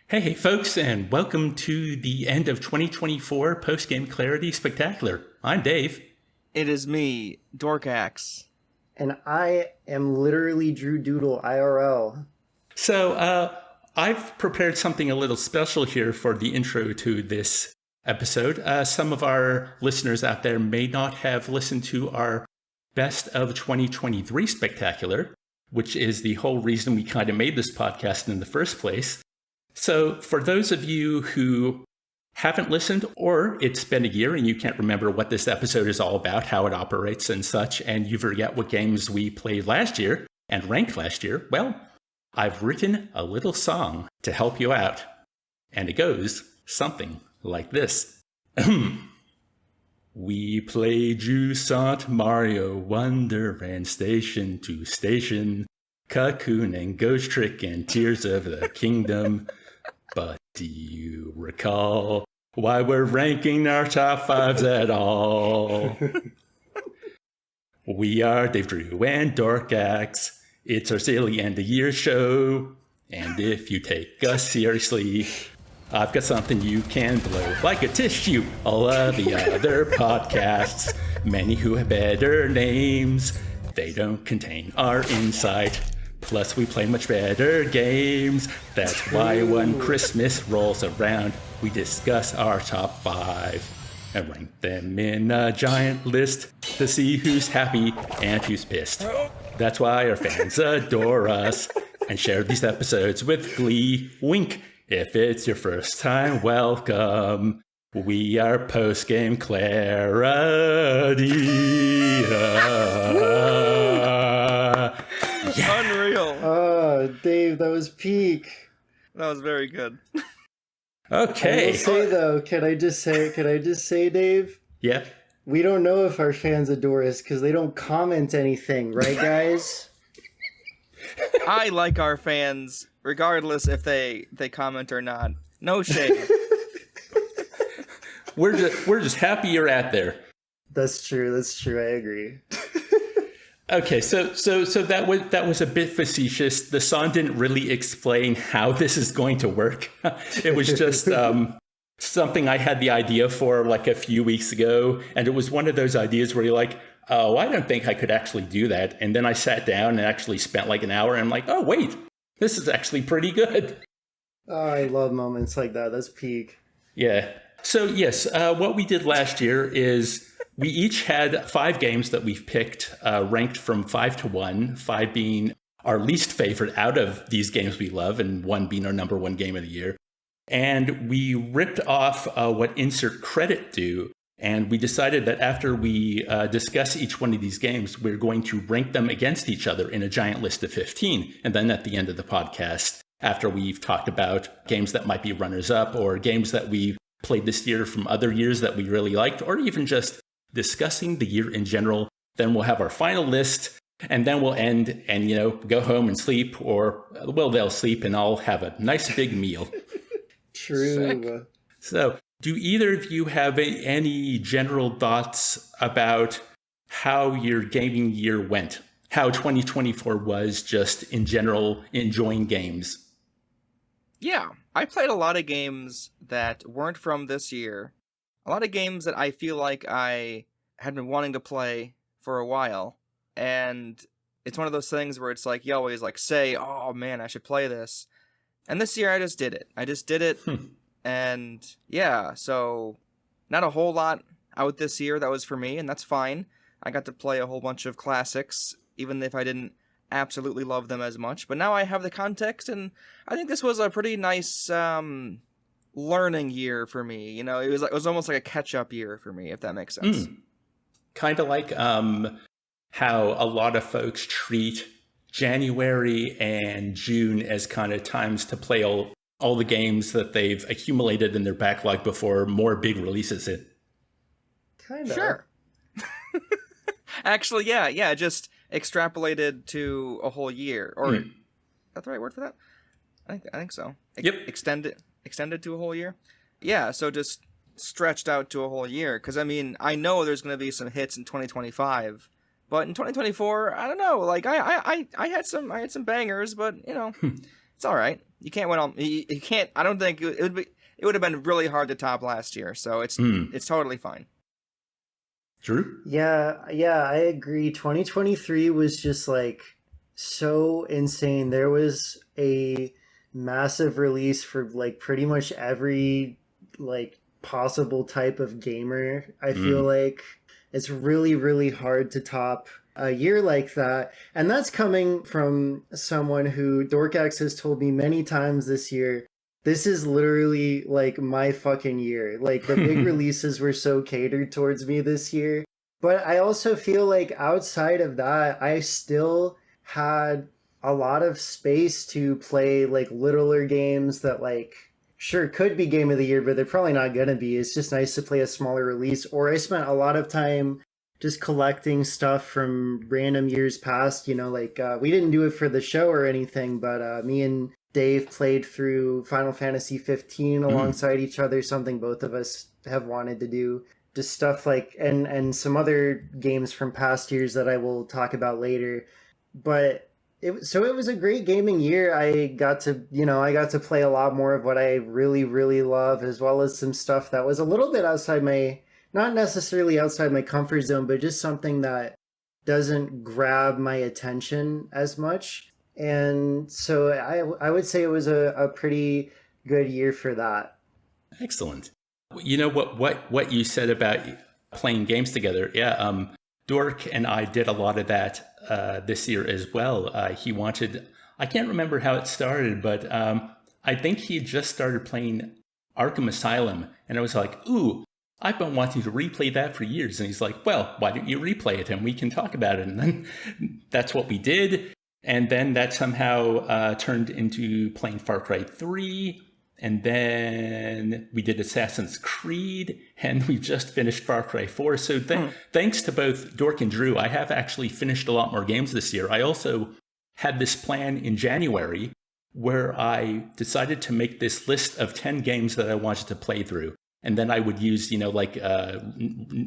Hey, folks, and welcome to the end of 2024 Post-Game Clarity Spectacular. I'm Dave. It is me, Dorkaxe. And I am literally Drew Doodle, IRL. So, I've prepared something a little special here for the intro to this episode. Some of our listeners out there may not have listened to our Best of 2023 Spectacular, which is the whole reason we kind of made this podcast in the first place. So for those of you who haven't listened, or it's been a year and you can't remember what this episode is all about, how it operates and such, and you forget what games we played last year and ranked last year, well, I've written a little song to help you out. And it goes something like this. We played Jusant, Mario, Wonderland, Station to Station, Cocoon and Ghost Trick and Tears of the Kingdom. But do you recall why we're ranking our top fives at all? We are Dave, Drew, and Dorkaxe. It's our silly end of year show. And if you take us seriously, I've got something you can blow like a tissue. All of the other podcasts, many who have better names, they don't contain our insight. Plus, we play much better games. That's why when Christmas rolls around, we discuss our top five and rank them in a giant list to see who's happy and who's pissed. That's why our fans adore us and share these episodes with glee. Wink. If it's your first time, welcome. We are Post-Game Clarity. Yeah. Unreal. Oh, Dave, that was peak. That was very good. Okay. I will say though, can I just say, Dave? Yeah. We don't know if our fans adore us because they don't comment anything, right, guys? I like our fans, regardless if they comment or not. No shade. We're just happy you're out there. That's true. I agree. Okay, so that was a bit facetious. The song didn't really explain how this is going to work. It was just something I had the idea for like a few weeks ago, and it was one of those ideas where you're like, oh, I don't think I could actually do that. And then I sat down and actually spent like an hour, and I'm like, oh wait, this is actually pretty good. Oh, I love moments like that. That's peak. Yeah. So yes, what we did last year is we each had 5 games that we've picked, ranked from 5 to 1, 5 being our least favorite out of these games we love, and 1 being our number 1 game of the year. And we ripped off what insert credit do, and we decided that after we discuss each one of these games, we're going to rank them against each other in a giant list of 15. And then at the end of the podcast, after we've talked about games that might be runners-up or games that we've played this year from other years that we really liked, or even just discussing the year in general, then we'll have our final list, and then we'll end and, go home and sleep, or, well, they'll sleep and I'll have a nice big meal. True. Sick. So, do either of you have any general thoughts about how your gaming year went? How 2024 was just in general enjoying games? Yeah, I played a lot of games that weren't from this year. A lot of games that I feel like I had been wanting to play for a while. And it's one of those things where it's like, you always like say, oh man, I should play this. And this year I just did it. And yeah, so not a whole lot out this year that was for me, and that's fine. I got to play a whole bunch of classics, even if I didn't absolutely love them as much. But now I have the context, and I think this was a pretty nice learning year for me. It was almost like a catch-up year for me, if that makes sense. Kind of like how a lot of folks treat January and June as kind of times to play all the games that they've accumulated in their backlog before more big releases hit. Kind of. Sure. Actually, yeah, just extrapolated to a whole year. Or is that the right word for that? I think so. Yep. Extended to a whole year? Yeah, so just stretched out to a whole year. Because, I know there's going to be some hits in 2025. But in 2024, I don't know. Like, I had some bangers, but, It's all right. You can't win all. You can't. I don't think it would be. It would have been really hard to top last year. So it's totally fine. Drew? Yeah, I agree. 2023 was just like so insane. There was a massive release for like pretty much every like possible type of gamer. I feel like it's really, really hard to top a year like that. And that's coming from someone who Dorkaxe has told me many times this year. This is literally like my fucking year. Like the big releases were so catered towards me this year. But I also feel like outside of that, I still had a lot of space to play like littler games that like sure could be game of the year, but they're probably not gonna be. It's just nice to play a smaller release. Or I spent a lot of time just collecting stuff from random years past. You know, like we didn't do it for the show or anything, but me and Dave played through Final Fantasy 15 alongside each other, something both of us have wanted to do. Just stuff like and some other games from past years that I will talk about later. But it was a great gaming year. I got to play a lot more of what I really, really love, as well as some stuff that was a little bit outside my, not necessarily outside my comfort zone, but just something that doesn't grab my attention as much. And so I would say it was a pretty good year for that. Excellent. You know what you said about playing games together? Yeah, Dork and I did a lot of that this year as well. He wanted, I can't remember how it started, but I think he had just started playing Arkham Asylum, and I was like, ooh, I've been wanting to replay that for years. And he's like, well, why don't you replay it and we can talk about it? And then that's what we did. And then that somehow turned into playing Far Cry 3. And then we did Assassin's Creed. And we just finished Far Cry 4. So thanks to both Dork and Drew, I have actually finished a lot more games this year. I also had this plan in January where I decided to make this list of 10 games that I wanted to play through. And then I would use, like a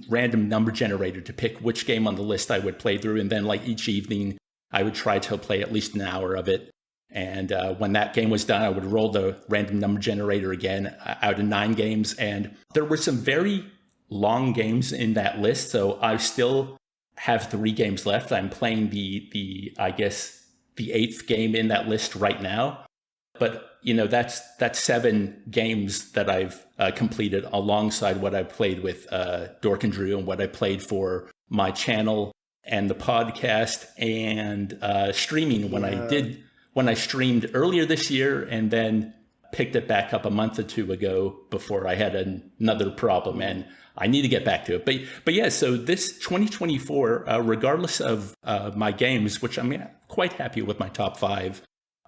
random number generator to pick which game on the list I would play through. And then like each evening, I would try to play at least an hour of it. And when that game was done, I would roll the random number generator again out of 9 games. And there were some very long games in that list. So I still have 3 games left. I'm playing the 8th game in that list right now. But, that's 7 games that I've completed alongside what I played with Dork and Drew and what I played for my channel and the podcast and streaming when I streamed earlier this year and then picked it back up a month or 2 ago before I had another problem, and I need to get back to it. But yeah, so this 2024, regardless of my games, which I'm quite happy with my top 5,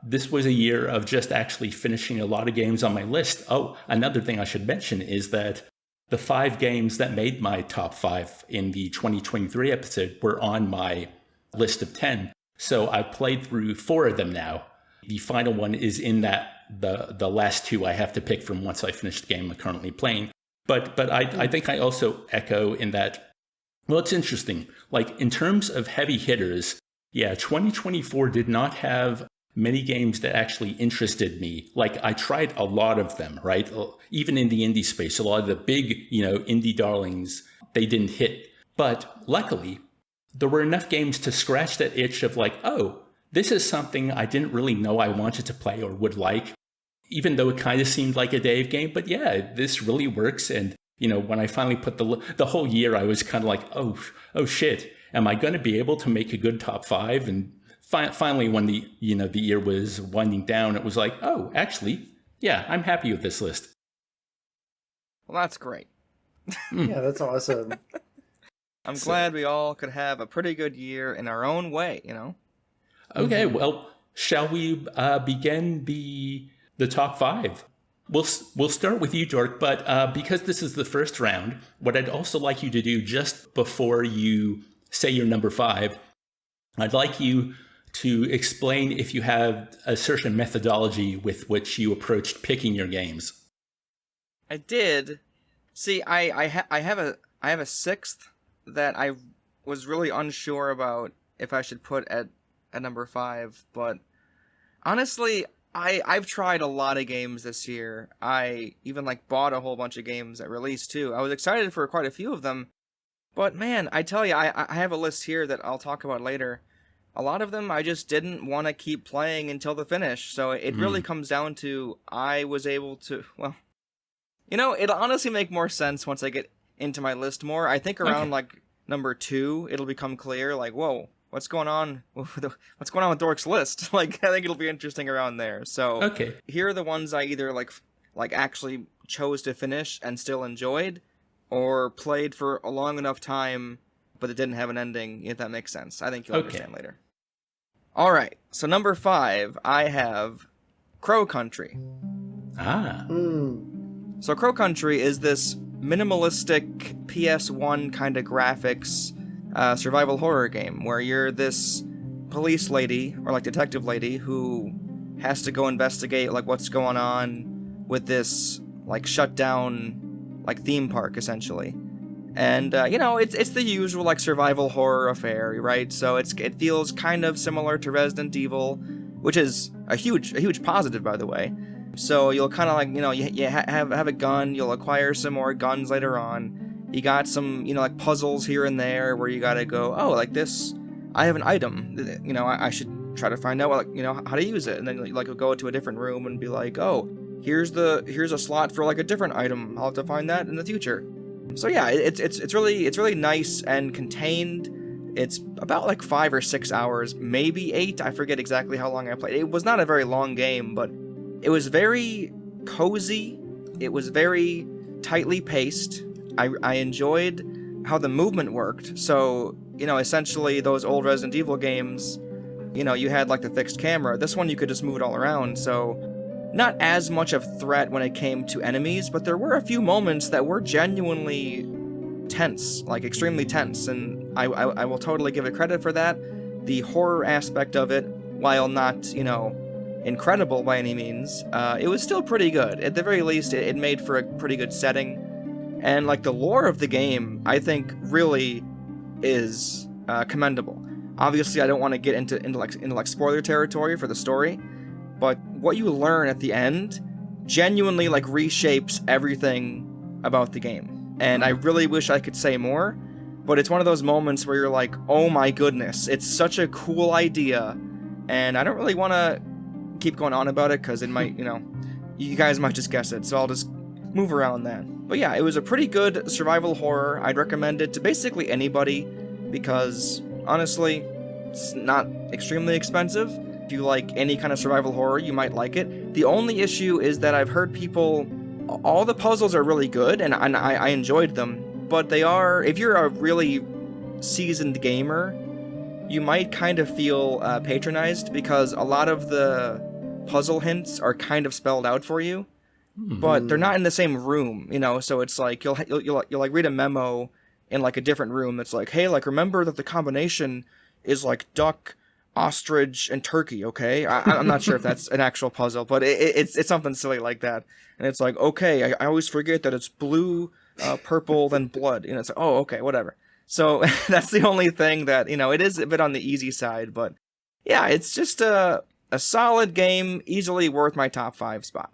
this was a year of just actually finishing a lot of games on my list. Oh, another thing I should mention is that the 5 games that made my top 5 in the 2023 episode were on my list of 10. So I played through 4 of them now. The final one is in the last 2 I have to pick from once I finish the game I'm currently playing. But I think I also echo in that, well, it's interesting. Like in terms of heavy hitters, yeah, 2024 did not have many games that actually interested me. Like I tried a lot of them, right? Even in the indie space, a lot of the big, indie darlings, they didn't hit. But luckily, there were enough games to scratch that itch of like, oh, this is something I didn't really know I wanted to play or would like, even though it kind of seemed like a Dave game. But yeah, this really works. And, when I finally put the whole year, I was kind of like, oh shit, am I going to be able to make a good top 5? And finally, when the year was winding down, it was like, oh, actually, yeah, I'm happy with this list. Well, that's great. Yeah, that's awesome. I'm glad we all could have a pretty good year in our own way, Okay, well, shall we begin the top 5? We'll start with you, Dork, but because this is the first round, what I'd also like you to do just before you say your number 5, I'd like you to explain if you have a certain methodology with which you approached picking your games. I did. See, I have a 6th that I was really unsure about if I should put at number 5, but honestly, I've tried a lot of games this year. I even like bought a whole bunch of games at release too. I was excited for quite a few of them, but man, I tell you, I have a list here that I'll talk about later. A lot of them I just didn't want to keep playing until the finish. So it really comes down to I was able to, well, it'll honestly make more sense once I get into my list more. I think around like number 2, it'll become clear, like, whoa, what's going on with Dork's list? Like, I think it'll be interesting around there. So here are the ones I either like actually chose to finish and still enjoyed, or played for a long enough time but it didn't have an ending, if that makes sense. I think you'll understand later. All right, so number 5, I have Crow Country. So Crow Country is this minimalistic PS1 kind of graphics survival horror game where you're this police lady or like detective lady who has to go investigate like what's going on with this like shut down like theme park essentially. And it's the usual like survival horror affair, right? So it feels kind of similar to Resident Evil, which is a huge positive, by the way. So you'll kind of like you have a gun, you'll acquire some more guns later on. You got some like puzzles here and there where you gotta go, oh, like this, I have an item, I should try to find out how to use it, and then like you'll go to a different room and be like, oh, here's a slot for like a different item. I'll have to find that in the future. So yeah, it's really nice and contained. It's about like 5 or 6 hours, maybe 8. I forget exactly how long I played. It was not a very long game, but it was very cozy. It was very tightly paced. I enjoyed how the movement worked. So essentially those old Resident Evil games, you had like the fixed camera. This one you could just move it all around. So not as much of threat when it came to enemies, but there were a few moments that were genuinely tense, like extremely tense, and I will totally give it credit for that. The horror aspect of it, while not, incredible by any means, it was still pretty good. At the very least, it made for a pretty good setting, and like the lore of the game, I think really is commendable. Obviously, I don't want to get into spoiler territory for the story, but what you learn at the end genuinely like reshapes everything about the game. And I really wish I could say more, but it's one of those moments where you're like, oh my goodness, it's such a cool idea. And I don't really want to keep going on about it because it might, you guys might just guess it. So I'll just move around that. But yeah, it was a pretty good survival horror. I'd recommend it to basically anybody because honestly, it's not extremely expensive. If you like any kind of survival horror, you might like it. The only issue is that I've heard people, all the puzzles are really good, and I enjoyed them, but they are, if you're a really seasoned gamer, you might kind of feel patronized because a lot of the puzzle hints are kind of spelled out for you, but they're not in the same room, so it's like you'll like read a memo in like a different room that's like, hey, like remember that the combination is like duck, ostrich, and turkey, okay? I'm not sure if that's an actual puzzle, but it's something silly like that. And it's like, okay, I always forget that it's blue, purple, then blood. It's like, oh, okay, whatever. So that's the only thing that, it is a bit on the easy side, but yeah, it's just a solid game, easily worth my top 5 spot.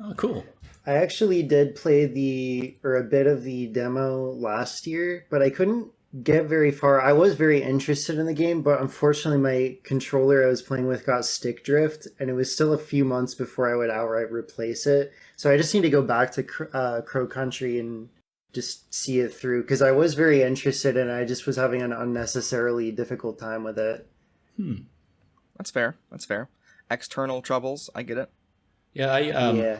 Oh, cool. I actually did play a bit of the demo last year, but I couldn't get very far. I was very interested in the game, but unfortunately my controller I was playing with got stick drift, and it was still a few months before I would outright replace it. So I just need to go back to Crow Country and just see it through, because I was very interested and I just was having an unnecessarily difficult time with it. That's fair. External troubles, I get it. Yeah,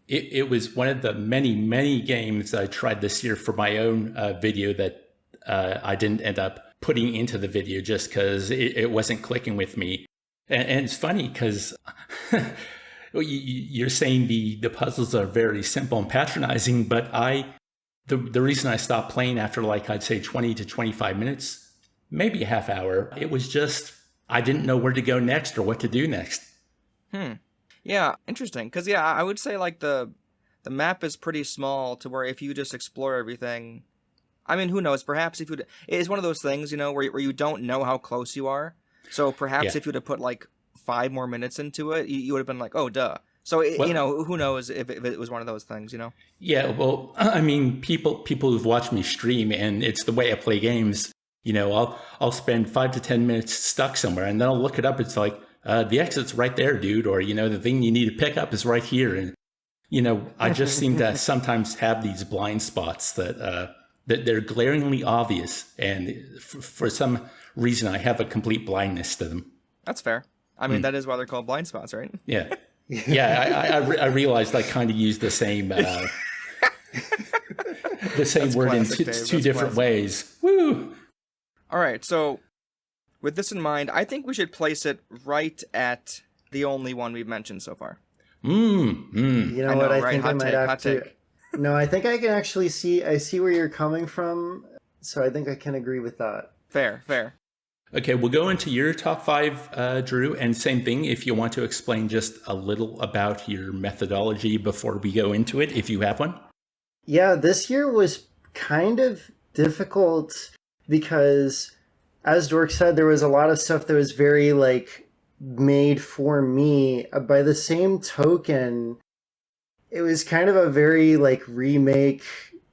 It was one of the many games I tried this year for my own video that I didn't end up putting into the video just because it wasn't clicking with me. And it's funny because you're saying the puzzles are very simple and patronizing, but the reason I stopped playing after like I'd say 20 to 25 minutes, maybe a half hour, it was just I didn't know where to go next or what to do next. Yeah, interesting. Because yeah, I would say like the map is pretty small to where if you just explore everything, I mean, who knows? Perhaps if it's one of those things, where you don't know how close you are. So perhaps if you would have put like 5 more minutes into it, you would have been like, oh, duh. So, who knows if it was one of those things, Yeah, well, I mean, people who've watched me stream, and it's the way I play games. I'll spend 5 to 10 minutes stuck somewhere, and then I'll look it up. It's like the exit's right there, dude, or the thing you need to pick up is right here, and I just seem to sometimes have these blind spots that they're glaringly obvious, and for some reason I have a complete blindness to them. That's fair. I mean, that is why they're called blind spots, right? Yeah. Yeah, I realized I kind of used the same word in two different ways. Woo! All right, so with this in mind, I think we should place it right at the only one we've mentioned so far. You know what? I right? think I Hot might take, have hot to. take. No, I think I can actually see. I see where you're coming from, so I think I can agree with that. Fair. Okay, we'll go into your top 5, Drew, and same thing, if you want to explain just a little about your methodology before we go into it, if you have one. Yeah, this year was kind of difficult because, as Dork said, there was a lot of stuff that was very, made for me. By the same token, it was kind of a very, remake,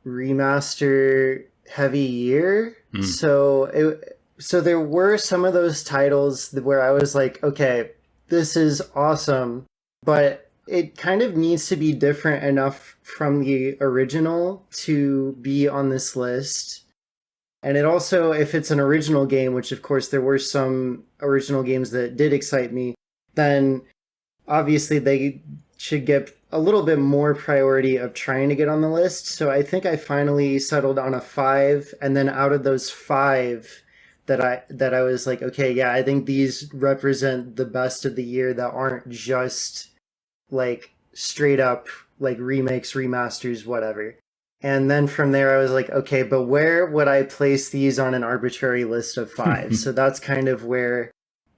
remaster heavy year. So there were some of those titles where I was like, okay, this is awesome, but it kind of needs to be different enough from the original to be on this list. And it also, if it's an original game, which of course there were some original games that did excite me, then obviously they should get a little bit more priority of trying to get on the list. So I think I finally settled on a 5, and then out of those 5, that I was like, okay, yeah, I think these represent the best of the year that aren't just straight up remakes, remasters, whatever. And then from there I was like, okay, but where would I place these on an arbitrary list of 5? So that's kind of where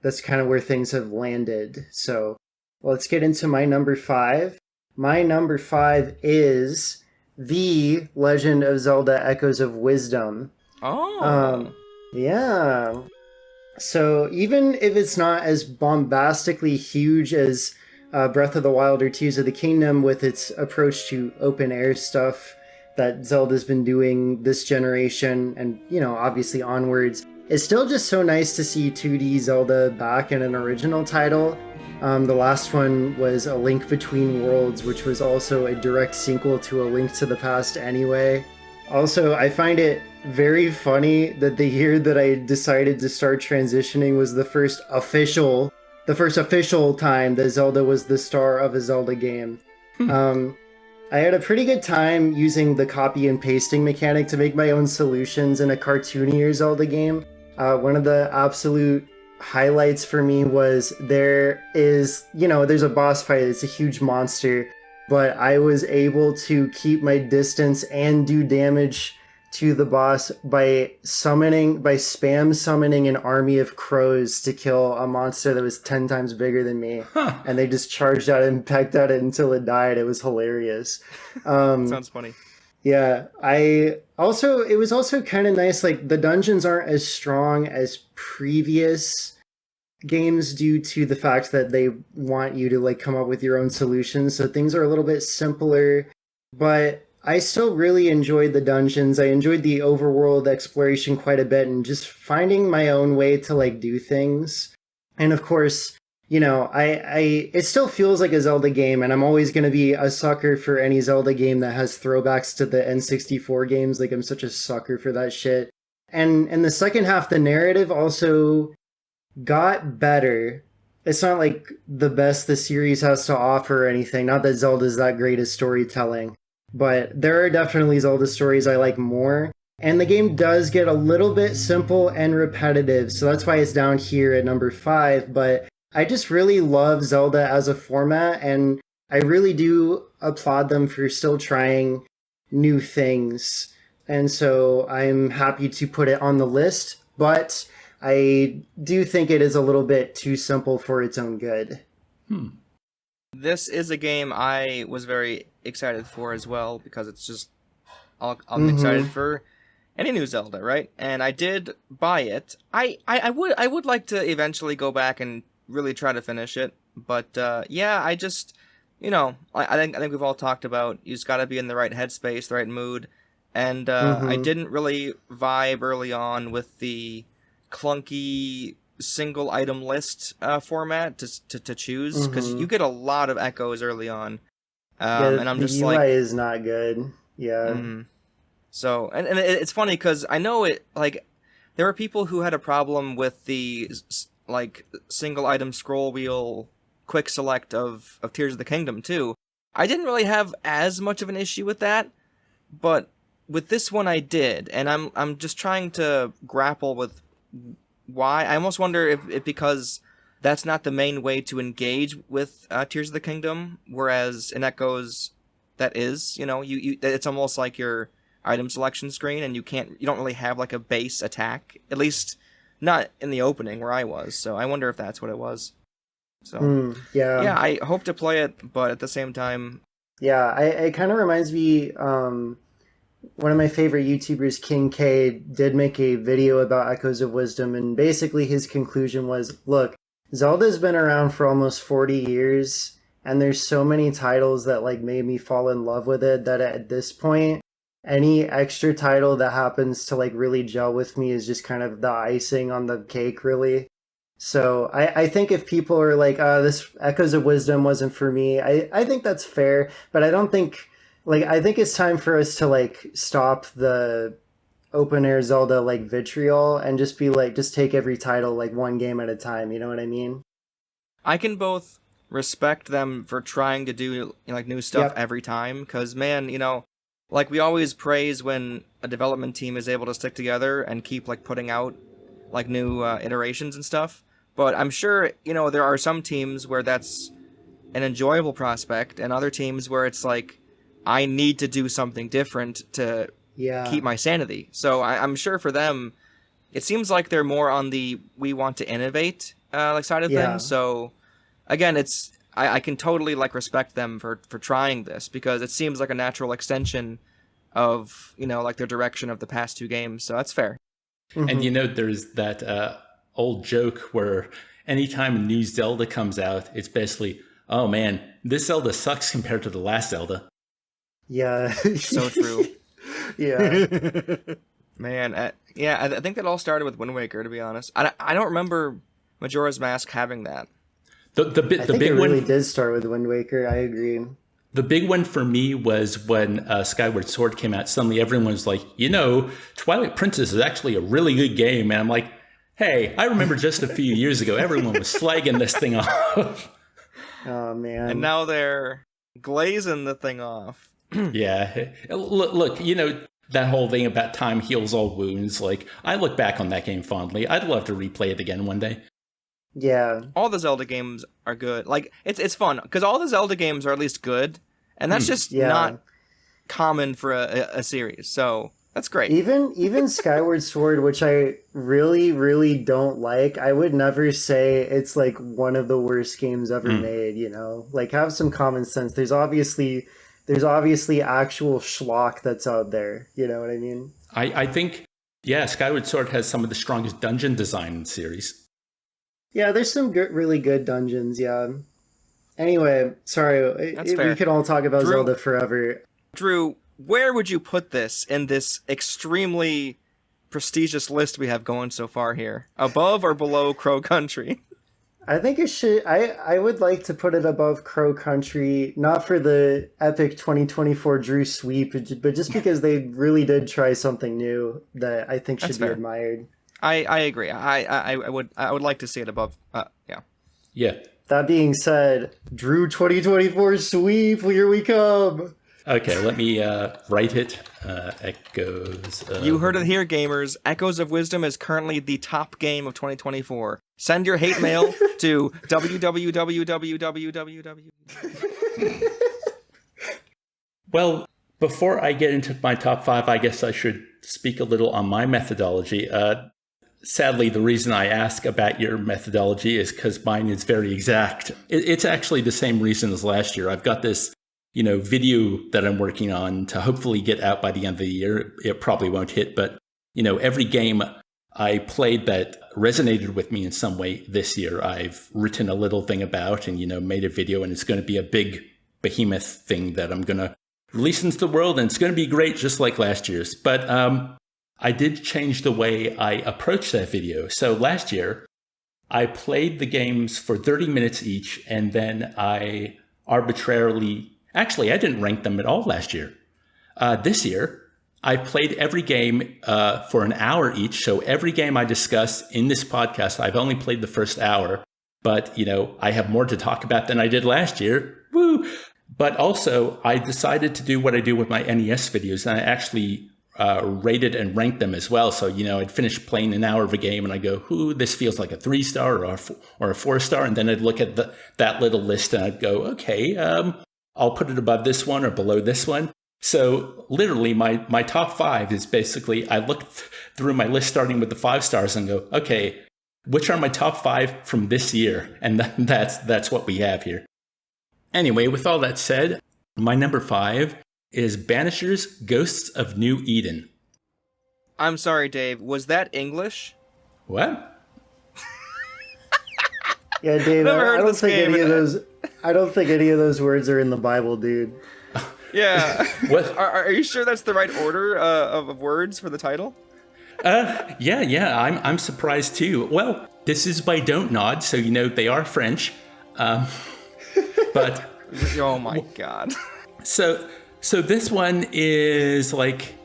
things have landed. So let's get into my number 5. My number 5 is The Legend of Zelda: Echoes of Wisdom. Oh. Yeah. So even if it's not as bombastically huge as Breath of the Wild or Tears of the Kingdom with its approach to open air stuff that Zelda's been doing this generation and, obviously onwards, it's still just so nice to see 2D Zelda back in an original title. The last one was A Link Between Worlds, which was also a direct sequel to A Link to the Past anyway. Also, I find it very funny that the year that I decided to start transitioning was the first official time that Zelda was the star of a Zelda game. I had a pretty good time using the copy and pasting mechanic to make my own solutions in a cartoonier Zelda game. One of the absolute highlights for me was there's a boss fight, it's a huge monster, but I was able to keep my distance and do damage to the boss by spam summoning an army of crows to kill a monster that was 10 times bigger than me. And they just charged out and pecked at it until it died. It was hilarious. Sounds funny. Yeah, it was also kind of nice, the dungeons aren't as strong as previous games due to the fact that they want you to come up with your own solutions, so things are a little bit simpler, but I still really enjoyed the dungeons. I enjoyed the overworld exploration quite a bit and just finding my own way to do things. And of course, it still feels like a Zelda game, and I'm always going to be a sucker for any Zelda game that has throwbacks to the N64 games. I'm such a sucker for that shit. And in the second half, the narrative also got better. It's not the best the series has to offer or anything. Not that Zelda's that great at storytelling, but there are definitely Zelda stories I like more. And the game does get a little bit simple and repetitive, so that's why it's down here at number 5, but I just really love Zelda as a format, and I really do applaud them for still trying new things. And so I'm happy to put it on the list, but I do think it is a little bit too simple for its own good. This is a game I was very excited for as well, because it's just I'm excited for any new Zelda, right? And I did buy it. I would like to eventually go back and really try to finish it. But yeah, I just, I think we've all talked about you just got to be in the right headspace, the right mood. And I didn't really vibe early on with the clunky single item list format to choose, because you get a lot of echoes early on. And I'm just the UI is not good. Yeah. So, and it's funny because I know it, like, there were people who had a problem with the, like, single item scroll wheel quick select of Tears of the Kingdom, too. I didn't really have as much of an issue with that, but with this one I did, and I'm just trying to grapple with why. I almost wonder if because that's not the main way to engage with Tears of the Kingdom, whereas in Echoes that is, it's almost like your item selection screen, and you don't really have like a base attack, at least not in the opening where I was. So I wonder if that's what it was. So yeah, I hope to play it, but at the same time, it kind of reminds me. One of my favorite YouTubers, King K, did make a video about Echoes of Wisdom, and basically his conclusion was, look, Zelda's been around for almost 40 years, and there's so many titles that like made me fall in love with it that at this point, any extra title that happens to like really gel with me is just kind of the icing on the cake, really. So I think if people are like, this Echoes of Wisdom wasn't for me, I think that's fair, but I don't think... Like, I think it's time for us to, like, stop the open-air Zelda, like, vitriol and just be like, just take every title, like, one game at a time, you know what I mean? I can both respect them for trying to do, like, new stuff every time, because, man, like, we always praise when a development team is able to stick together and keep, like, putting out, like, new iterations and stuff, but I'm sure, there are some teams where that's an enjoyable prospect, and other teams where it's, like, I need to do something different to keep my sanity. So I'm sure for them, it seems like they're more on the we want to innovate like side of things. So again, I can totally like respect them for trying this, because it seems like a natural extension of like their direction of the past two games. So that's fair. And there's that old joke where anytime a new Zelda comes out, it's basically, oh man, this Zelda sucks compared to the last Zelda. Yeah. So true. Yeah. Man, I think that all started with Wind Waker, to be honest. I don't remember Majora's Mask having that. I think it really did start with Wind Waker, I agree. The big one for me was when Skyward Sword came out. Suddenly everyone was like, Twilight Princess is actually a really good game. And I'm like, hey, I remember just a few years ago, everyone was slagging this thing off. Oh, man. And now they're glazing the thing off. Yeah. Look, that whole thing about time heals all wounds. Like, I look back on that game fondly. I'd love to replay it again one day. Yeah. All the Zelda games are good. Like, it's fun, because all the Zelda games are at least good, and that's just not common for a series. So that's great. Even Skyward Sword, which I really, really don't like, I would never say it's like one of the worst games ever made, Like, have some common sense. There's obviously actual schlock that's out there. You know what I mean? I think, Skyward Sword has some of the strongest dungeon design in the series. Yeah, there's some really good dungeons, yeah. Anyway, sorry, we could all talk about Zelda forever. Drew, where would you put this in this extremely prestigious list we have going so far here? Above or below Crow Country? I think it should. I would like to put it above Crow Country, not for the epic 2024 Drew sweep, but just because they really did try something new that I think should be admired. I agree. I would like to see it above. Yeah. That being said, Drew 2024 sweep, here we come. Okay, let me write it. Echoes. You heard it here, gamers. Echoes of Wisdom is currently the top game of 2024. Send your hate mail to www. Well, before I get into my top 5, I guess I should speak a little on my methodology. Sadly, the reason I ask about your methodology is because mine is very exact. It's actually the same reason as last year. I've got this, video that I'm working on to hopefully get out by the end of the year. It probably won't hit, but, every game I played that resonated with me in some way this year. I've written a little thing about and, made a video, and it's going to be a big behemoth thing that I'm going to release into the world, and it's going to be great just like last year's. But I did change the way I approached that video. So last year, I played the games for 30 minutes each, and then I arbitrarily... Actually, I didn't rank them at all last year. This year, I played every game for an hour each. So every game I discuss in this podcast, I've only played the first hour. But, I have more to talk about than I did last year. Woo! But also, I decided to do what I do with my NES videos, and I actually rated and ranked them as well. So, I'd finish playing an hour of a game, and I go, "Ooh, this feels like a 3-star or a 4-star." And then I'd look at that little list, and I'd go, "Okay, I'll put it above this one or below this one." So, literally, my top 5 is basically I look through my list starting with the 5 stars and go, "Okay, which are my top 5 from this year?" And that's what we have here. Anyway, with all that said, my number 5 is Banishers: Ghosts of New Eden. I'm sorry, Dave. Was that English? What? Yeah, Dave, Never I heard of don't this think game. any of those. I don't think any of those words are in the Bible, dude. Yeah. What? Are you sure that's the right order of words for the title? Yeah. I'm surprised too. Well, this is by Don't Nod, so they are French. But Oh my god. so this one is like,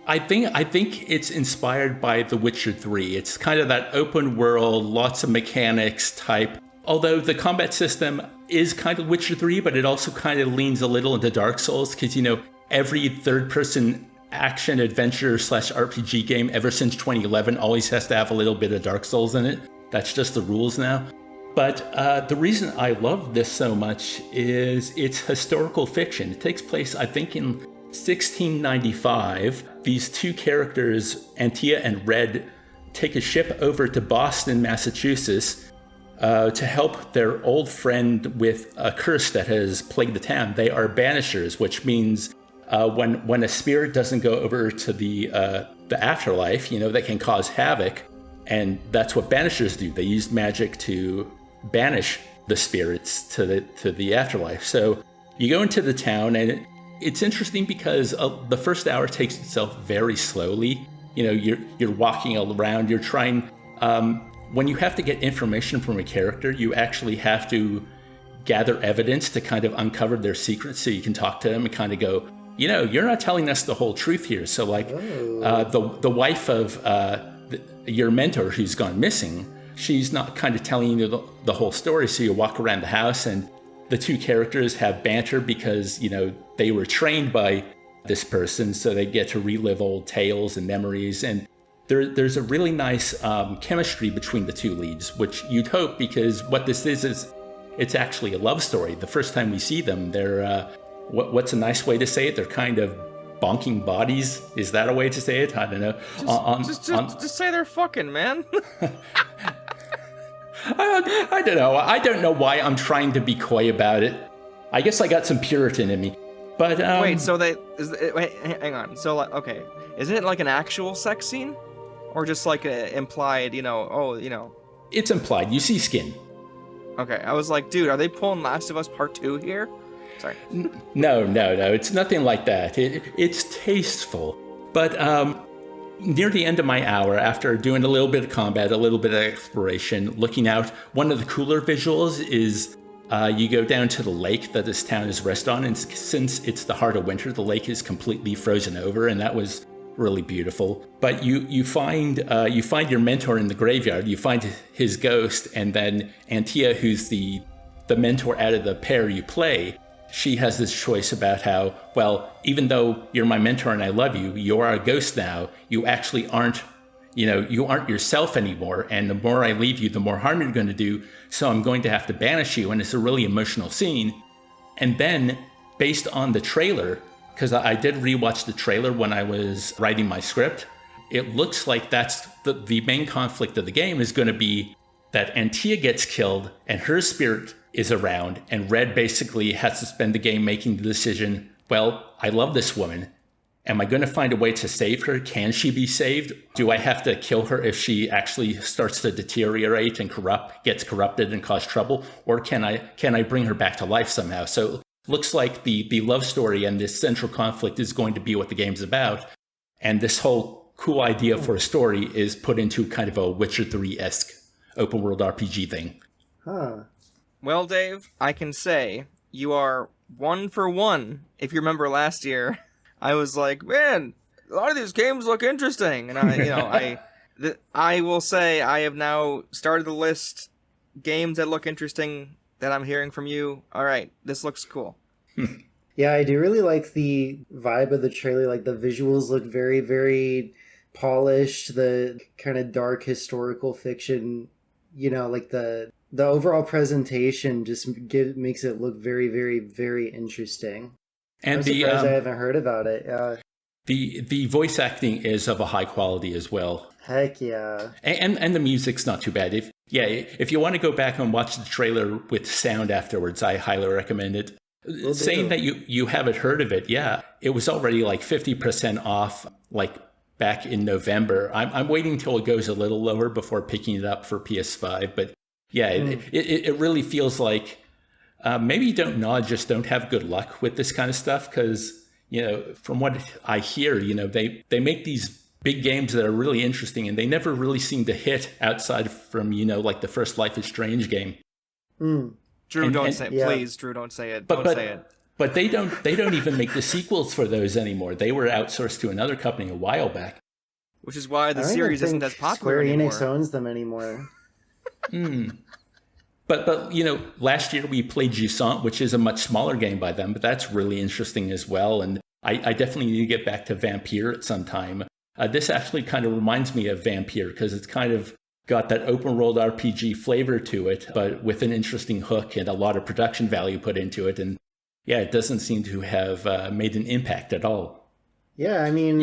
I think it's inspired by The Witcher 3. It's kind of that open world, lots of mechanics type. Although the combat system is kind of Witcher 3, but it also kind of leans a little into Dark Souls because, every third-person action adventure / RPG game ever since 2011 always has to have a little bit of Dark Souls in it. That's just the rules now. But the reason I love this so much is it's historical fiction. It takes place, I think, in 1695. These two characters, Antia and Red, take a ship over to Boston, Massachusetts, to help their old friend with a curse that has plagued the town. They are banishers, which means when a spirit doesn't go over to the afterlife, they can cause havoc. And that's what banishers do. They use magic to banish the spirits to the afterlife. So you go into the town, and it's interesting because the first hour takes itself very slowly. You're walking around, you're trying... when you have to get information from a character, you actually have to gather evidence to kind of uncover their secrets so you can talk to them and kind of go, you're not telling us the whole truth here. So like the wife of your mentor who's gone missing, she's not kind of telling you the whole story. So you walk around the house and the two characters have banter because, they were trained by this person. So they get to relive old tales and memories. And there's a really nice chemistry between the two leads, which you'd hope, because what this is it's actually a love story. The first time we see them, they're, what's a nice way to say it? They're kind of bonking bodies. Is that a way to say it? I don't know. Just say they're fucking, man. I don't know. I don't know why I'm trying to be coy about it. I guess I got some Puritan in me. But wait, so wait, hang on. So okay, isn't it like an actual sex scene, or just like a implied? It's implied. You see skin. Okay, I was like, dude, are they pulling Last of Us Part 2 here? Sorry. No. It's nothing like that. It's tasteful. But near the end of my hour, after doing a little bit of combat, a little bit of exploration, looking out, one of the cooler visuals is you go down to the lake that this town is rest on, and since it's the heart of winter, the lake is completely frozen over, and that was really beautiful. But you find your mentor in the graveyard. You find his ghost, and then Antia, who's the mentor out of the pair you play, she has this choice about how, well, even though you're my mentor and I love you, you are a ghost now. You actually aren't, you aren't yourself anymore. And the more I leave you, the more harm you're going to do. So I'm going to have to banish you. And it's a really emotional scene. And then based on the trailer, because I did rewatch the trailer when I was writing my script, it looks like that's the main conflict of the game is going to be that Antia gets killed and her spirit is around, and Red basically has to spend the game making the decision, well, I love this woman, Am I going to find a way to save her? Can she be saved? Do I have to kill her if she actually starts to deteriorate and gets corrupted and cause trouble? Or can I bring her back to life somehow? So looks like the love story and this central conflict is going to be what the game's about. And this whole cool idea for a story is put into kind of a Witcher 3-esque open world RPG thing. Huh. Well, Dave, I can say you are 1 for 1. If you remember last year, I was like, man, a lot of these games look interesting. And I will say I have now started the list games that look interesting that I'm hearing from you. All right, this looks cool. Yeah, I do really like the vibe of the trailer. Like the visuals look very, very polished. The kind of dark historical fiction, like the overall presentation just makes it look very, very, very interesting. And I'm surprised I haven't heard about it. Yeah. The voice acting is of a high quality as well. Heck yeah. And the music's not too bad. If you want to go back and watch the trailer with sound afterwards, I highly recommend it. Saying that you haven't heard of it, yeah, it was already like 50% off, like back in November. I'm waiting till it goes a little lower before picking it up for PS5. But yeah, it really feels like maybe you just don't have good luck with this kind of stuff because, from what I hear, they make these big games that are really interesting and they never really seem to hit outside from, like the first Life is Strange game. Drew, don't say it. Please, Drew, don't say it. Don't say it. But they don't even make the sequels for those anymore. They were outsourced to another company a while back. Which is why the series isn't as popular anymore. Square Enix owns them anymore. But last year we played Jusant, which is a much smaller game by them, but that's really interesting as well. And I definitely need to get back to Vampire at some time. This actually kind of reminds me of Vampire because it's kind of got that open world RPG flavor to it, but with an interesting hook and a lot of production value put into it. And yeah, it doesn't seem to have made an impact at all. Yeah, I mean,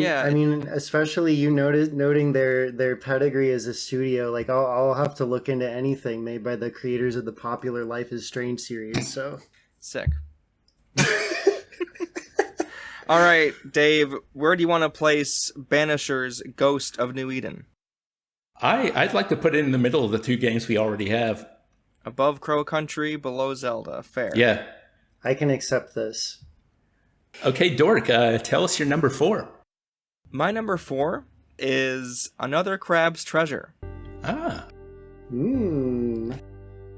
especially noting their pedigree as a studio. Like, I'll have to look into anything made by the creators of the popular Life is Strange series. So sick. All right, Dave, where do you want to place Banisher's Ghost of New Eden? I'd like to put it in the middle of the two games we already have. Above Crow Country, below Zelda. Fair. Yeah. I can accept this. Okay, Dork, tell us your number 4. My number 4 is Another Crab's Treasure. Ah.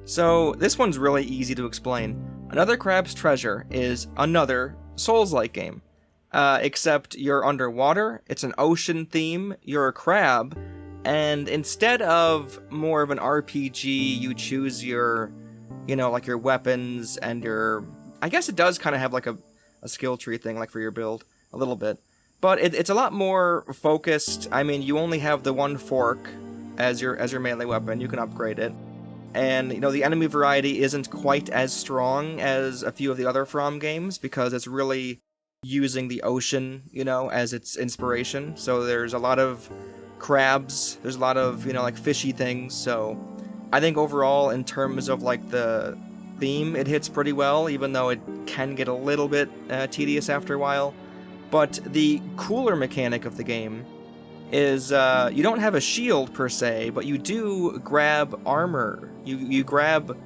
So, this one's really easy to explain. Another Crab's Treasure is another Souls-like game. Except you're underwater, it's an ocean theme, you're a crab, and instead of more of an RPG, you choose your, like your weapons and your... I guess it does kind of have like a skill tree thing, like for your build, a little bit. But it's a lot more focused. I mean, you only have the one fork as your melee weapon. You can upgrade it. And, the enemy variety isn't quite as strong as a few of the other From games because it's really using the ocean, as its inspiration. So there's a lot of crabs. There's a lot of, like fishy things. So I think overall, in terms of like the theme, it hits pretty well, even though it can get a little bit tedious after a while. But the cooler mechanic of the game is you don't have a shield per se, but you do grab armor. You grab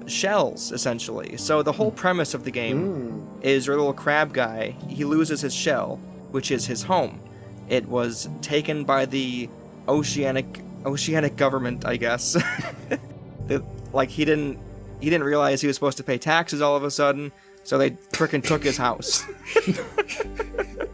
shells, essentially. So the whole premise of the game is your little crab guy, he loses his shell, which is his home. It was taken by the oceanic government, I guess. He didn't realize he was supposed to pay taxes all of a sudden, so they frickin' took his house.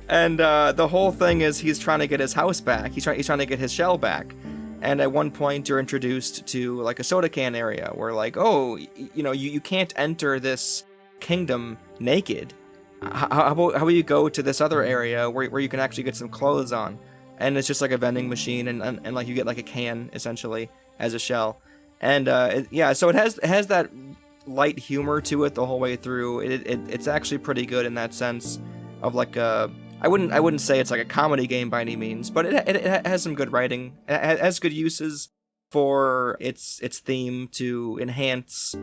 And the whole thing is he's trying to get his house back. He's trying to get his shell back. And at one point you're introduced to like a soda can area where like, you can't enter this kingdom naked. How about you go to this other area where you can actually get some clothes on? And it's just like a vending machine and like you get like a can essentially as a shell. And so it has that light humor to it the whole way through. It's actually pretty good in that sense of like I wouldn't say it's like a comedy game by any means, but it has some good writing. It has good uses for its theme to enhance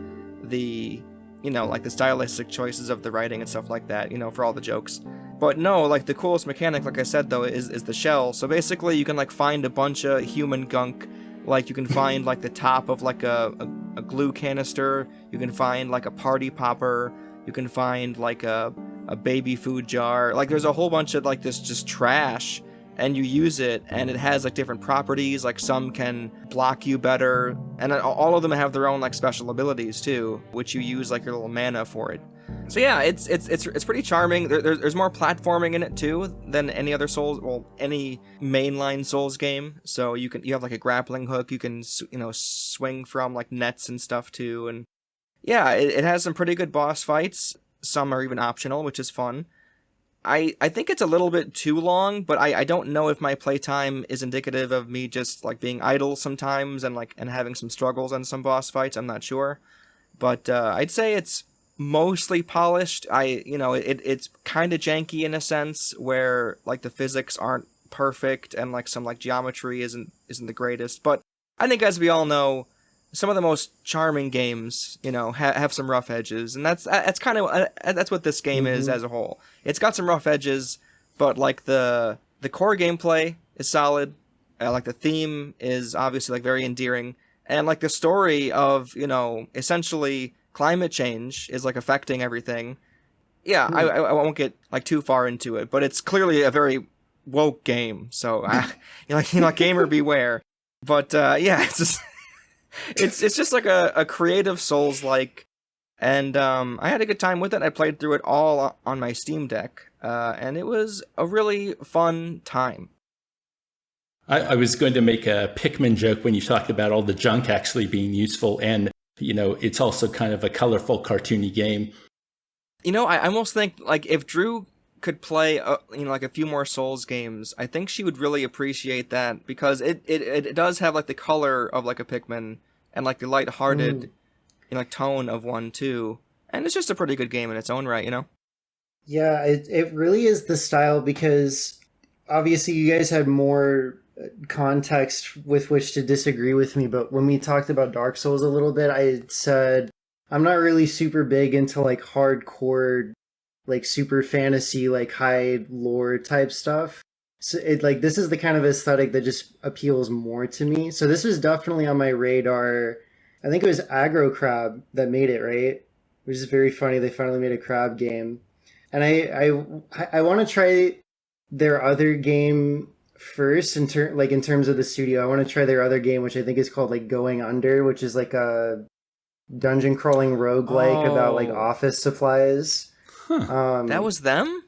the you know, like the stylistic choices of the writing and stuff like that, you know, for all the jokes. But no, like the coolest mechanic, like I said though, is the shell. So basically you can like find a bunch of human gunk. Like you can find like the top of like a glue canister, you can find like a party popper, you can find like a baby food jar. Like there's a whole bunch of like this just trash, and you use it and it has like different properties. Like some can block you better, and all of them have their own like special abilities too, which you use like your little mana for it. So yeah, it's pretty charming. There's more platforming in it too than any other Souls, well, any mainline Souls game. So you have like a grappling hook. You can, you know, swing from like nets and stuff too. And yeah, it has some pretty good boss fights. Some are even optional, which is fun. I think it's a little bit too long, but I don't know if my playtime is indicative of me just like being idle sometimes and having some struggles on some boss fights. I'm not sure, but I'd say it's mostly polished. It's kind of janky in a sense where like the physics aren't perfect and like some like geometry isn't the greatest. But I think, as we all know, some of the most charming games, you know, have some rough edges, and that's kind of that's what this game is as a whole. It's got some rough edges, but like the core gameplay is solid. Like the theme is obviously like very endearing, and like the story of, you know, essentially climate change is like affecting everything. Yeah, I won't get like too far into it, but it's clearly a very woke game. So you know, gamer beware. But yeah, it's just it's just like a creative Souls-like, and I had a good time with it. I played through it all on my Steam Deck, and it was a really fun time. I was going to make a Pikmin joke when you talked about all the junk actually being useful, and you know, it's also kind of a colorful, cartoony game. You know, I almost think, like, if Drew could play, you know, like a few more Souls games, I think she would really appreciate that, because it does have, like, the color of, like, a Pikmin, and, like, the lighthearted, you know, like, tone of one, too. And it's just a pretty good game in its own right, you know? Yeah, it really is the style, because obviously you guys had more context with which to disagree with me, but when we talked about Dark Souls a little bit, I said I'm not really super big into like hardcore, like super fantasy, like high lore type stuff. So this is the kind of aesthetic that just appeals more to me. So this was definitely on my radar. I think it was Aggro Crab that made it, right? Which is very funny. They finally made a crab game, and I want to try their other game first in terms of the studio. I want to try their other game, which I think is called like Going Under, which is like a dungeon crawling roguelike about like office supplies. That was them?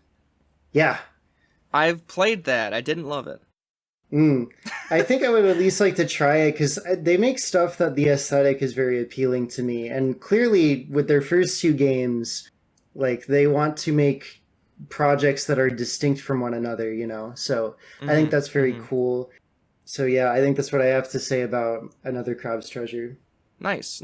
Yeah. I've played that. I didn't love it. I think I would at least like to try it, because they make stuff that the aesthetic is very appealing to me. And clearly with their first two games, like they want to make projects that are distinct from one another, you know? So I think that's very cool. So yeah, I think that's what I have to say about Another Crab's Treasure. Nice.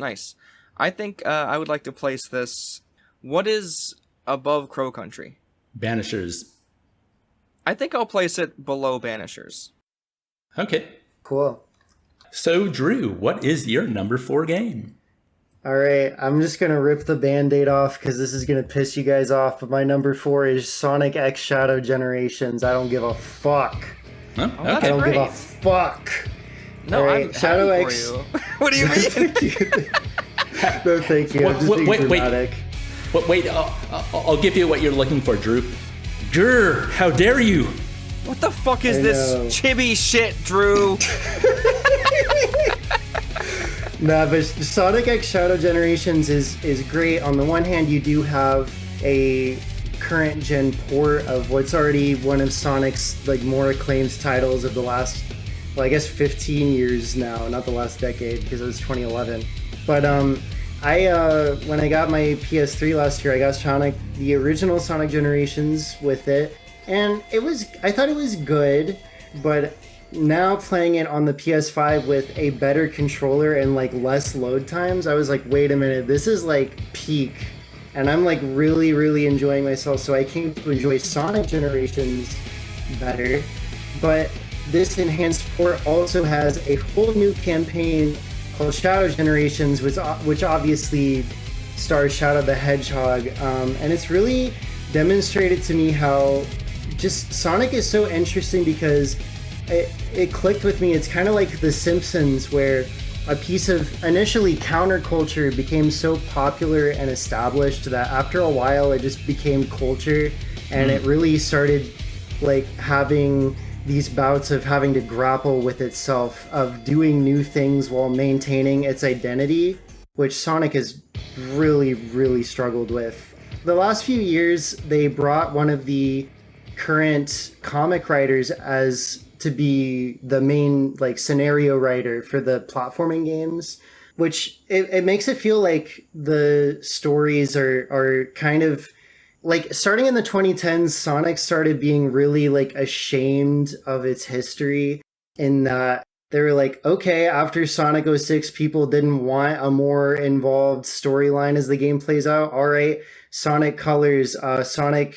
I think I would like to place this. What is above Crow Country? Banishers. I think I'll place it below Banishers. Okay. Cool. So Drew, what is your number 4 game? All right, I'm just going to rip the Band-Aid off because this is going to piss you guys off, but my number 4 is Sonic X Shadow Generations. I don't give a fuck. Huh? Oh, Okay. I don't great. give a fuck. No, right, I'm Shadow happy X. for you. What do you mean? No, thank you. I'm just being dramatic. Wait, I'll give you what you're looking for, Drew. Grr, how dare you? What the fuck is I this know. chibi shit, Drew? Nah, but Sonic X Shadow Generations is great. On the one hand, you do have a current gen port of what's already one of Sonic's like more acclaimed titles of the last, well, I guess 15 years now, not the last decade, because it was 2011. But when I got my PS3 last year, I got the original Sonic Generations with it, and I thought it was good, but now playing it on the PS5 with a better controller and like less load times, I was like, wait a minute, this is like peak, and I'm like really, really enjoying myself. So I came to enjoy Sonic Generations better, but this enhanced port also has a whole new campaign called Shadow Generations, which obviously stars Shadow the Hedgehog, and it's really demonstrated to me how just Sonic is so interesting because it clicked with me. It's kind of like The Simpsons, where a piece of initially counterculture became so popular and established that after a while it just became culture, and it really started like having these bouts of having to grapple with itself, of doing new things while maintaining its identity, which Sonic has really, really struggled with. The last few years, they brought one of the current comic writers as to be the main like scenario writer for the platforming games, which it makes it feel like the stories are kind of like starting in the 2010s. Sonic started being really like ashamed of its history, in that they were like, okay, after Sonic 06, people didn't want a more involved storyline as the game plays out. All right, Sonic Colors, Sonic,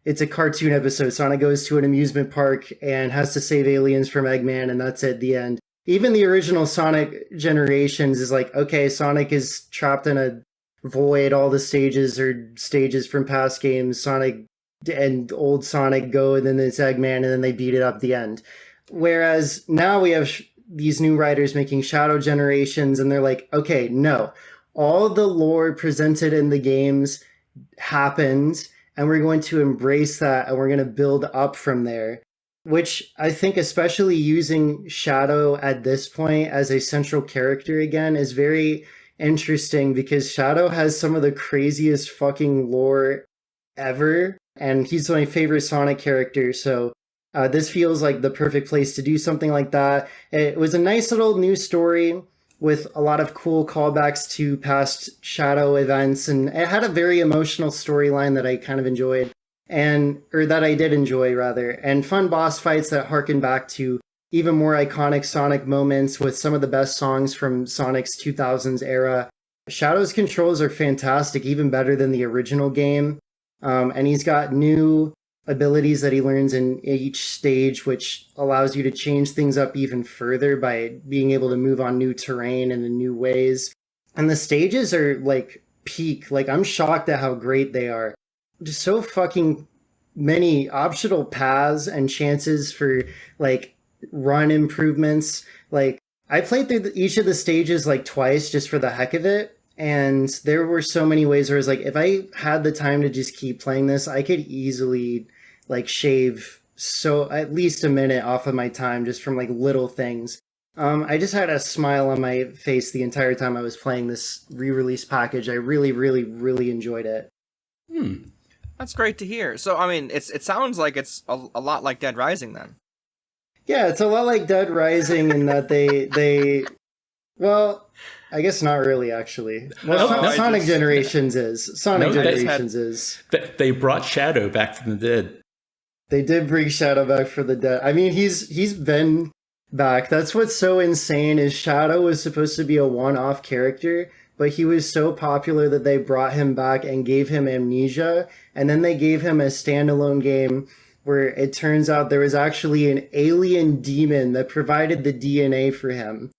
it's a cartoon episode. Sonic goes to an amusement park and has to save aliens from Eggman, and that's at the end. Even the original Sonic Generations is like, okay, Sonic is trapped in a void. All the stages are stages from past games. Sonic and old Sonic go, and then it's Eggman, and then they beat it up at the end. Whereas now we have these new writers making Shadow Generations, and they're like, okay, no, all the lore presented in the games happened, and we're going to embrace that, and we're going to build up from there. Which I think, especially using Shadow at this point as a central character again, is very interesting, because Shadow has some of the craziest fucking lore ever, and he's my favorite Sonic character, so this feels like the perfect place to do something like that. It was a nice little new story with a lot of cool callbacks to past Shadow events, and it had a very emotional storyline that I kind of enjoyed, or that I did enjoy rather, and fun boss fights that harken back to even more iconic Sonic moments with some of the best songs from Sonic's 2000s era. Shadow's controls are fantastic, even better than the original game, and he's got new abilities that he learns in each stage, which allows you to change things up even further by being able to move on new terrain and in new ways. And the stages are like peak. Like, I'm shocked at how great they are. Just so fucking many optional paths and chances for like run improvements. Like, I played through each of the stages like twice just for the heck of it. And there were so many ways where I was like, if I had the time to just keep playing this, I could easily like shave at least a minute off of my time just from like little things. I just had a smile on my face the entire time I was playing this re-release package. I really, really, really enjoyed it. That's great to hear. So, I mean, it sounds like it's a lot like Dead Rising then. Yeah, it's a lot like Dead Rising in that they well, I guess not really, actually. Well, Sonic Generations is. Sonic Generations is. They brought Shadow back from the dead. They did bring Shadow back from the dead. I mean, he's been back. That's what's so insane, is Shadow was supposed to be a one-off character, but he was so popular that they brought him back and gave him amnesia, and then they gave him a standalone game where it turns out there was actually an alien demon that provided the DNA for him.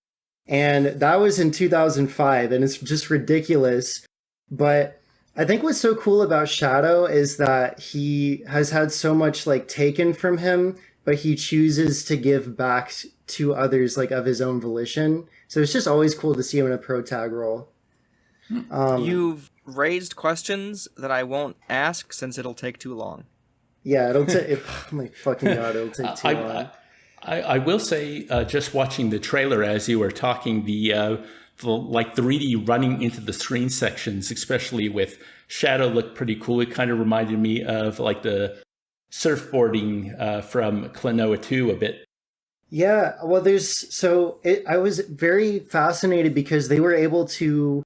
And that was in 2005, and it's just ridiculous. But I think what's so cool about Shadow is that he has had so much like taken from him, but he chooses to give back to others like of his own volition. So it's just always cool to see him in a pro tag role. You've raised questions that I won't ask since it'll take too long. Yeah, it'll take... oh my fucking god, it'll take too long. I will say, just watching the trailer as you were talking, the like 3D running into the screen sections, especially with Shadow, looked pretty cool. It kind of reminded me of like the surfboarding from Klonoa 2 a bit. Yeah, well, I was very fascinated because they were able to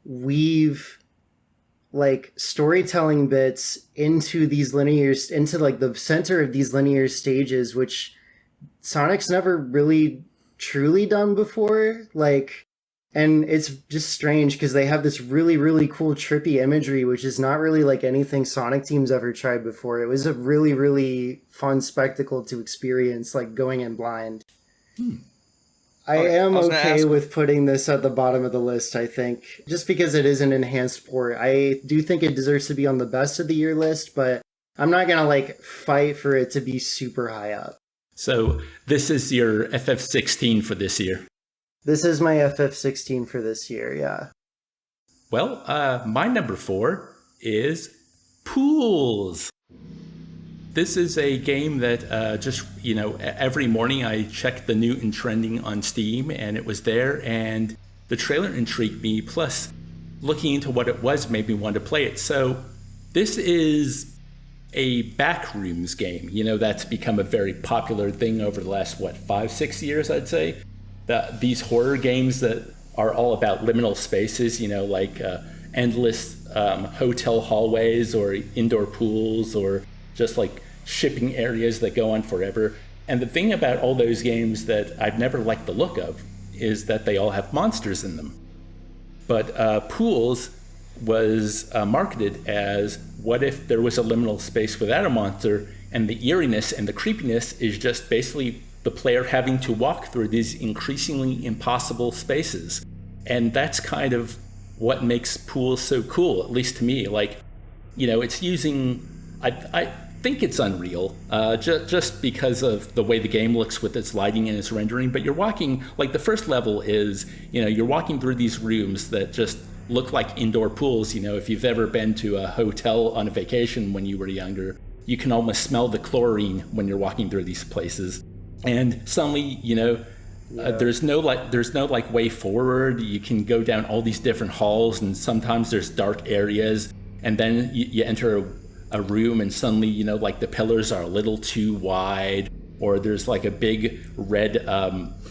weave like storytelling bits into like the center of these linear stages, which Sonic's never really truly done before. Like, and it's just strange because they have this really, really cool trippy imagery, which is not really like anything Sonic Team's ever tried before. It was a really, really fun spectacle to experience, like going in blind. I Okay, am I was gonna okay ask- with putting this at the bottom of the list, I think. Just because it is an enhanced port. I do think it deserves to be on the best of the year list, but I'm not gonna like fight for it to be super high up. So this is your FF16 for this year. This is my FF16 for this year, yeah. Well, my number 4 is Pools. This is a game that just, every morning I checked the new and trending on Steam, and it was there, and the trailer intrigued me, plus looking into what it was made me want to play it. So this is a backrooms game, that's become a very popular thing over the last, 5-6 years, I'd say. These horror games that are all about liminal spaces, like endless hotel hallways or indoor pools or just like shipping areas that go on forever. And the thing about all those games that I've never liked the look of is that they all have monsters in them. But Pools was marketed as, what if there was a liminal space without a monster, and the eeriness and the creepiness is just basically the player having to walk through these increasingly impossible spaces. And that's kind of what makes Pools so cool, at least to me. Like, it's using, I think it's Unreal, just because of the way the game looks with its lighting and its rendering. But you're walking, like the first level is, you're walking through these rooms that just look like indoor pools. If you've ever been to a hotel on a vacation when you were younger, you can almost smell the chlorine when you're walking through these places. And suddenly, there's no way forward. You can go down all these different halls, and sometimes there's dark areas, and then you enter a room, and suddenly, like the pillars are a little too wide, or there's like a big red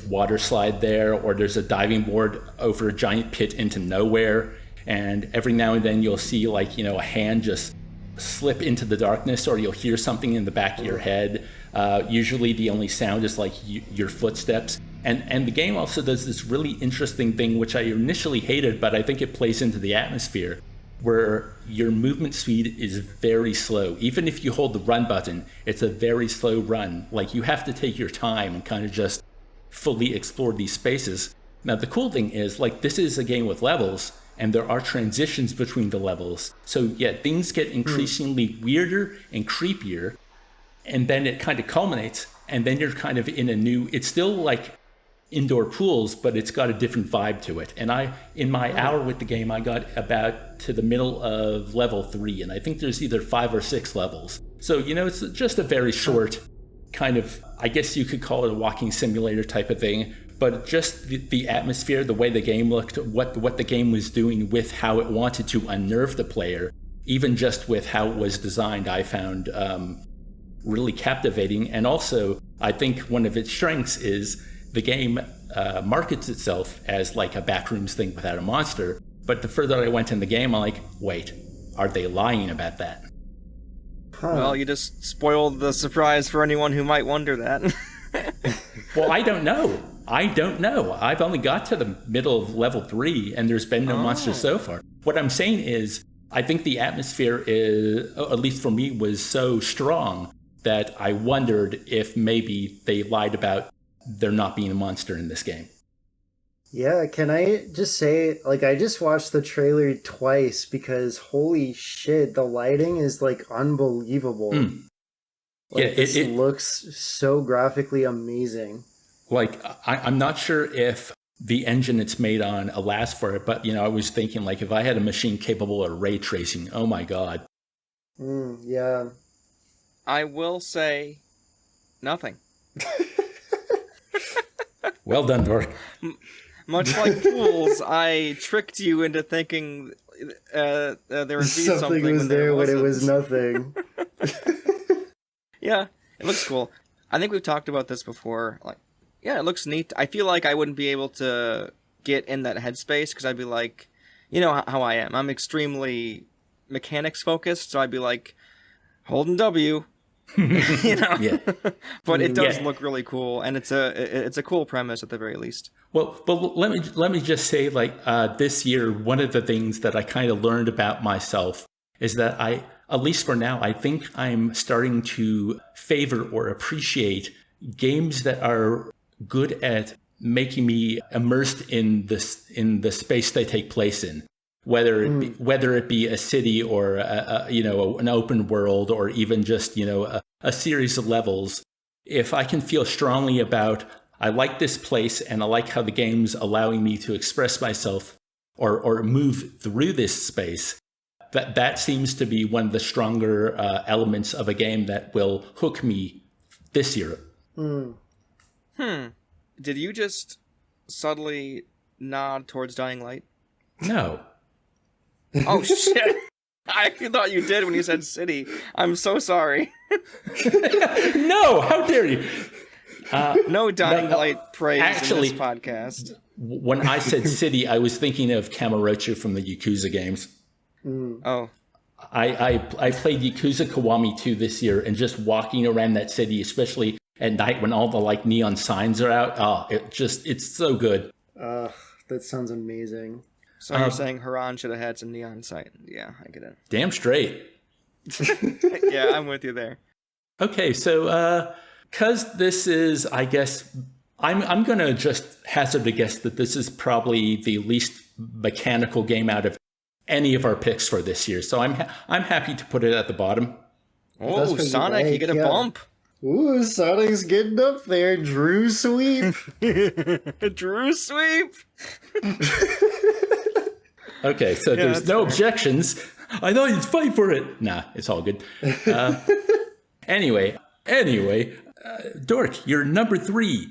water slide there, or there's a diving board over a giant pit into nowhere, and every now and then you'll see like, a hand just slip into the darkness, or you'll hear something in the back of your head. Usually the only sound is like your footsteps. And the game also does this really interesting thing, which I initially hated, but I think it plays into the atmosphere, where your movement speed is very slow. Even if you hold the run button, it's a very slow run. Like, you have to take your time and kind of just fully explore these spaces. Now, the cool thing is, like, this is a game with levels, and there are transitions between the levels. So yeah, things get increasingly weirder and creepier, and then it kind of culminates, and then you're kind of in a new, it's still like indoor pools, but it's got a different vibe to it. And in my hour with the game, I got about to the middle of level 3, and I think there's either 5 or 6 levels. So, it's just a very short kind of, I guess you could call it a walking simulator type of thing, but just the atmosphere, the way the game looked, what the game was doing with how it wanted to unnerve the player, even just with how it was designed, I found really captivating. And also, I think one of its strengths is the game markets itself as like a backrooms thing without a monster. But the further I went in the game, I'm like, wait, are they lying about that? Well, you just spoiled the surprise for anyone who might wonder that. Well, I don't know. I've only got to the middle of level 3, and there's been no monsters so far. What I'm saying is, I think the atmosphere is, at least for me, was so strong that I wondered if maybe they lied about there not being a monster in this game. Yeah, can I just say, like, I just watched the trailer twice because holy shit, the lighting is like unbelievable. Like, yeah, it looks so graphically amazing. Like, I'm not sure if the engine it's made on allows for it, but, I was thinking, like, if I had a machine capable of ray tracing, oh my god. Yeah. I will say nothing. Well done, Dork. Much like Pools, I tricked you into thinking there would be something was there when it was nothing. Yeah, it looks cool. I think we've talked about this before. Like, yeah, it looks neat. I feel like I wouldn't be able to get in that headspace because I'd be like, you know how I am. I'm extremely mechanics focused, so I'd be like, holding W. Yeah. But it does look really cool, and it's a cool premise at the very least. Well, but let me just say, like, this year, one of the things that I kind of learned about myself is that at least for now, I think I'm starting to favor or appreciate games that are good at making me immersed in the space they take place in, whether it be a city or an open world, or even just a series of levels. If I can feel strongly about, I like this place and I like how the game's allowing me to express myself or move through this space, that seems to be one of the stronger elements of a game that will hook me this year. Did you just subtly nod towards Dying Light? No. Oh, shit. I thought you did when you said city. I'm so sorry. No, how dare you? No Dying Light praise actually, in this podcast. When I said city, I was thinking of Kamurocho from the Yakuza games. Oh. I played Yakuza Kiwami 2 this year, and just walking around that city, especially at night when all the neon signs are out, it's so good. That sounds amazing. So you're saying Haran should have had some neon sign? Yeah, I get it. Damn straight. Yeah, I'm with you there. Okay, so because this is, I guess, I'm going to just hazard a guess that this is probably the least mechanical game out of any of our picks for this year. So I'm happy to put it at the bottom. Oh, Sonic, you get a bump. Ooh, Sonic's getting up there. Drew sweep. Drew sweep. Okay, so there's no objections. I thought you'd fight for it. Nah, it's all good. Anyway, Dork, you're number 3.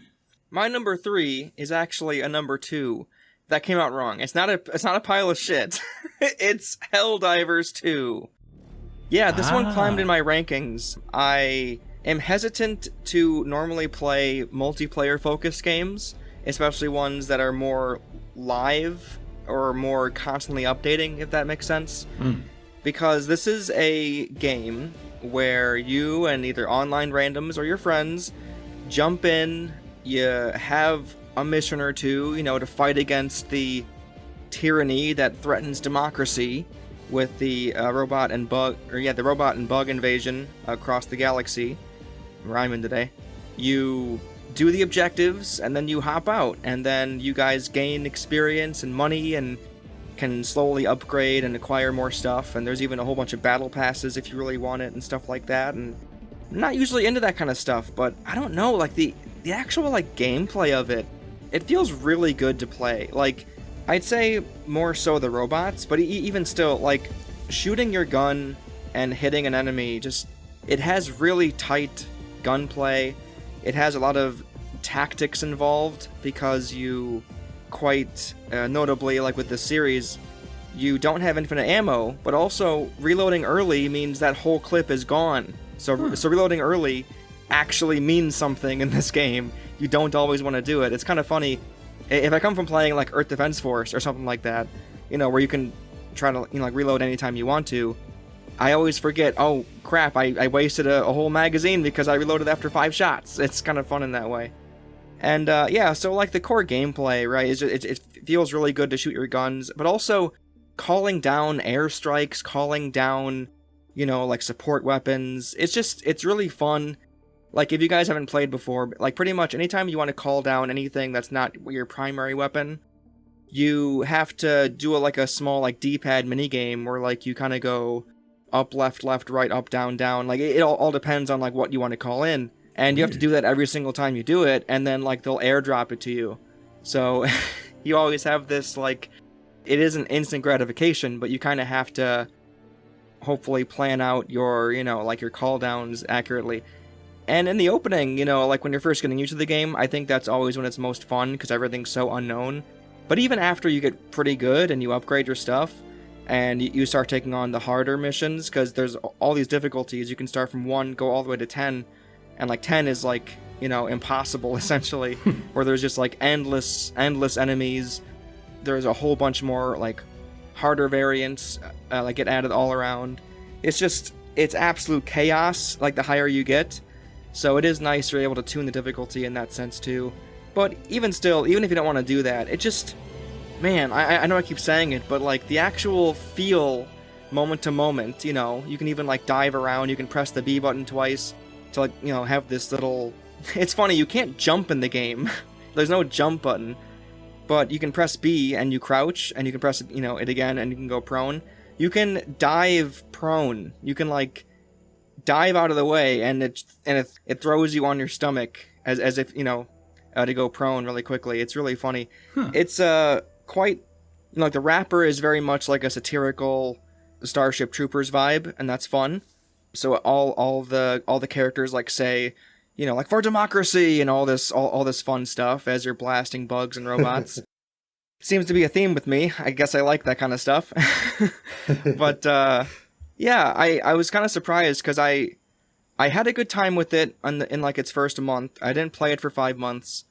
My number 3 is actually a number 2. That came out wrong. It's not a pile of shit. It's Helldivers 2. Yeah, this one climbed in my rankings. I am hesitant to normally play multiplayer-focused games, especially ones that are more live or more constantly updating, if that makes sense. Because this is a game where you and either online randoms or your friends jump in, you have a mission or two, to fight against the tyranny that threatens democracy with the robot and bug invasion across the galaxy. I'm rhyming today. You do the objectives, and then you hop out, and then you guys gain experience and money and can slowly upgrade and acquire more stuff, and there's even a whole bunch of battle passes if you really want it and stuff like that. And I'm not usually into that kind of stuff, but I don't know, the actual gameplay of it feels really good to play. I'd say more so the robots, but even still, shooting your gun and hitting an enemy, it has really tight gunplay. It has a lot of tactics involved because you, quite notably, with the series, you don't have infinite ammo, but also reloading early means that whole clip is gone. So reloading early actually means something in this game. You don't always want to do it. It's kind of funny. If I come from playing Earth Defense Force or something like that, where you can try to reload anytime you want to, I always forget, oh crap, I wasted a whole magazine because I reloaded after 5 shots. It's kind of fun in that way. And so the core gameplay, right, it feels really good to shoot your guns, but also calling down airstrikes, calling down, support weapons. It's really fun. If you guys haven't played before, pretty much anytime you want to call down anything that's not your primary weapon, you have to do a small D-pad minigame where you kind of go up, left, right, up, down. It all depends on what you want to call in. And you have to do that every single time you do it, and then they'll airdrop it to you. So you always have this it isn't instant gratification, but you kind of have to hopefully plan out your, your call downs accurately. And in the opening, when you're first getting used to the game, I think that's always when it's most fun because everything's so unknown. But even after you get pretty good and you upgrade your stuff, and you start taking on the harder missions, because there's all these difficulties, you can start from 1, go all the way to 10, and 10 is impossible essentially, where there's just endless enemies. There's a whole bunch more harder variants get added all around. It's absolute chaos the higher you get. So it is nice you're able to tune the difficulty in that sense too. But even still, even if you don't want to do that, it just, man, I know I keep saying it, but the actual feel moment to moment, you can even dive around, you can press the B button twice to have this little, it's funny, you can't jump in the game. jump button, but you can press B and you crouch, and you can press, it again and you can go prone. You can dive prone. You can like dive out of the way, and it throws you on your stomach as if to go prone really quickly. It's really funny. It's quite like the wrapper is very much like a satirical Starship Troopers vibe, and that's fun. So all the characters like say, like for democracy and all this fun stuff as you're blasting bugs and robots. Seems to be a theme with me. I guess I like that kind of stuff. But yeah, I was kind of surprised because I had a good time with it in like its first month. I didn't play it for 5 months,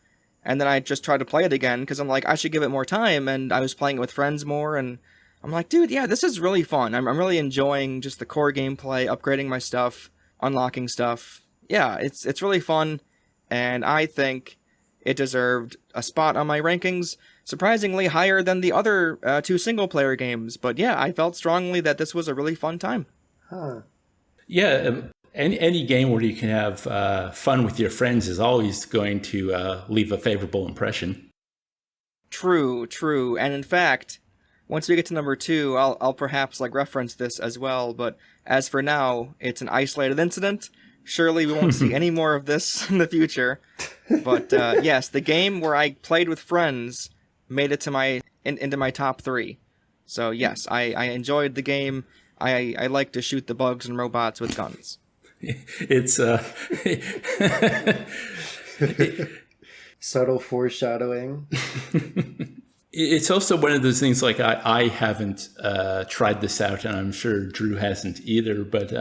and then I just tried to play it again because I'm like, I should give it more time, and I was playing it with friends more, and I'm like, dude, yeah, this is really fun. I'm really enjoying just the core gameplay, upgrading my stuff, unlocking stuff. Yeah, it's really fun, and I think it deserved a spot on my rankings, surprisingly higher than the other 2 single-player games. But yeah, I felt strongly that this was a really fun time. Huh. Yeah, any game where you can have fun with your friends is always going to leave a favorable impression. True. And in fact, once we get to number 2, I'll perhaps like reference this as well. But as for now, it's an isolated incident. Surely we won't see any more of this in the future. But yes, the game where I played with friends made it to into my top 3. So yes, I enjoyed the game. I like to shoot the bugs and robots with guns. It's subtle foreshadowing. It's also one of those things like I haven't tried this out, and I'm sure Drew hasn't either, but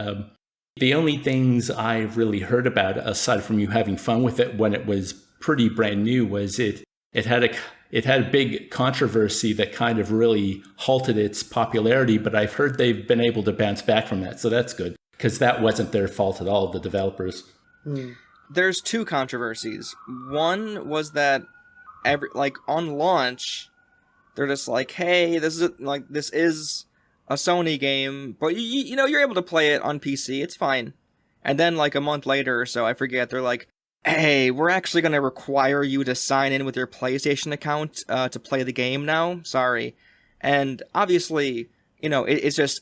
the only things I've really heard about, aside from you having fun with it when it was pretty brand new, was it had a big controversy that kind of really halted its popularity, but I've heard they've been able to bounce back from that, so that's good, because that wasn't their fault at all, the developers. There's 2 controversies. One was that on launch, they're just like, hey, this is a Sony game, but you're able to play it on PC, it's fine. And then like a month later or so, I forget, they're like, hey, we're actually going to require you to sign in with your PlayStation account to play the game now. Sorry. And obviously, it's just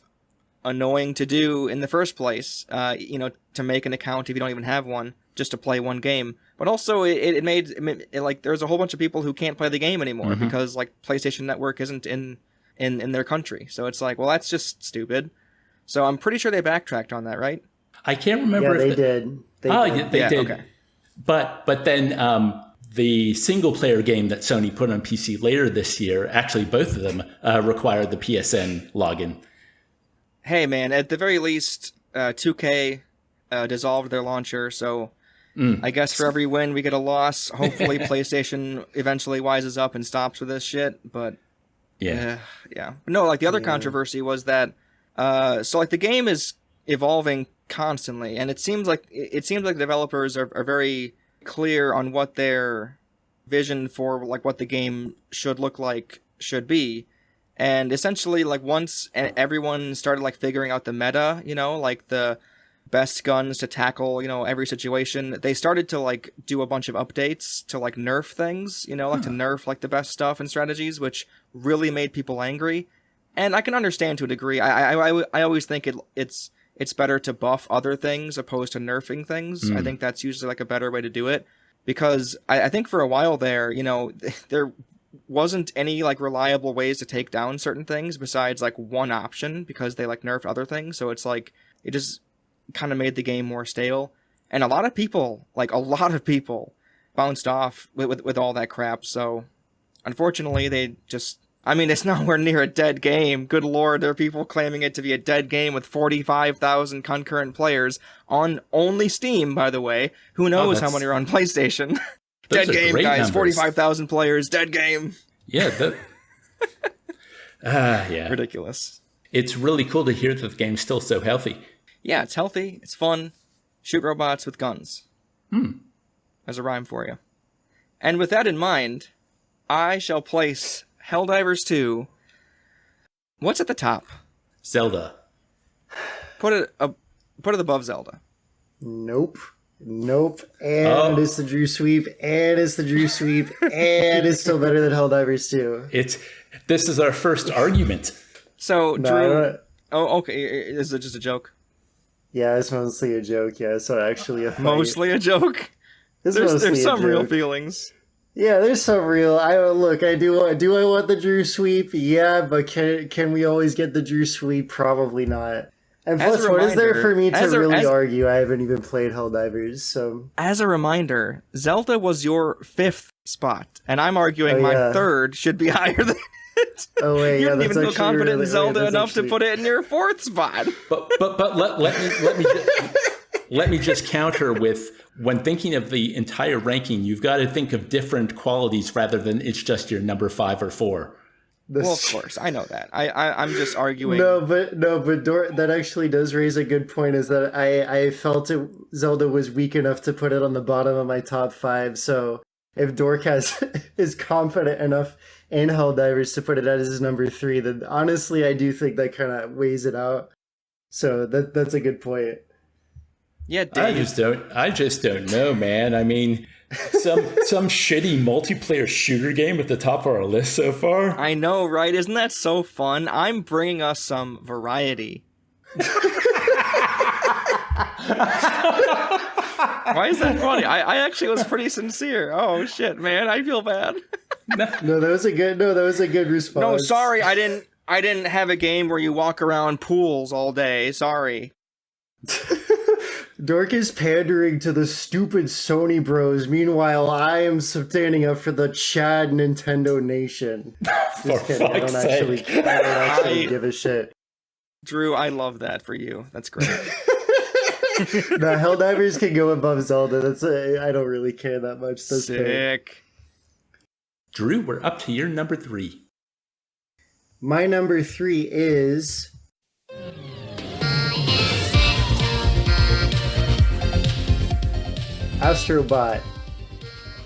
annoying to do in the first place, to make an account if you don't even have one, just to play one game. But also, it made like there's a whole bunch of people who can't play the game anymore because like PlayStation Network isn't in their country. So it's like, well, that's just stupid. So I'm pretty sure they backtracked on that, right? I can't remember if they did. They did. Okay. But then the single-player game that Sony put on PC later this year, actually both of them required the PSN login. Hey, man, at the very least, 2K dissolved their launcher, so I guess for every win we get a loss. Hopefully PlayStation eventually wises up and stops with this shit, but yeah. No, like the other controversy was that so like the game is evolving constantly, and it seems like developers are very clear on what their vision for like what the game should look like should be. And essentially, like once everyone started like figuring out the meta, like the best guns to tackle, every situation, they started to like do a bunch of updates to like nerf things, like to nerf like the best stuff and strategies, which really made people angry. And I can understand to a degree. I always think it's better to buff other things opposed to nerfing things. I think that's usually like a better way to do it, because I think for a while there, there wasn't any like reliable ways to take down certain things besides like one option, because they like nerfed other things. So it's like it just kind of made the game more stale, and a lot of people bounced off with all that crap. So unfortunately they just, it's nowhere near a dead game. Good lord, there are people claiming it to be a dead game with 45,000 concurrent players on only Steam, by the way. Who knows how many are on PlayStation? Dead game, guys. 45,000 players. Dead game. Yeah. Yeah. Ridiculous. It's really cool to hear that the game's still so healthy. Yeah, it's healthy. It's fun. Shoot robots with guns. As a rhyme for you. And with that in mind, I shall place Helldivers 2. What's at the top? Zelda. Put it above Zelda. Nope. Nope. And it's the Drew sweep, and it's the Drew sweep, and it's still better than Helldivers 2. This is our first argument. So, Drew... Oh, okay. Is it just a joke? Yeah, it's mostly a joke, yeah. So actually a fight. Mostly a joke? There's some real feelings. Yeah, there's some real... Do I want the Drew sweep? Yeah, but can we always get the Drew sweep? Probably not. And plus, what is there for me to really argue? I haven't even played Helldivers, so... As a reminder, Zelda was your 5th spot, and I'm arguing my 3rd should be higher than it. Oh, wait, you yeah, didn't even feel confident really, in Zelda enough to put it in your 4th spot. But let me just counter with, when thinking of the entire ranking, you've got to think of different qualities rather than it's just your number 5 or 4. Well, of course, I know that. I'm just arguing. No, but Dork, that actually does raise a good point. Is that I felt Zelda was weak enough to put it on the bottom of my top 5. So if Dork is confident enough in Helldivers to put it as his number 3, then honestly, I do think that kind of weighs it out. So that's a good point. Yeah, Dave. I just don't know, man. I mean, some shitty multiplayer shooter game at the top of our list so far. I know, right? Isn't that so fun? I'm bringing us some variety. Why is that funny? I actually was pretty sincere. Oh shit, man, I feel bad. No, that was a good response. No, sorry, I didn't have a game where you walk around pools all day. Sorry. Dork is pandering to the stupid Sony bros. Meanwhile, I am standing up for the Chad Nintendo Nation. Just kidding. I don't actually give a shit. Drew, I love that for you. That's great. The Helldivers can go above Zelda. I don't really care that much. That's sick. Fair. Drew, we're up to your number 3. My number 3 is... Astrobot.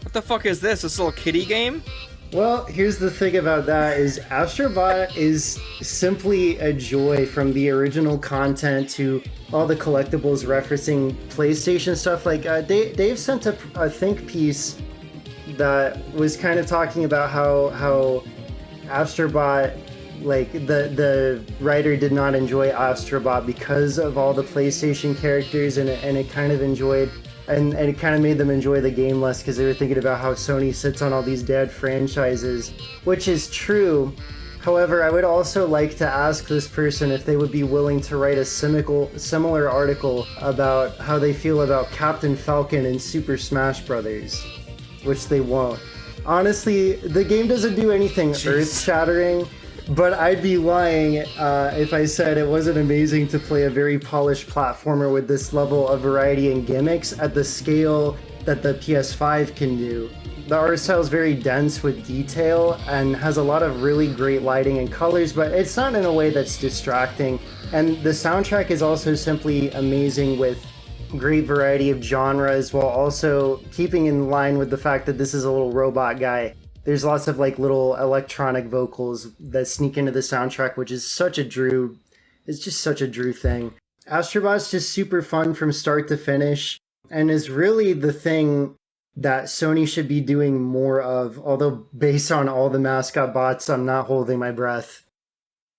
What the fuck is this? This little kiddie game? Well, here's the thing about that is Astrobot is simply a joy, from the original content to all the collectibles referencing PlayStation stuff. Like Dave sent a think piece that was kind of talking about how Astrobot, like the writer did not enjoy Astrobot because of all the PlayStation characters, and it kind of enjoyed... And it kind of made them enjoy the game less because they were thinking about how Sony sits on all these dead franchises, which is true. However, I would also like to ask this person if they would be willing to write a similar article about how they feel about Captain Falcon in Super Smash Bros., which they won't. Honestly, the game doesn't do anything earth-shattering, but I'd be lying if I said it wasn't amazing to play a very polished platformer with this level of variety and gimmicks at the scale that the PS5 can do. The art style is very dense with detail and has a lot of really great lighting and colors, but it's not in a way that's distracting. And the soundtrack is also simply amazing, with great variety of genres, while also keeping in line with the fact that this is a little robot guy. There's lots of like little electronic vocals that sneak into the soundtrack, which is it's just such a Drew thing. Astrobot's just super fun from start to finish, and is really the thing that Sony should be doing more of, although based on all the mascot bots, I'm not holding my breath.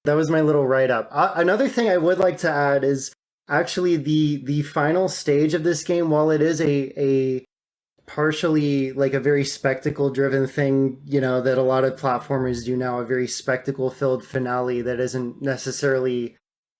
That was my little write-up. Another thing I would like to add is actually the final stage of this game, while it is a partially like a very spectacle driven thing, you know, that a lot of platformers do now, a very spectacle filled finale that isn't necessarily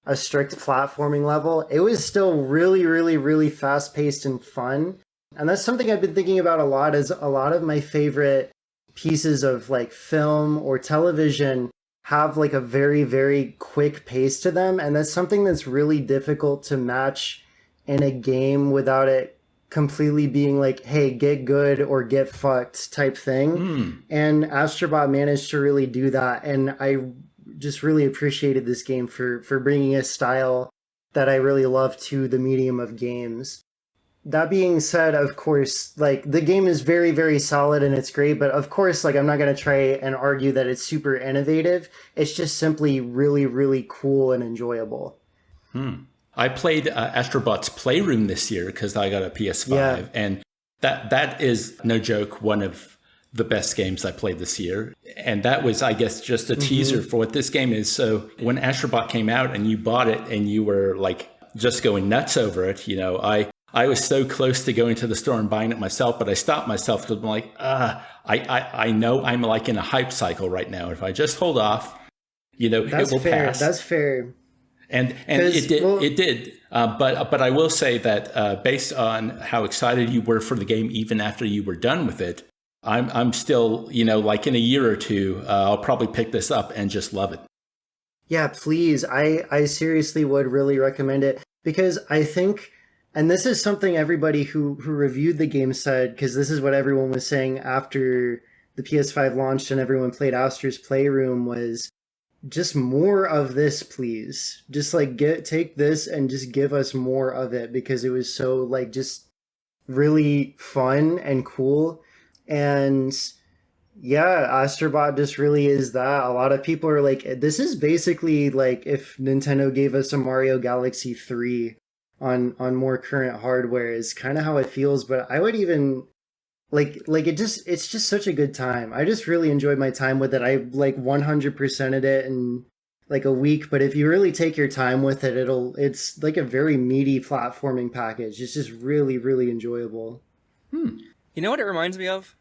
a strict platforming level, it was still really, really, really fast paced and fun. And that's something I've been thinking about a lot, is a lot of my favorite pieces of like film or television have like a very, very quick pace to them. And that's something that's really difficult to match in a game without it completely being like, hey, get good or get fucked type thing. And Astrobot managed to really do that. And I just really appreciated this game for bringing a style that I really love to the medium of games. That being said, of course, like the game is very, very solid and it's great, but of course, like I'm not going to try and argue that it's super innovative. It's just simply really, really cool and enjoyable. I played Astrobot's Playroom this year because I got a PS5, Yeah. and that is, no joke, one of the best games I played this year. And that was, I guess, just a teaser for what this game is. So when Astrobot came out and you bought it and you were like just going nuts over it, you know, I was so close to going to the store and buying it myself, but I stopped myself because I'm like, I know I'm like in a hype cycle right now. If I just hold off, you know, That's it will fair. pass. That's fair. And it did. But I will say that based on how excited you were for the game, even after you were done with it, I'm still, you know, like in a year or two, I'll probably pick this up and just love it. Yeah, please. I seriously would really recommend it because I think, and this is something everybody who reviewed the game said, because this is what everyone was saying after the PS5 launched and everyone played Astro's Playroom, was just more of this, please. Just like take this and just give us more of it, because it was so like just really fun and cool. And yeah, Astrobot just really is that. A lot of people are like, this is basically like if Nintendo gave us a Mario Galaxy 3 on more current hardware, is kind of how it feels. But I would even like it's just such a good time. I just really enjoyed my time with it. I like 100%ed it in like a week, but if you really take your time with it, it's like a very meaty platforming package. It's just really, really enjoyable. You know what it reminds me of?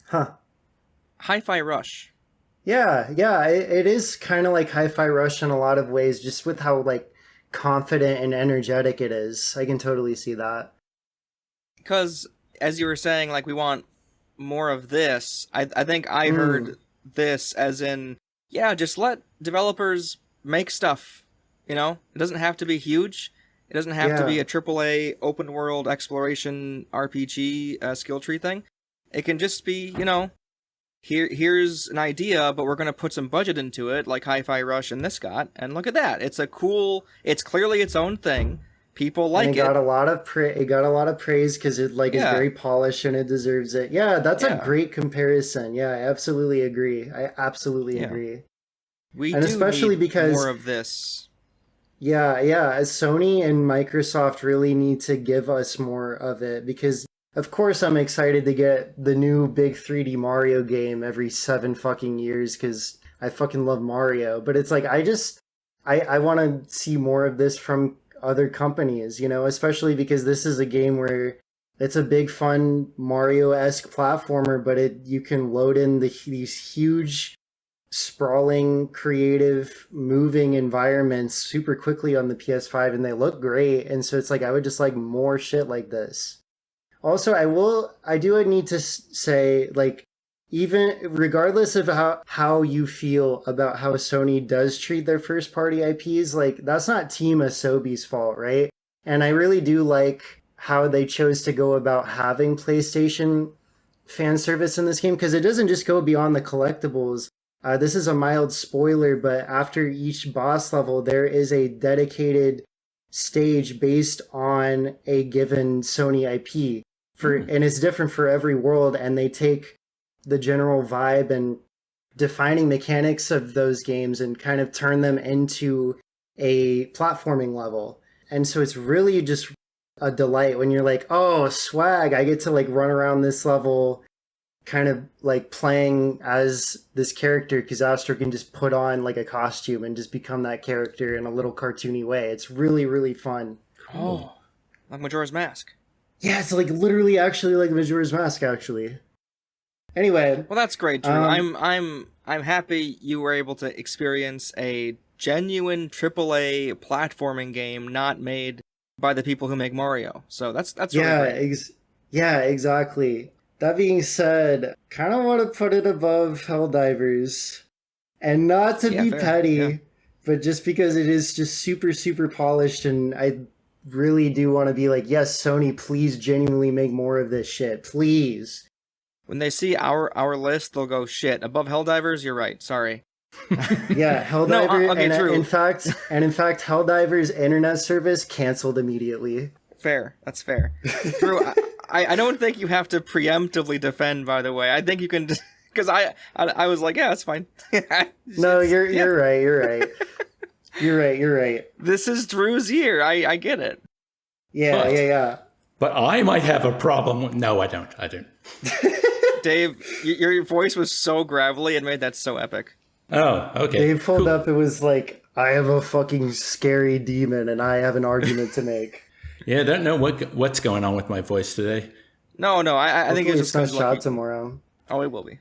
Huh. Hi-Fi Rush. Yeah, it is kind of like Hi-Fi Rush in a lot of ways, just with how like confident and energetic it is. I can totally see that. Because, as you were saying, like, we want more of this. I think I heard this as in, yeah, just let developers make stuff. You know? It doesn't have to be huge. It doesn't have to be a AAA open world exploration RPG skill tree thing. It can just be, you know, here's an idea, but we're going to put some budget into it, like Hi-Fi Rush and this got, and look at that. It's it's clearly its own thing. People like it. Got a lot of it got a lot of praise because it like is very polished and it deserves it. Yeah, that's a great comparison. Yeah, I absolutely agree. I absolutely agree. We and do especially need because more of this. Yeah, as Sony and Microsoft really need to give us more of it, because of course I'm excited to get the new big 3D Mario game every 7 fucking years because I fucking love Mario. But it's like I want to see more of this from other companies, you know, especially because this is a game where it's a big fun Mario-esque platformer, but you can load in these huge sprawling, creative, moving environments super quickly on the PS5, and they look great. And so it's like I would just like more shit like this. Also, I do need to say, like, even regardless of how you feel about how Sony does treat their first party IPs, like, that's not Team Asobi's fault, right? And I really do like how they chose to go about having PlayStation fan service in this game, because it doesn't just go beyond the collectibles. This is a mild spoiler, but after each boss level, there is a dedicated stage based on a given Sony IP. And it's different for every world, and they take the general vibe and defining mechanics of those games and kind of turn them into a platforming level. And so it's really just a delight when you're like, oh, swag, I get to like run around this level kind of like playing as this character, because Astro can just put on like a costume and just become that character in a little cartoony way. It's really, really fun. Oh, like Majora's Mask. Yeah, it's like literally actually like Majora's Mask, actually. Anyway. Well, that's great, Drew. I'm happy you were able to experience a genuine AAA platforming game not made by the people who make Mario. So that's really great. Yeah, exactly. That being said, kind of want to put it above Helldivers. And not to be petty, but just because it is just super, super polished, and I really do want to be like, yes, Sony, please genuinely make more of this shit. Please. When they see our list, they'll go, shit, above Helldivers? You're right, sorry. Yeah, Helldivers, in fact, Helldivers internet service canceled immediately. Fair, that's fair. Drew, I don't think you have to preemptively defend, by the way. I think you can, because I was like, yeah, that's fine. No, you're right. You're right. You're right. This is Drew's year. I get it. Yeah, But- yeah. But I might have a problem. No, I don't. Dave, your voice was so gravelly. It made that so epic. Oh, okay. They pulled Cool. up. It was like, I have a fucking scary demon, and I have an argument to make. Yeah, I don't know what's going on with my voice today. No, I think Hopefully it's just not 'cause, shot like, tomorrow. oh, it will be.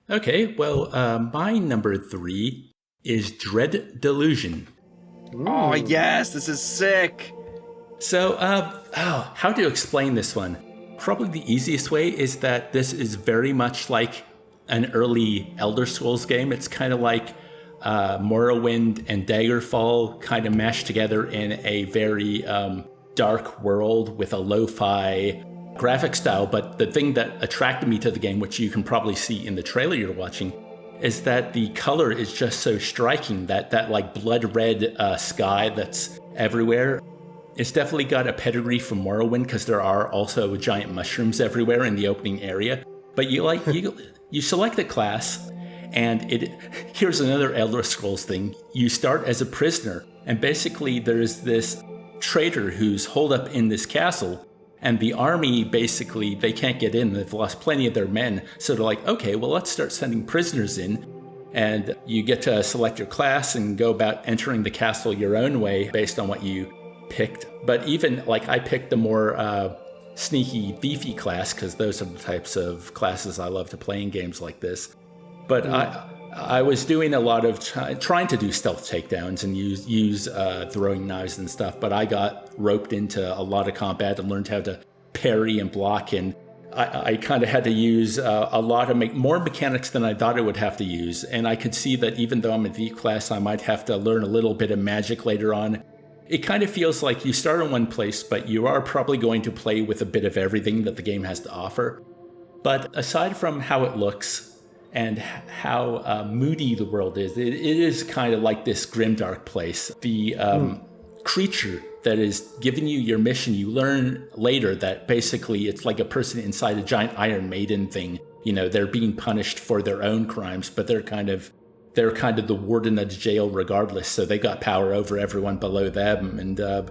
Okay, well, my number 3 is Dread Delusion. Oh yes, this is sick. So, how to explain this one? Probably the easiest way is that this is very much like an early Elder Scrolls game. It's kind of like Morrowind and Daggerfall kind of mashed together in a very dark world with a lo-fi graphic style. But the thing that attracted me to the game, which you can probably see in the trailer you're watching, is that the color is just so striking, that like blood red sky that's everywhere. It's definitely got a pedigree from Morrowind because there are also giant mushrooms everywhere in the opening area. But you select a class, and here's another Elder Scrolls thing. You start as a prisoner, and basically there's this traitor who's holed up in this castle, and the army basically, they can't get in. They've lost plenty of their men, so they're like, okay, well, let's start sending prisoners in. And you get to select your class and go about entering the castle your own way based on what you picked. But even like I picked the more sneaky, beefy class because those are the types of classes I love to play in games like this. But I was doing a lot of trying to do stealth takedowns and use throwing knives and stuff. But I got roped into a lot of combat and learned how to parry and block. And I kind of had to use a lot of more mechanics than I thought I would have to use. And I could see that even though I'm a thief class, I might have to learn a little bit of magic later on. It kind of feels like you start in one place, but you are probably going to play with a bit of everything that the game has to offer. But aside from how it looks and how moody the world is, it is kind of like this grimdark place. The creature that is giving you your mission, you learn later that basically it's like a person inside a giant Iron Maiden thing. You know, they're being punished for their own crimes, but they're kind of the warden of the jail regardless, so they got power over everyone below them. And so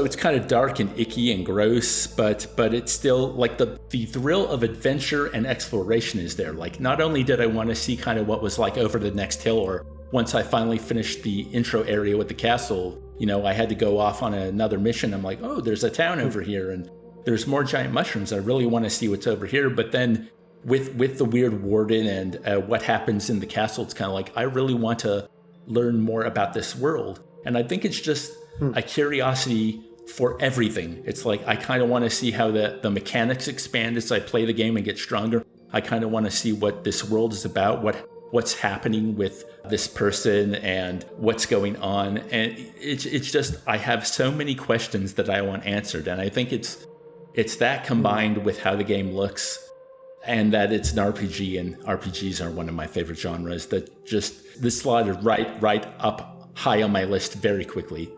it's kind of dark and icky and gross, but it's still like the thrill of adventure and exploration is there. Like, not only did I want to see kind of what was like over the next hill, or once I finally finished the intro area with the castle, you know, I had to go off on another mission. I'm like, oh, there's a town over here and there's more giant mushrooms. I really want to see what's over here. But then with the weird warden and what happens in the castle, it's kind of like, I really want to learn more about this world. And I think it's just a curiosity for everything. It's like, I kind of want to see how the mechanics expand as I play the game and get stronger. I kind of want to see what this world is about, what's happening with this person and what's going on. And it's just, I have so many questions that I want answered. And I think it's that combined with how the game looks, and that it's an RPG, and RPGs are one of my favorite genres, that just this slotted right up high on my list very quickly.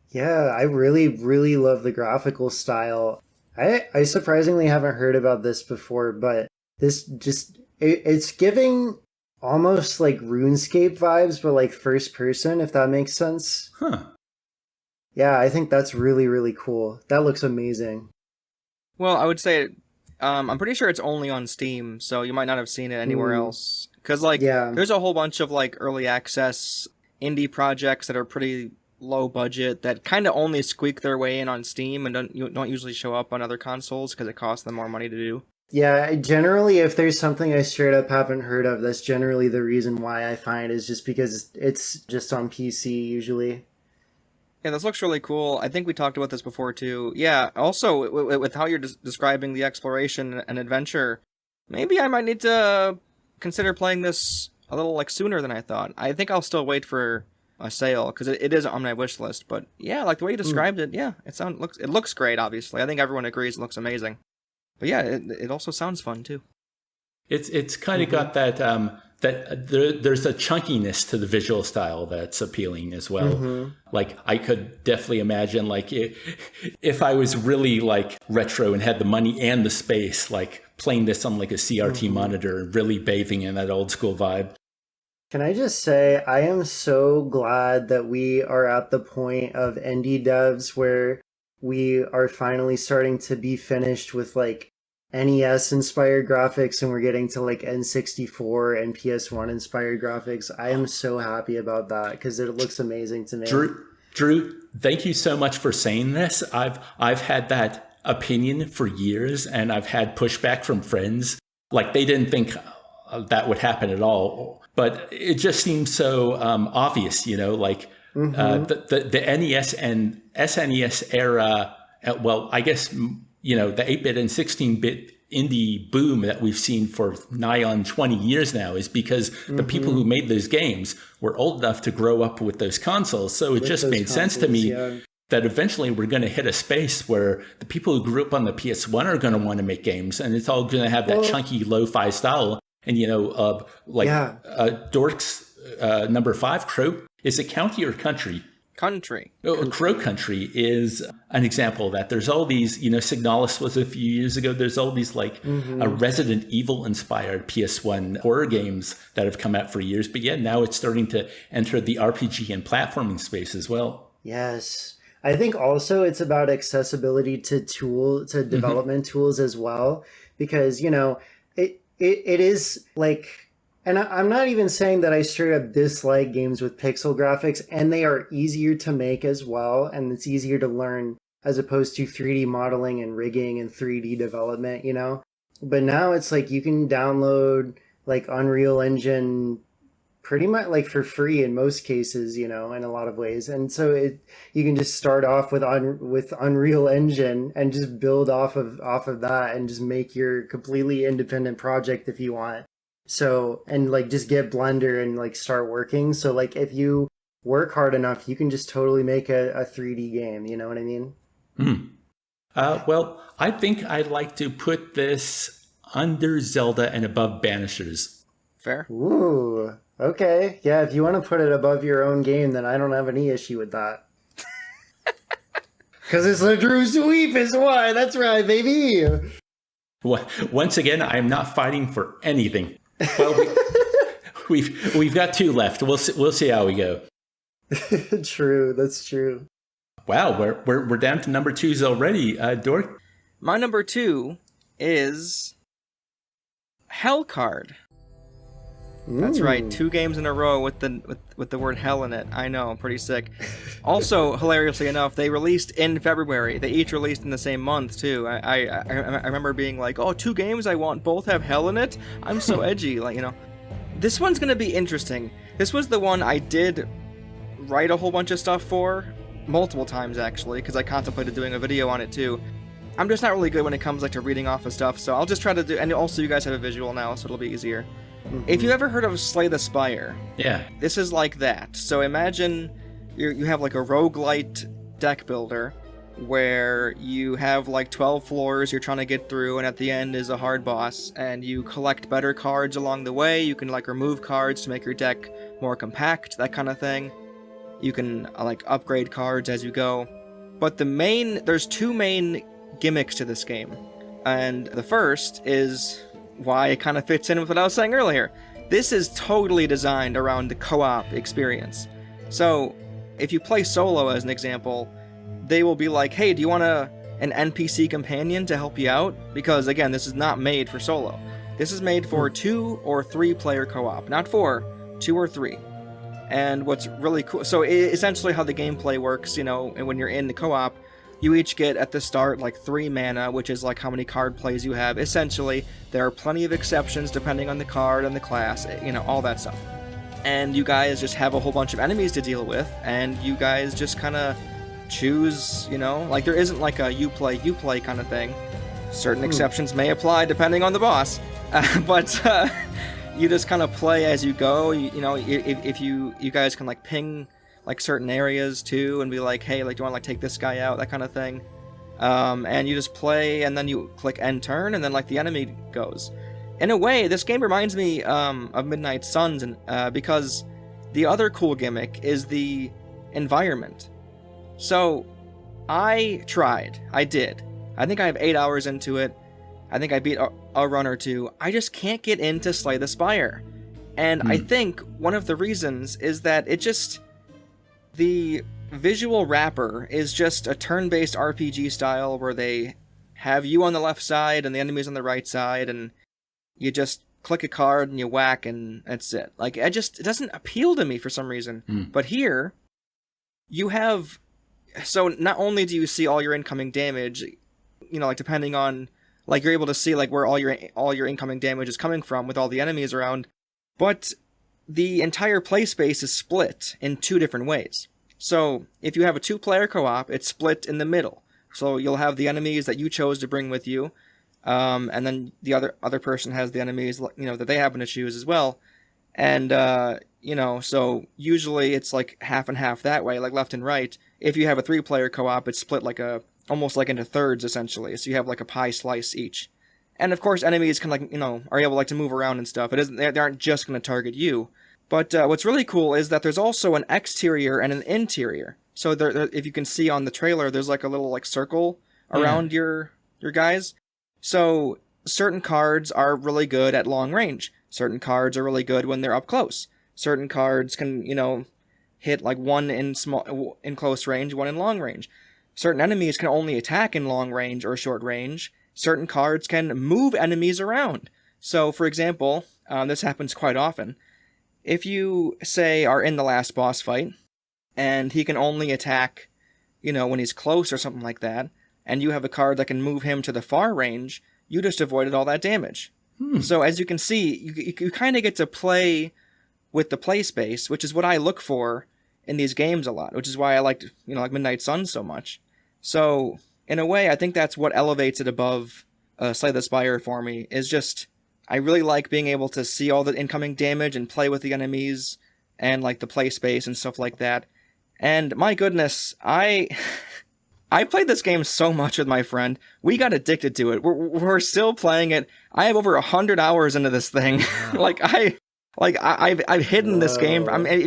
Yeah, I really, really love the graphical style. I surprisingly haven't heard about this before, but this just, it's giving almost like RuneScape vibes, but like first person, if that makes sense. Huh. Yeah, I think that's really, really cool. That looks amazing. Well, I would say, I'm pretty sure it's only on Steam, so you might not have seen it anywhere else. Because, like, there's a whole bunch of, like, early access indie projects that are pretty low budget that kind of only squeak their way in on Steam and don't usually show up on other consoles because it costs them more money to do. Yeah, generally, if there's something I straight up haven't heard of, that's generally the reason why I find is just because it's just on PC usually. Yeah, this looks really cool. I think we talked about this before, too. Yeah, also, with how you're describing the exploration and adventure, maybe I might need to consider playing this a little, like, sooner than I thought. I think I'll still wait for a sale, because it is on my wish list. But, yeah, like, the way you described it, yeah, it looks great, obviously. I think everyone agrees it looks amazing. But, yeah, it also sounds fun, too. It's kind of got that there's a chunkiness to the visual style that's appealing as well. Like, I could definitely imagine, like, if I was really like retro and had the money and the space, like playing this on like a CRT monitor and really bathing in that old school vibe. Can I just say, I am so glad that we are at the point of indie devs where we are finally starting to be finished with like NES inspired graphics and we're getting to like N64 and PS1 inspired graphics. I am so happy about that because it looks amazing to me. Drew, thank you so much for saying this. I've had that opinion for years, and I've had pushback from friends. Like, they didn't think that would happen at all, but it just seems so obvious, like the NES and SNES era. Well, I guess the 8-bit and 16-bit indie boom that we've seen for nigh on 20 years now is because the people who made those games were old enough to grow up with those consoles. So it just made sense to me that eventually we're going to hit a space where the people who grew up on the PS1 are going to want to make games, and it's all going to have that chunky lo-fi style. And, Dork's number 5, Crow, is it county or country? Country. Crow Country is an example of that. There's all these, Signalis was a few years ago. There's all these Resident Evil inspired PS1 horror games that have come out for years. But now it's starting to enter the RPG and platforming space as well. Yes. I think also it's about accessibility to development tools as well, because, it is like, and I'm not even saying that I straight up dislike games with pixel graphics, and they are easier to make as well, and it's easier to learn as opposed to 3D modeling and rigging and 3D development, But now it's like you can download like Unreal Engine pretty much like for free in most cases, in a lot of ways. And so you can just start off with Unreal Engine and just build off of that and just make your completely independent project if you want. So, and like just get Blender and like start working. So like if you work hard enough, you can just totally make a 3D game, you know what I mean? Well, I think I'd like to put this under Zelda and above Banishers. Fair. Ooh. Okay, yeah, if you want to put it above your own game, then I don't have any issue with that. Because it's a Drew sweep is why. That's right, baby. Once again, I'm not fighting for anything. Well, we've got 2 left. We'll see how we go. True, that's true. Wow, we're down to number 2s already. Dork? My number 2 is Hellcard. That's right, 2 games in a row with the word hell in it. I know, pretty sick. Also, hilariously enough, they released in February. They each released in the same month too. I remember being like, oh, 2 games I want both have hell in it. I'm so edgy, This one's gonna be interesting. This was the one I did write a whole bunch of stuff for, multiple times actually, because I contemplated doing a video on it too. I'm just not really good when it comes to reading off of stuff, so I'll just try to do. And also, you guys have a visual now, so it'll be easier. If you ever heard of Slay the Spire, this is like that. So imagine you have like a roguelite deck builder where you have like 12 floors you're trying to get through, and at the end is a hard boss, and you collect better cards along the way. You can remove cards to make your deck more compact, that kind of thing. You can upgrade cards as you go. But there's 2 main gimmicks to this game. And the first is why it kind of fits in with what I was saying earlier. This is totally designed around the co-op experience. So, if you play solo as an example, they will be like, hey, do you want an NPC companion to help you out? Because, again, this is not made for solo. This is made for 2 or 3 player co-op. Not 4, 2 or 3. And what's really cool... So, essentially how the gameplay works, and when you're in the co-op, you each get, at the start, 3 mana, which is how many card plays you have. Essentially, there are plenty of exceptions depending on the card and the class, all that stuff. And you guys just have a whole bunch of enemies to deal with, and you guys just kind of choose, there isn't a you play kind of thing. Certain exceptions may apply depending on the boss, but you just kind of play as you go. If you guys can ping certain areas too, and be like, hey, do you want to take this guy out, that kind of thing. And you just play, and then you click end turn, and then the enemy goes. In a way, this game reminds me of Midnight Suns, and because the other cool gimmick is the environment. So I did. I think I have 8 hours into it. I think I beat a run or 2. I just can't get into Slay the Spire. And I think one of the reasons is that the visual wrapper is just a turn-based RPG style where they have you on the left side and the enemies on the right side, and you just click a card and you whack, and that's it. Like, it doesn't appeal to me for some reason. But here, you have... So not only do you see all your incoming damage, you know, like, depending on... Like, you're able to see, like, where all your incoming damage is coming from with all the enemies around, but the entire play space is split in 2 different ways. So, if you have a 2-player co-op, it's split in the middle. So you'll have the enemies that you chose to bring with you, and then the other person has the enemies, you know, that they happen to choose as well. And, you know, so usually it's like half and half that way, like left and right. If you have a 3-player co-op, it's split like almost like into thirds, essentially. So you have like a pie slice each. And of course, enemies can, like, you know, are able, like, to move around and stuff. They aren't just going to target you. But what's really cool is that there's also an exterior and an interior. So there, if you can see on the trailer, there's like a little, like, circle around your guys. So certain cards are really good at long range. Certain cards are really good when they're up close. Certain cards can, you know, hit like one in close range, one in long range. Certain enemies can only attack in long range or short range. Certain cards can move enemies around. So, for example, this happens quite often. If you, say, are in the last boss fight, and he can only attack, you know, when he's close or something like that, and you have a card that can move him to the far range, you just avoided all that damage. So, as you can see, you kind of get to play with the play space, which is what I look for in these games a lot, which is why I liked, you know, like Midnight Suns so much. So, in a way, I think that's what elevates it above Slay the Spire for me, is just, I really like being able to see all the incoming damage and play with the enemies and, like, the play space and stuff like that. And, my goodness, I played this game so much with my friend. We got addicted to it. We're still playing it. I have over 100 hours into this thing. I've hidden this game. I mean,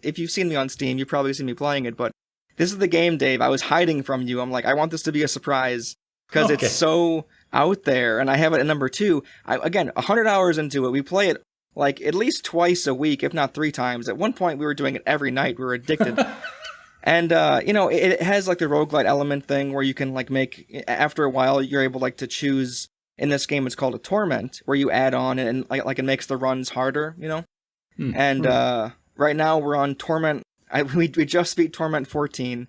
if you've seen me on Steam, you've probably seen me playing it, but this is the game, Dave, I was hiding from you. I'm like, I want this to be a surprise, because it's so out there, and I have it at number 2. Again, 100 hours into it. We play it, like, at least twice a week, if not 3 times. At one point, we were doing it every night. We were addicted. And, you know, it has, like, the roguelite element thing where you can, like, after a while, you're able, like, to choose, in this game, it's called a Torment, where you add on, and, like, it makes the runs harder, you know? And, right now, we're on Torment. We just beat Torment 14,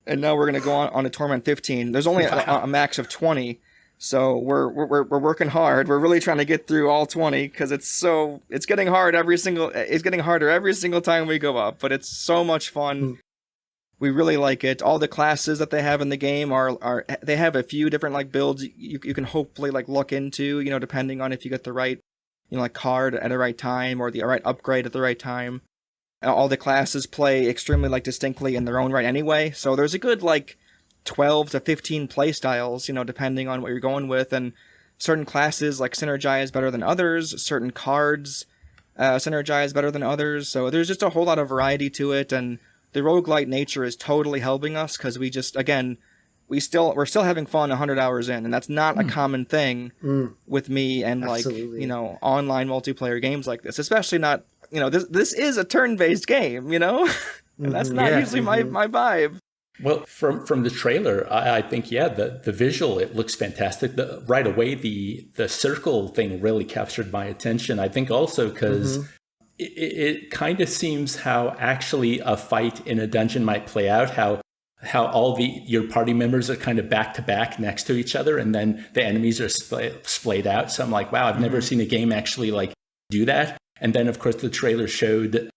and now we're going to go on to Torment 15. There's only a max of 20, so we're working hard. We're really trying to get through all 20, because it's getting hard it's getting harder every single time we go up, but it's so much fun. We really like it. All the classes that they have in the game they have a few different, like, builds you can hopefully, like, look into, you know, depending on if you get the right, you know, like, card at the right time or the right upgrade at the right time. All the classes play extremely, like, distinctly in their own right anyway, so there's a good, like, 12 to 15 play styles, you know, depending on what you're going with, and certain classes, like, synergize better than others, certain cards synergize better than others, so there's just a whole lot of variety to it, and the roguelite nature is totally helping us, because we just, again, we're still having fun 100 hours in, and that's not a common thing with me and, absolutely, like, you know, online multiplayer games like this, especially not, you know, this is a turn-based game, you know, and that's not usually my vibe. Well, from the trailer, I think, the visual, it looks fantastic. Right away, the circle thing really captured my attention. I think also because it kind of seems how actually a fight in a dungeon might play out, how all your party members are kind of back to back next to each other, and then the enemies are splayed out. So I'm like, wow, I've never seen a game actually, like, do that. And then, of course, the trailer showed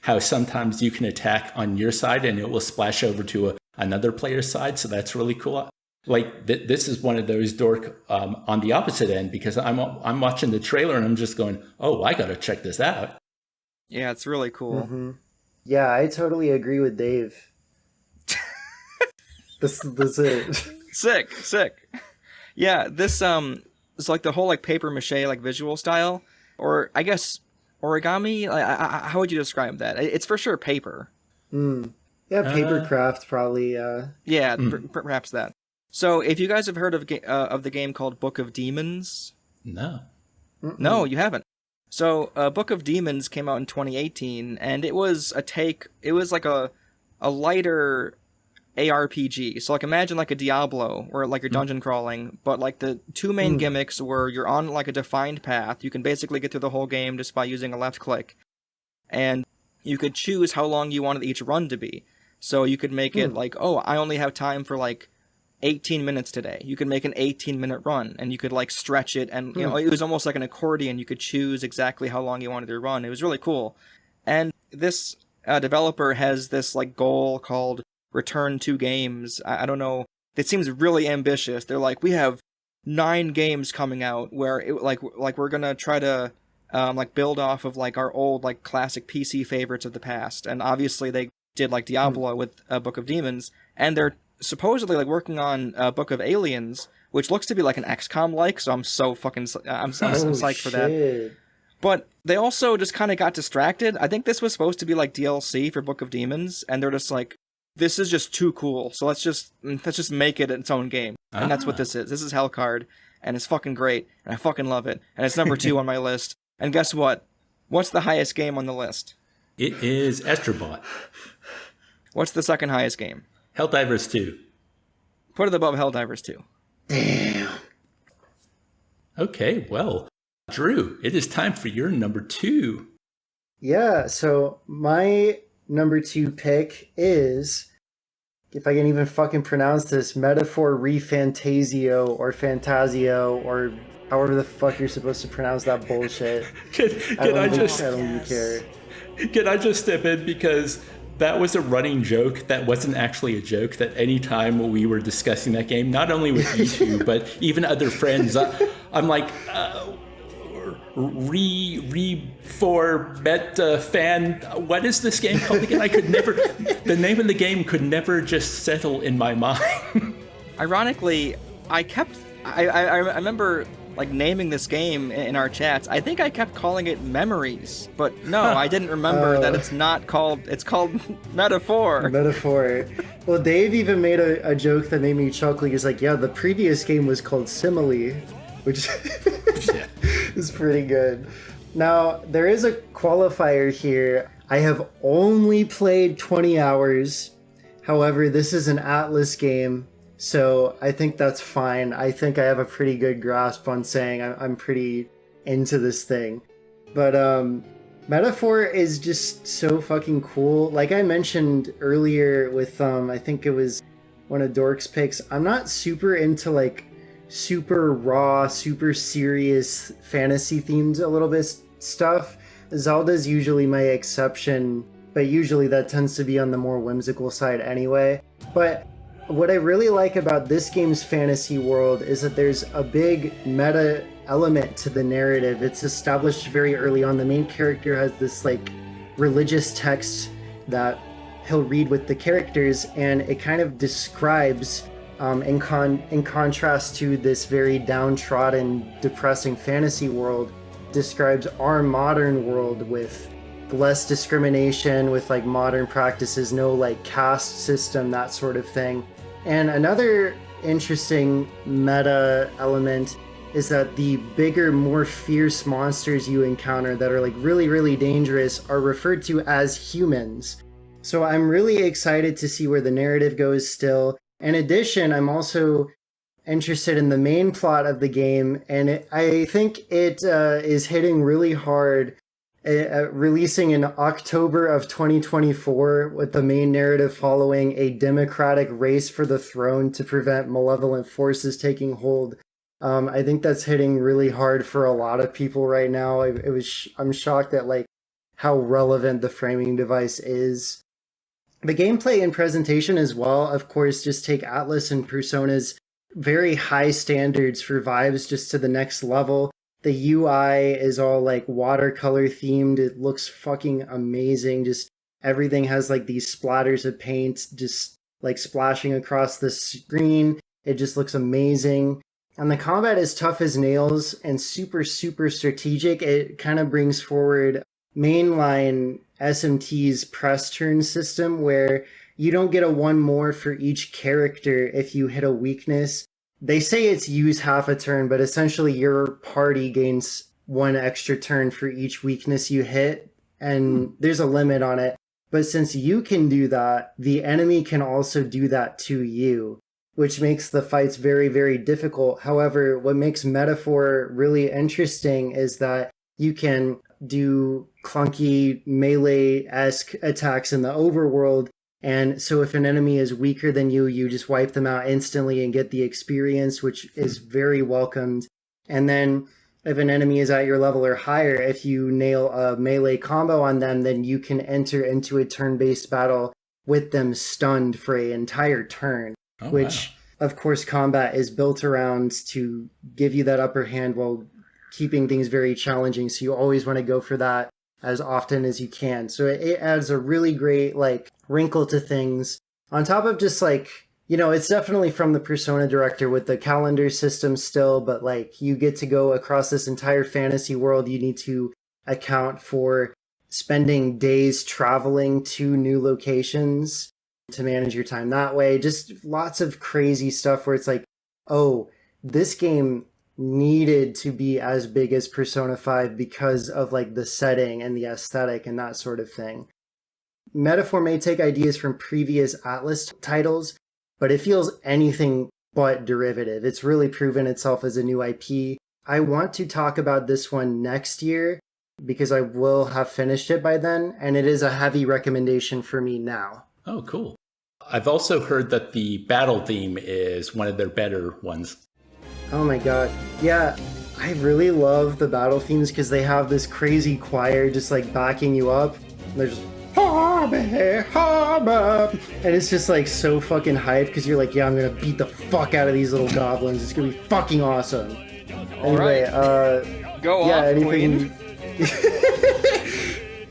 how sometimes you can attack on your side and it will splash over to another player's side. So that's really cool. Like, this is one of those Dork on the opposite end, because I'm watching the trailer and I'm just going, oh, I got to check this out. Yeah, it's really cool. Yeah, I totally agree with Dave. This is it. Sick. Yeah, this it's like the whole, like, paper mache, like, visual style, or I guess origami. How would you describe that? It's for sure paper. Yeah, paper craft probably. Yeah, perhaps that. So, if you guys have heard of the game called Book of Demons, no, no, you haven't. So, Book of Demons came out in 2018, and it was like a lighter ARPG. So, like, imagine like a Diablo, where like you're dungeon crawling, but like the two main gimmicks were you're on like a defined path. You can basically get through the whole game just by using a left click, and you could choose how long you wanted each run to be. So you could make it like, oh, I only have time for like 18 minutes today. You could make an 18-minute run, and you could like stretch it, and you know, it was almost like an accordion. You could choose exactly how long you wanted to run. It was really cool. And this developer has this like goal called Return to Games. I don't know. It seems really ambitious. They're like, we have 9 games coming out where like we're gonna try to like build off of like our old like classic PC favorites of the past. And obviously they did like Diablo with Book of Demons, and they're supposedly like working on Book of Aliens, which looks to be like an XCOM like. So I'm so fucking I'm psyched for that. But they also just kind of got distracted. I think this was supposed to be like DLC for Book of Demons, and they're just like, this is just too cool. So let's just make it its own game. And that's what this is. This is Hellcard, and it's fucking great, and I fucking love it. And it's number 2 on my list. And guess what? What's the highest game on the list? It is Estrabot. What's the second highest game? Helldivers 2. Put it above Helldivers 2. Damn. Okay, well, Drew, it is time for your number 2. Yeah, so my number 2 pick is, if I can even fucking pronounce this, Metaphor Refantasio or Fantasio or however the fuck you're supposed to pronounce that bullshit. I don't even care. Can I just step in, because that was a running joke that wasn't actually a joke, that any time we were discussing that game, not only with you two, but even other friends, I'm like, what is this game called again? The name of the game could never just settle in my mind. Ironically, I remember like naming this game in our chats. I think I kept calling it Memories, but no, I didn't remember that it's called Metaphor. Metaphor. Well, Dave even made a joke that made me chuckle. He's like, yeah, the previous game was called Simile, which is pretty good. Now, there is a qualifier here. I have only played 20 hours. However, this is an Atlas game, so I think that's fine. I think I have a pretty good grasp on saying I'm pretty into this thing. But Metaphor is just so fucking cool. Like I mentioned earlier with, I think it was one of Dork's picks, I'm not super into like super raw, super serious fantasy themed a little bit stuff. Zelda's usually my exception, but usually that tends to be on the more whimsical side anyway. But what I really like about this game's fantasy world is that there's a big meta element to the narrative. It's established very early on. The main character has this like religious text that he'll read with the characters, and it kind of describes in contrast to this very downtrodden, depressing fantasy world, describes our modern world with less discrimination, with like modern practices, no like caste system, that sort of thing. And another interesting meta element is that the bigger, more fierce monsters you encounter that are like really, really dangerous are referred to as humans. So I'm really excited to see where the narrative goes still. In addition, I'm also interested in the main plot of the game, and I think it is hitting really hard, releasing in October of 2024, with the main narrative following a democratic race for the throne to prevent malevolent forces taking hold. I think that's hitting really hard for a lot of people right now. I'm shocked at like how relevant the framing device is. The gameplay and presentation as well, of course, just take Atlas and Persona's very high standards for vibes just to the next level. The UI is all like watercolor themed. It looks fucking amazing. Just everything has like these splatters of paint just like splashing across the screen. It just looks amazing. And the combat is tough as nails and super, super strategic. It kind of brings forward mainline SMT's press turn system, where you don't get a one more for each character if you hit a weakness. They say it's use half a turn, but essentially your party gains one extra turn for each weakness you hit, and there's a limit on it. But since you can do that, the enemy can also do that to you, which makes the fights very, very difficult. However, what makes Metaphor really interesting is that you can do clunky melee-esque attacks in the overworld. And so if an enemy is weaker than you, you just wipe them out instantly and get the experience, which is very welcomed. And then if an enemy is at your level or higher, if you nail a melee combo on them, then you can enter into a turn-based battle with them stunned for an entire turn, which, of course, combat is built around to give you that upper hand while keeping things very challenging. So you always want to go for that as often as you can. So it adds a really great wrinkle to things on top of just it's definitely from the Persona director with the calendar system still, but you get to go across this entire fantasy world. You need to account for spending days traveling to new locations to manage your time that way. Just lots of crazy stuff where it's this game needed to be as big as Persona 5 because of the setting and the aesthetic and that sort of thing. Metaphor may take ideas from previous Atlas titles, but it feels anything but derivative. It's really proven itself as a new IP. I want to talk about this one next year because I will have finished it by then, and it is a heavy recommendation for me now. Oh, cool. I've also heard that the battle theme is one of their better ones. Oh my god. Yeah, I really love the battle themes because they have this crazy choir just backing you up. And they're just, and it's just so fucking hyped because you're yeah, I'm gonna beat the fuck out of these little goblins. It's gonna be fucking awesome. Anyway, go yeah, off, anything... Queen.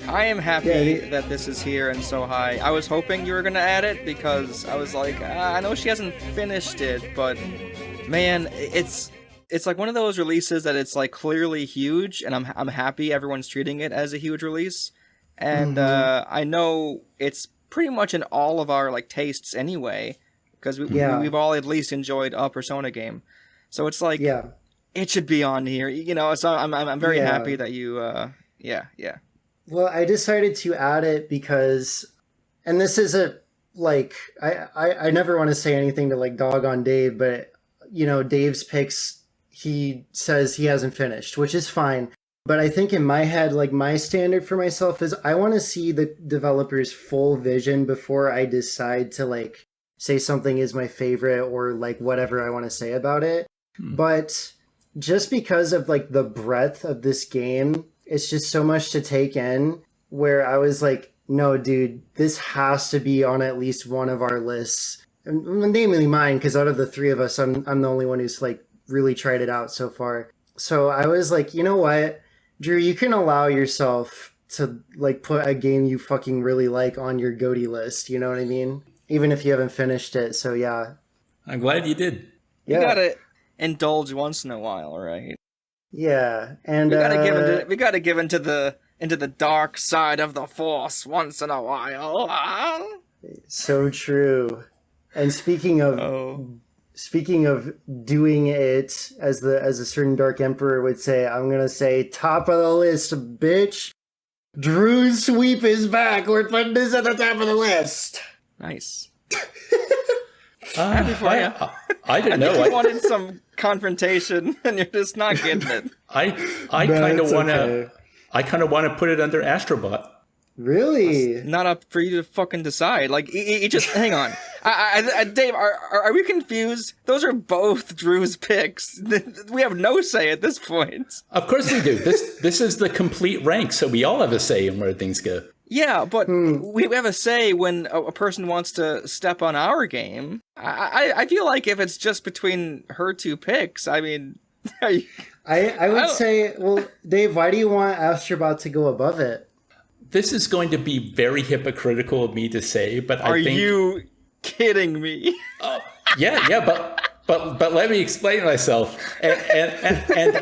I am happy that this is here and so high. I was hoping you were gonna add it because I was I know she hasn't finished it, but man, it's one of those releases that it's clearly huge, and I'm happy everyone's treating it as a huge release. And I know it's pretty much in all of our tastes anyway, because we've all at least enjoyed a Persona game. So it's it should be on here, So I'm very happy that you Well, I decided to add it because, and this isn't I never want to say anything to dog on Dave, but Dave's picks, he says he hasn't finished, which is fine. But I think in my head, my standard for myself is I want to see the developer's full vision before I decide to say something is my favorite or whatever I want to say about it. But just because of the breadth of this game, it's just so much to take in where I was no, dude, this has to be on at least one of our lists. Namely mine, because out of the three of us, I'm the only one who's really tried it out so far. So I was you know what? Drew, you can allow yourself to put a game you fucking really like on your GOTY list, you know what I mean? Even if you haven't finished it, so yeah. I'm glad you did. Yeah. You gotta indulge once in a while, right? Yeah, and we gotta give into the dark side of the Force once in a while. So true. And speaking of doing it, as a certain Dark Emperor would say, I'm gonna say top of the list, bitch. Drew's sweep is back. We're putting this at the top of the list. Nice. Happy for you. I didn't know. I wanted some confrontation, and you're just not getting it. I kind of want to. I kind of want to put it under Astrobot. Really? It's not up for you to fucking decide. You just hang on. Dave, are we confused? Those are both Drew's picks. We have no say at this point. Of course we do. This is the complete rank, so we all have a say in where things go. Yeah, but we have a say when a person wants to step on our game. I feel like if it's just between her two picks, I mean... I would say, well, Dave, why do you want Astrobot to go above it? This is going to be very hypocritical of me to say, but I think... Are you kidding me? Yeah, but let me explain myself. And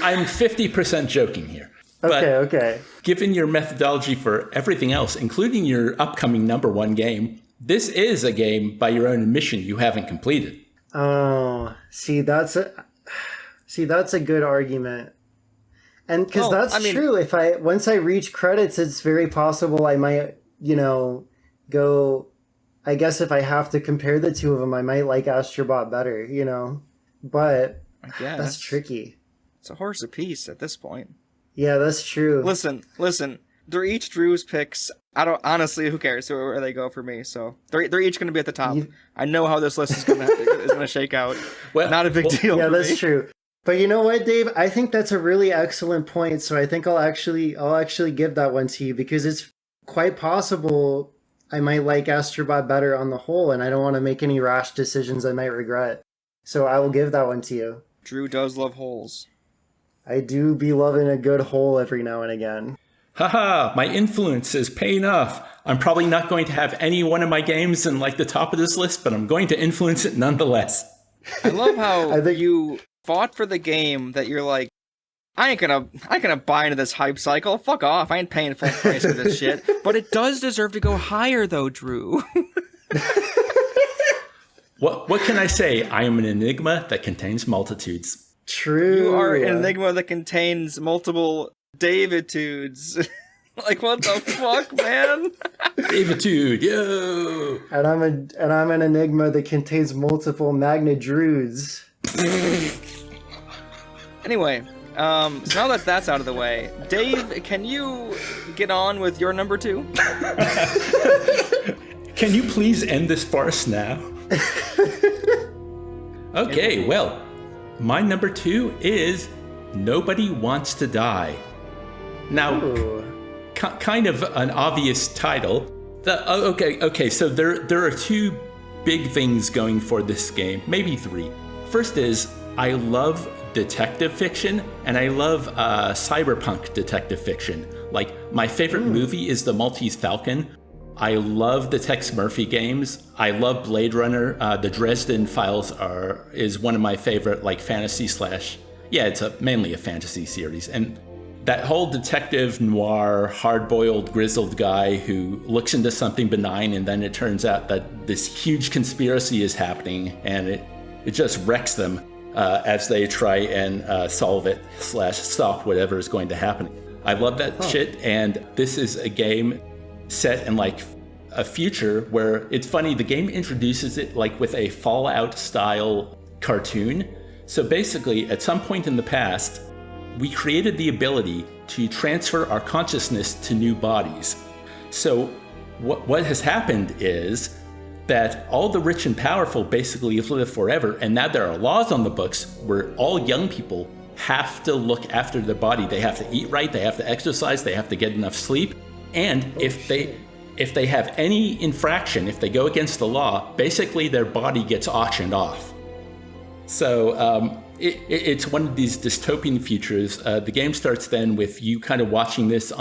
I'm 50% joking here. Okay. Given your methodology for everything else, including your upcoming #1 game, this is a game by your own admission you haven't completed. Oh, see, that's a good argument. And because true. If once I reach credits, it's very possible I might, go. I guess if I have to compare the two of them, I might like Astrobot better, But I guess that's tricky. It's a horse apiece at this point. Yeah, that's true. Listen. They're each Drew's picks. I don't honestly. Who cares where they go for me? So they're each going to be at the top. I know how this list is going to shake out. Well, not a big deal. Yeah, that's true. But you know what, Dave? I think that's a really excellent point. So I think I'll actually give that one to you because it's quite possible I might like Astrobot better on the whole, and I don't want to make any rash decisions I might regret. So I will give that one to you. Drew does love holes. I do be loving a good hole every now and again. Haha, my influence is paying off. I'm probably not going to have any one of my games in like the top of this list, but I'm going to influence it nonetheless. I love how you fought for the game that you're like, I ain't gonna buy into this hype cycle. Fuck off. I ain't paying full price for this shit. But it does deserve to go higher though, Drew. What can I say? I am an enigma that contains multitudes. True. You are an enigma that contains multiple Davidtudes. Like, what the fuck, man? Davidtude, yo! And I'm an enigma that contains multiple Magna Druids. Anyway, so now that that's out of the way, Dave, can you get on with your number 2? Can you please end this farce now? Okay, well, my number 2 is Nobody Wants to Die. Now, kind of an obvious title. Okay, so there are 2 big things going for this game, maybe 3. First is, I love detective fiction, and I love cyberpunk detective fiction. Like, my favorite movie is The Maltese Falcon. I love the Tex Murphy games. I love Blade Runner. The Dresden Files is one of my favorite, like, fantasy slash... Yeah, it's mainly a fantasy series. And that whole detective noir, hard-boiled, grizzled guy who looks into something benign and then it turns out that this huge conspiracy is happening and it just wrecks them as they try and solve it / stop whatever is going to happen. I love that shit, and this is a game set in like a future where it's funny, the game introduces it like with a Fallout style cartoon. So basically, at some point in the past, we created the ability to transfer our consciousness to new bodies. So what has happened is that all the rich and powerful basically live forever, and now there are laws on the books where all young people have to look after their body. They have to eat right, they have to exercise, they have to get enough sleep, and if they have any infraction, if they go against the law, basically their body gets auctioned off. So it's one of these dystopian futures. The game starts then with you kind of watching this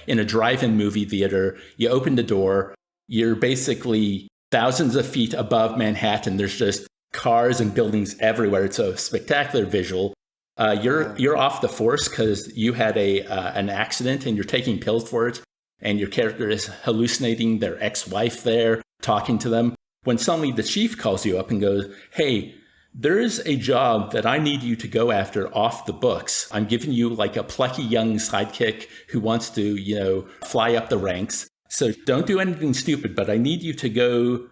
in a drive-in movie theater. You open the door, you're basically thousands of feet above Manhattan. There's just cars and buildings everywhere. It's a spectacular visual. You're off the force because you had an accident and you're taking pills for it, and your character is hallucinating their ex-wife there, talking to them, when suddenly the chief calls you up and goes, hey, there's a job that I need you to go after off the books. I'm giving you like a plucky young sidekick who wants to, fly up the ranks. So don't do anything stupid, but I need you to go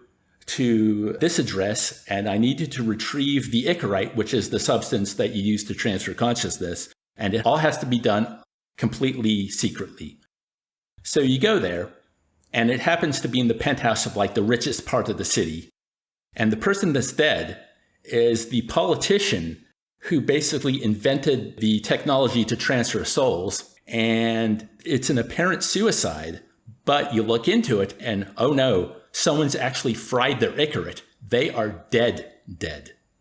to this address and I need you to retrieve the Icarite, which is the substance that you use to transfer consciousness. And it all has to be done completely secretly. So you go there, and it happens to be in the penthouse of like the richest part of the city. And the person that's dead is the politician who basically invented the technology to transfer souls. And it's an apparent suicide, but you look into it and, oh no, someone's actually fried their Icarite. They are dead.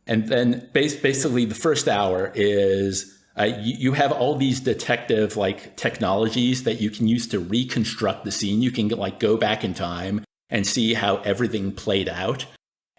And then basically the first hour is you have all these detective like technologies that you can use to reconstruct the scene. You can like go back in time and see how everything played out.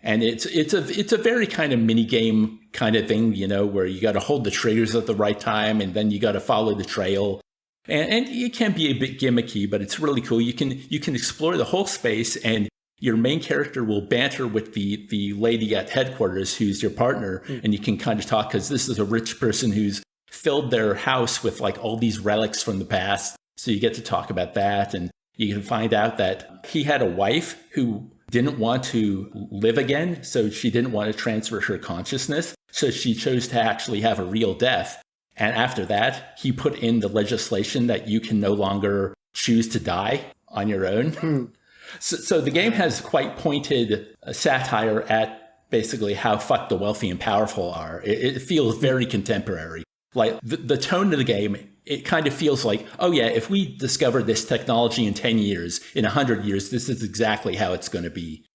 And it's a very kind of mini game kind of thing, where you got to hold the triggers at the right time, and then you got to follow the trail. And it can be a bit gimmicky, but it's really cool. You can explore the whole space, and your main character will banter with the lady at headquarters who's your partner, and you can kind of talk because this is a rich person who's filled their house with like all these relics from the past. So you get to talk about that. And you can find out that he had a wife who didn't want to live again. So she didn't want to transfer her consciousness. So she chose to actually have a real death. And after that, he put in the legislation that you can no longer choose to die on your own. So the game has quite pointed satire at basically how fucked the wealthy and powerful are. It feels very contemporary. Like the tone of the game, it kind of feels like, oh yeah, if we discover this technology in 10 years, in 100 years, this is exactly how it's going to be.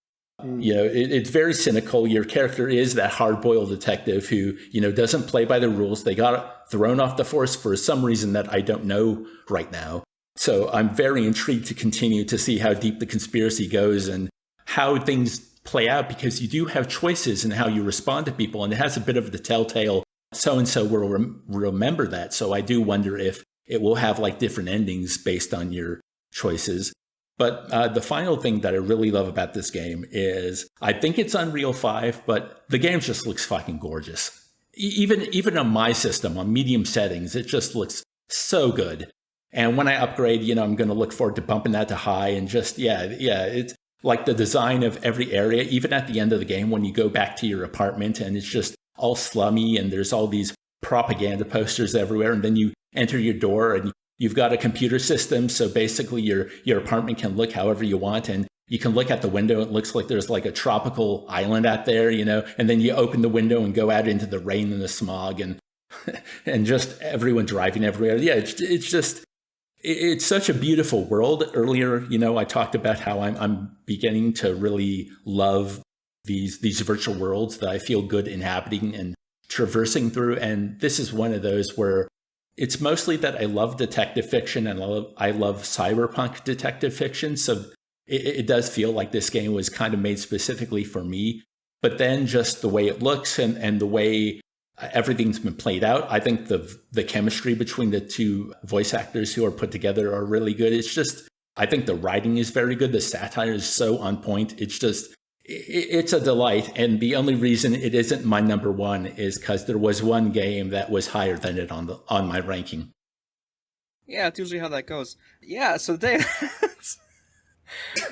You know, it's very cynical. Your character is that hard-boiled detective who, you know, doesn't play by the rules. They got thrown off the force for some reason that I don't know right now. So I'm very intrigued to continue to see how deep the conspiracy goes and how things play out, because you do have choices in how you respond to people. And it has a bit of the telltale, so-and-so will remember that. So I do wonder if it will have like different endings based on your choices. But the final thing that I really love about this game is I think it's Unreal 5, but the game just looks fucking gorgeous. Even on my system, on medium settings, it just looks so good. And when I upgrade, you know, I'm going to look forward to bumping that to high and just, it's like the design of every area, even at the end of the game, when you go back to your apartment and it's just all slummy and there's all these propaganda posters everywhere. And then you enter your door and you've got a computer system. So basically your apartment can look however you want. And you can look at the window. It looks like there's like a tropical island out there, you know, and then you open the window and go out into the rain and the smog and, and just everyone driving everywhere. Yeah. It's such a beautiful world. Earlier, you know, I talked about how I'm beginning to really love these virtual worlds that I feel good inhabiting and traversing through. And this is one of those where it's mostly that I love detective fiction and I love cyberpunk detective fiction. So it does feel like this game was kind of made specifically for me. But then just the way it looks and the way everything's been played out. I think the chemistry between the two voice actors who are put together are really good. It's just, I think the writing is very good. The satire is so on point. It's a delight. And the only reason it isn't my number one is because there was one game that was higher than it on my ranking. Yeah, it's usually how that goes. Yeah, so Dave,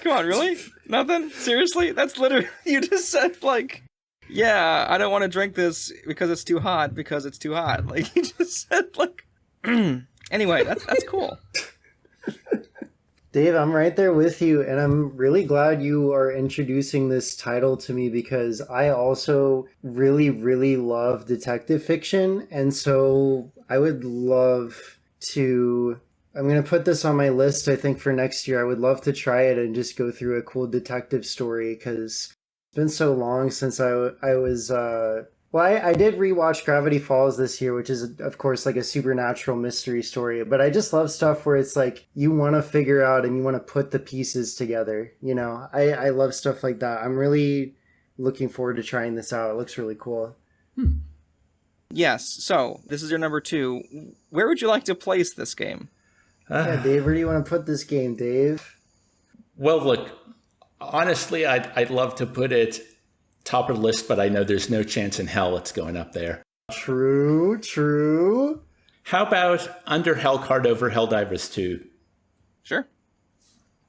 come on, really? Nothing? Seriously? That's literally, you just said like, yeah, I don't want to drink this because it's too hot, because it's too hot. Like, you just said, like... Anyway, that's cool. Dave, I'm right there with you, and I'm really glad you are introducing this title to me because I also really, really love detective fiction, and so I would love to... I'm going to put this on my list, I think, for next year. I would love to try it and just go through a cool detective story, because... It's been so long since I was, I did rewatch Gravity Falls this year, which is, of course, like a supernatural mystery story. But I just love stuff where it's like you want to figure out and you want to put the pieces together. You know, I love stuff like that. I'm really looking forward to trying this out. It looks really cool. Yes, so this is your number 2. Where would you like to place this game? Yeah, Dave, where do you want to put this game, Dave? Well, look. Honestly, I'd love to put it top of the list, but I know there's no chance in hell it's going up there. True. How about Under Hellcard over Helldivers 2? Sure.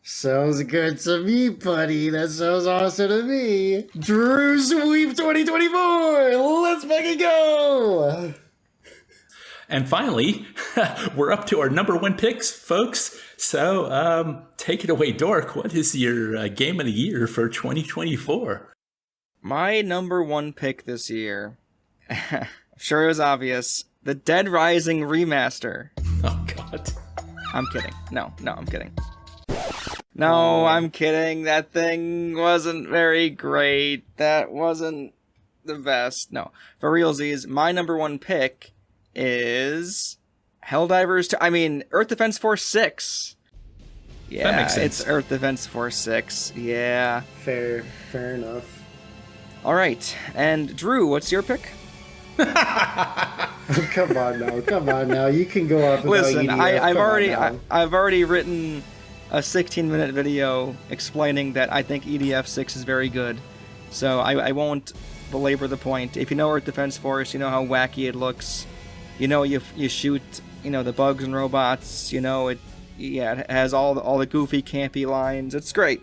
Sounds good to me, buddy. That sounds awesome to me. Drew Sweep 2024! Let's make it go! And finally, we're up to our number 1 picks, folks. So take it away, Dork. What is your game of the year for 2024? My number 1 pick this year, I'm sure it was obvious, the Dead Rising remaster. Oh, God. I'm kidding. No, I'm kidding. No, I'm kidding. That thing wasn't very great. That wasn't the best. No, for realsies, my number 1 pick is Helldivers 2. I mean, Earth Defense Force 6. Yeah, that makes sense. It's Earth Defense Force 6. Yeah. Fair enough. All right, and Drew, what's your pick? Come on now. You can go off. Listen, I've already written a 16-minute video explaining that I think EDF 6 is very good, so I won't belabor the point. If you know Earth Defense Force, you know how wacky it looks. You shoot, the bugs and robots, it has all the goofy, campy lines. It's great.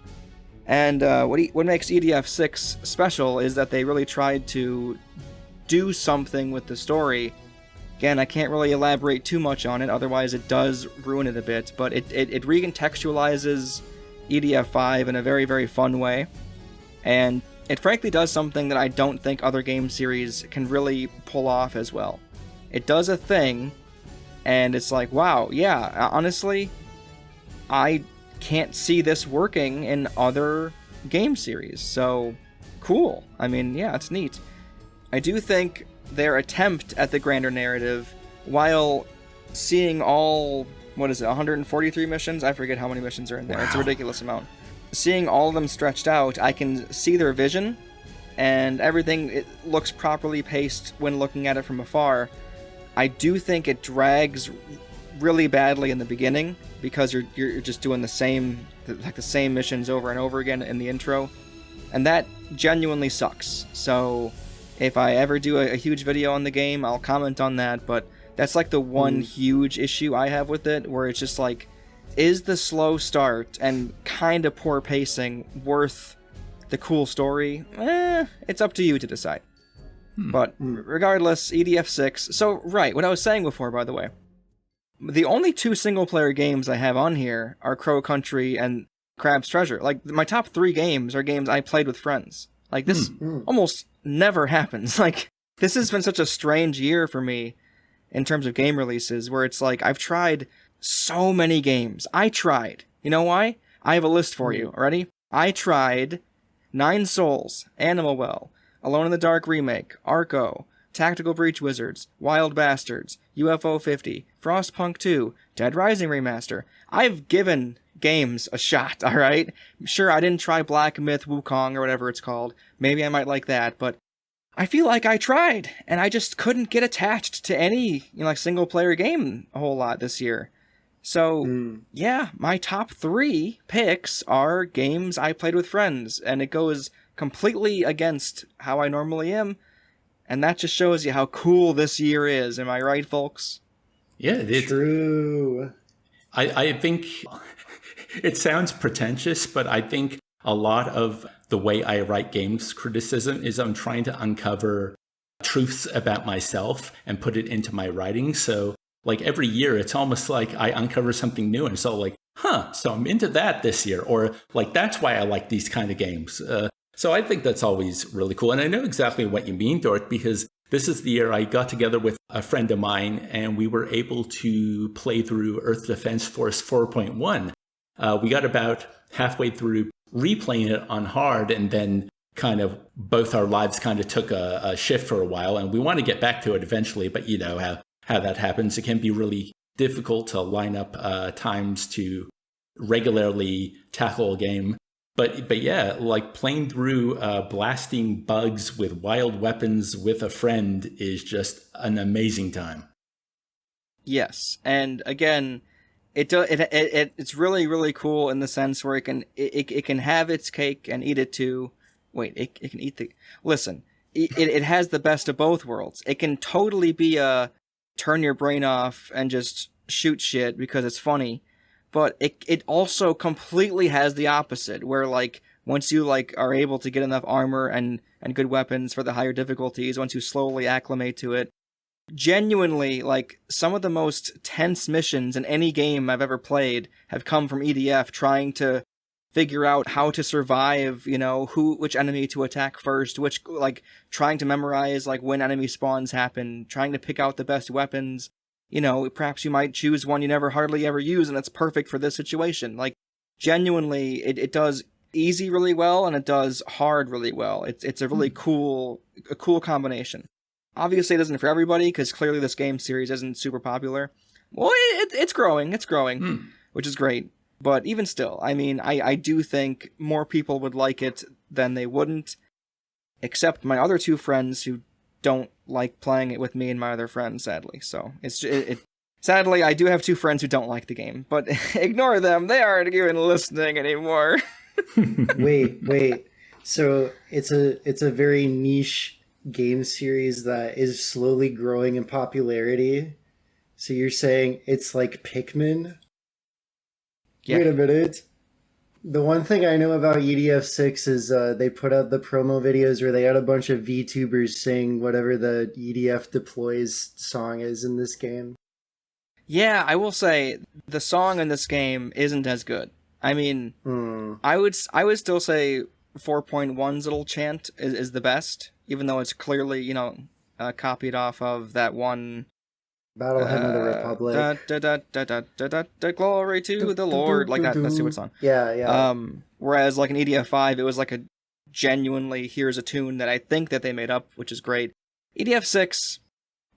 And what makes EDF 6 special is that they really tried to do something with the story. Again, I can't really elaborate too much on it, otherwise it does ruin it a bit, but it recontextualizes EDF 5 in a very, very fun way, and it frankly does something that I don't think other game series can really pull off as well. It does a thing, and it's like, wow, yeah, honestly, I can't see this working in other game series, so cool. I mean, yeah, it's neat. I do think their attempt at the grander narrative, while seeing all, 143 missions? I forget how many missions are in there. Wow. It's a ridiculous amount. Seeing all of them stretched out, I can see their vision, and everything it looks properly paced when looking at it from afar. I do think it drags really badly in the beginning, because you're just doing the same missions over and over again in the intro, and that genuinely sucks. So if I ever do a huge video on the game, I'll comment on that, but that's like the one huge issue I have with it, where it's just like, is the slow start and kind of poor pacing worth the cool story? It's up to you to decide. But regardless, EDF 6. So, right, what I was saying before, by the way, the only 2 single-player games I have on here are Crow Country and Crab's Treasure. Like, my top 3 games are games I played with friends. Like, this almost never happens. Like, this has been such a strange year for me in terms of game releases, where it's like, I've tried so many games. You know why? I have a list for you. Ready? I tried 9 Souls, Animal Well, Alone in the Dark Remake, Arco, Tactical Breach Wizards, Wild Bastards, UFO 50, Frostpunk 2, Dead Rising Remaster. I've given games a shot, alright? Sure, I didn't try Black Myth Wukong or whatever it's called. Maybe I might like that, but I feel like I tried, and I just couldn't get attached to any, single-player game a whole lot this year. So, yeah, my top 3 picks are games I played with friends, and it goes completely against how I normally am, and that just shows you how cool this year is. Am I right, folks? Yeah, it's true. I think it sounds pretentious, but I think a lot of the way I write games criticism is I'm trying to uncover truths about myself and put it into my writing. So like every year, it's almost like I uncover something new. And so like, so I'm into that this year, or like, that's why I like these kind of games. So I think that's always really cool. And I know exactly what you mean, Dork, because this is the year I got together with a friend of mine and we were able to play through Earth Defense Force 4.1. We got about halfway through replaying it on hard, and then kind of both our lives kind of took a shift for a while, and we want to get back to it eventually, but you know how that happens. It can be really difficult to line up times to regularly tackle a game. But yeah, like playing through blasting bugs with wild weapons with a friend is just an amazing time. Yes, and again, it's really, really cool in the sense where it can have its cake and eat it too. Wait, it can eat the... Listen, it has the best of both worlds. It can totally be a turn your brain off and just shoot shit because it's funny, but it also completely has the opposite, where like once you like are able to get enough armor and good weapons for the higher difficulties, once you slowly acclimate to it, genuinely, like, some of the most tense missions in any game I've ever played have come from EDF trying to figure out how to survive, you know, which enemy to attack first, trying to memorize, like, when enemy spawns happen, trying to pick out the best weapons. You know, perhaps you might choose one you never hardly ever use and it's perfect for this situation. Like, genuinely, it does easy really well and it does hard really well. It's a really cool combination. Obviously, it isn't for everybody, because clearly this game series isn't super popular. Well, it's growing, which is great. But even still, I mean, I do think more people would like it than they wouldn't, except my other 2 friends who don't like playing it with me and my other friends, sadly. So, sadly, I do have 2 friends who don't like the game, but ignore them, they aren't even listening anymore. Wait. So, it's a very niche game series that is slowly growing in popularity. So you're saying it's like Pikmin? Yeah. Wait a minute. The one thing I know about EDF6 is they put out the promo videos where they had a bunch of VTubers sing whatever the EDF deploys song is in this game. Yeah, I will say the song in this game isn't as good. I mean, I would still say 4.1's little chant is the best, even though it's clearly, copied off of that one Battle Hymn of the Republic. Glory to the Lord, like that stupid song. Yeah. Whereas like in EDF5, it was like a genuinely here's a tune that I think that they made up, which is great. EDF6,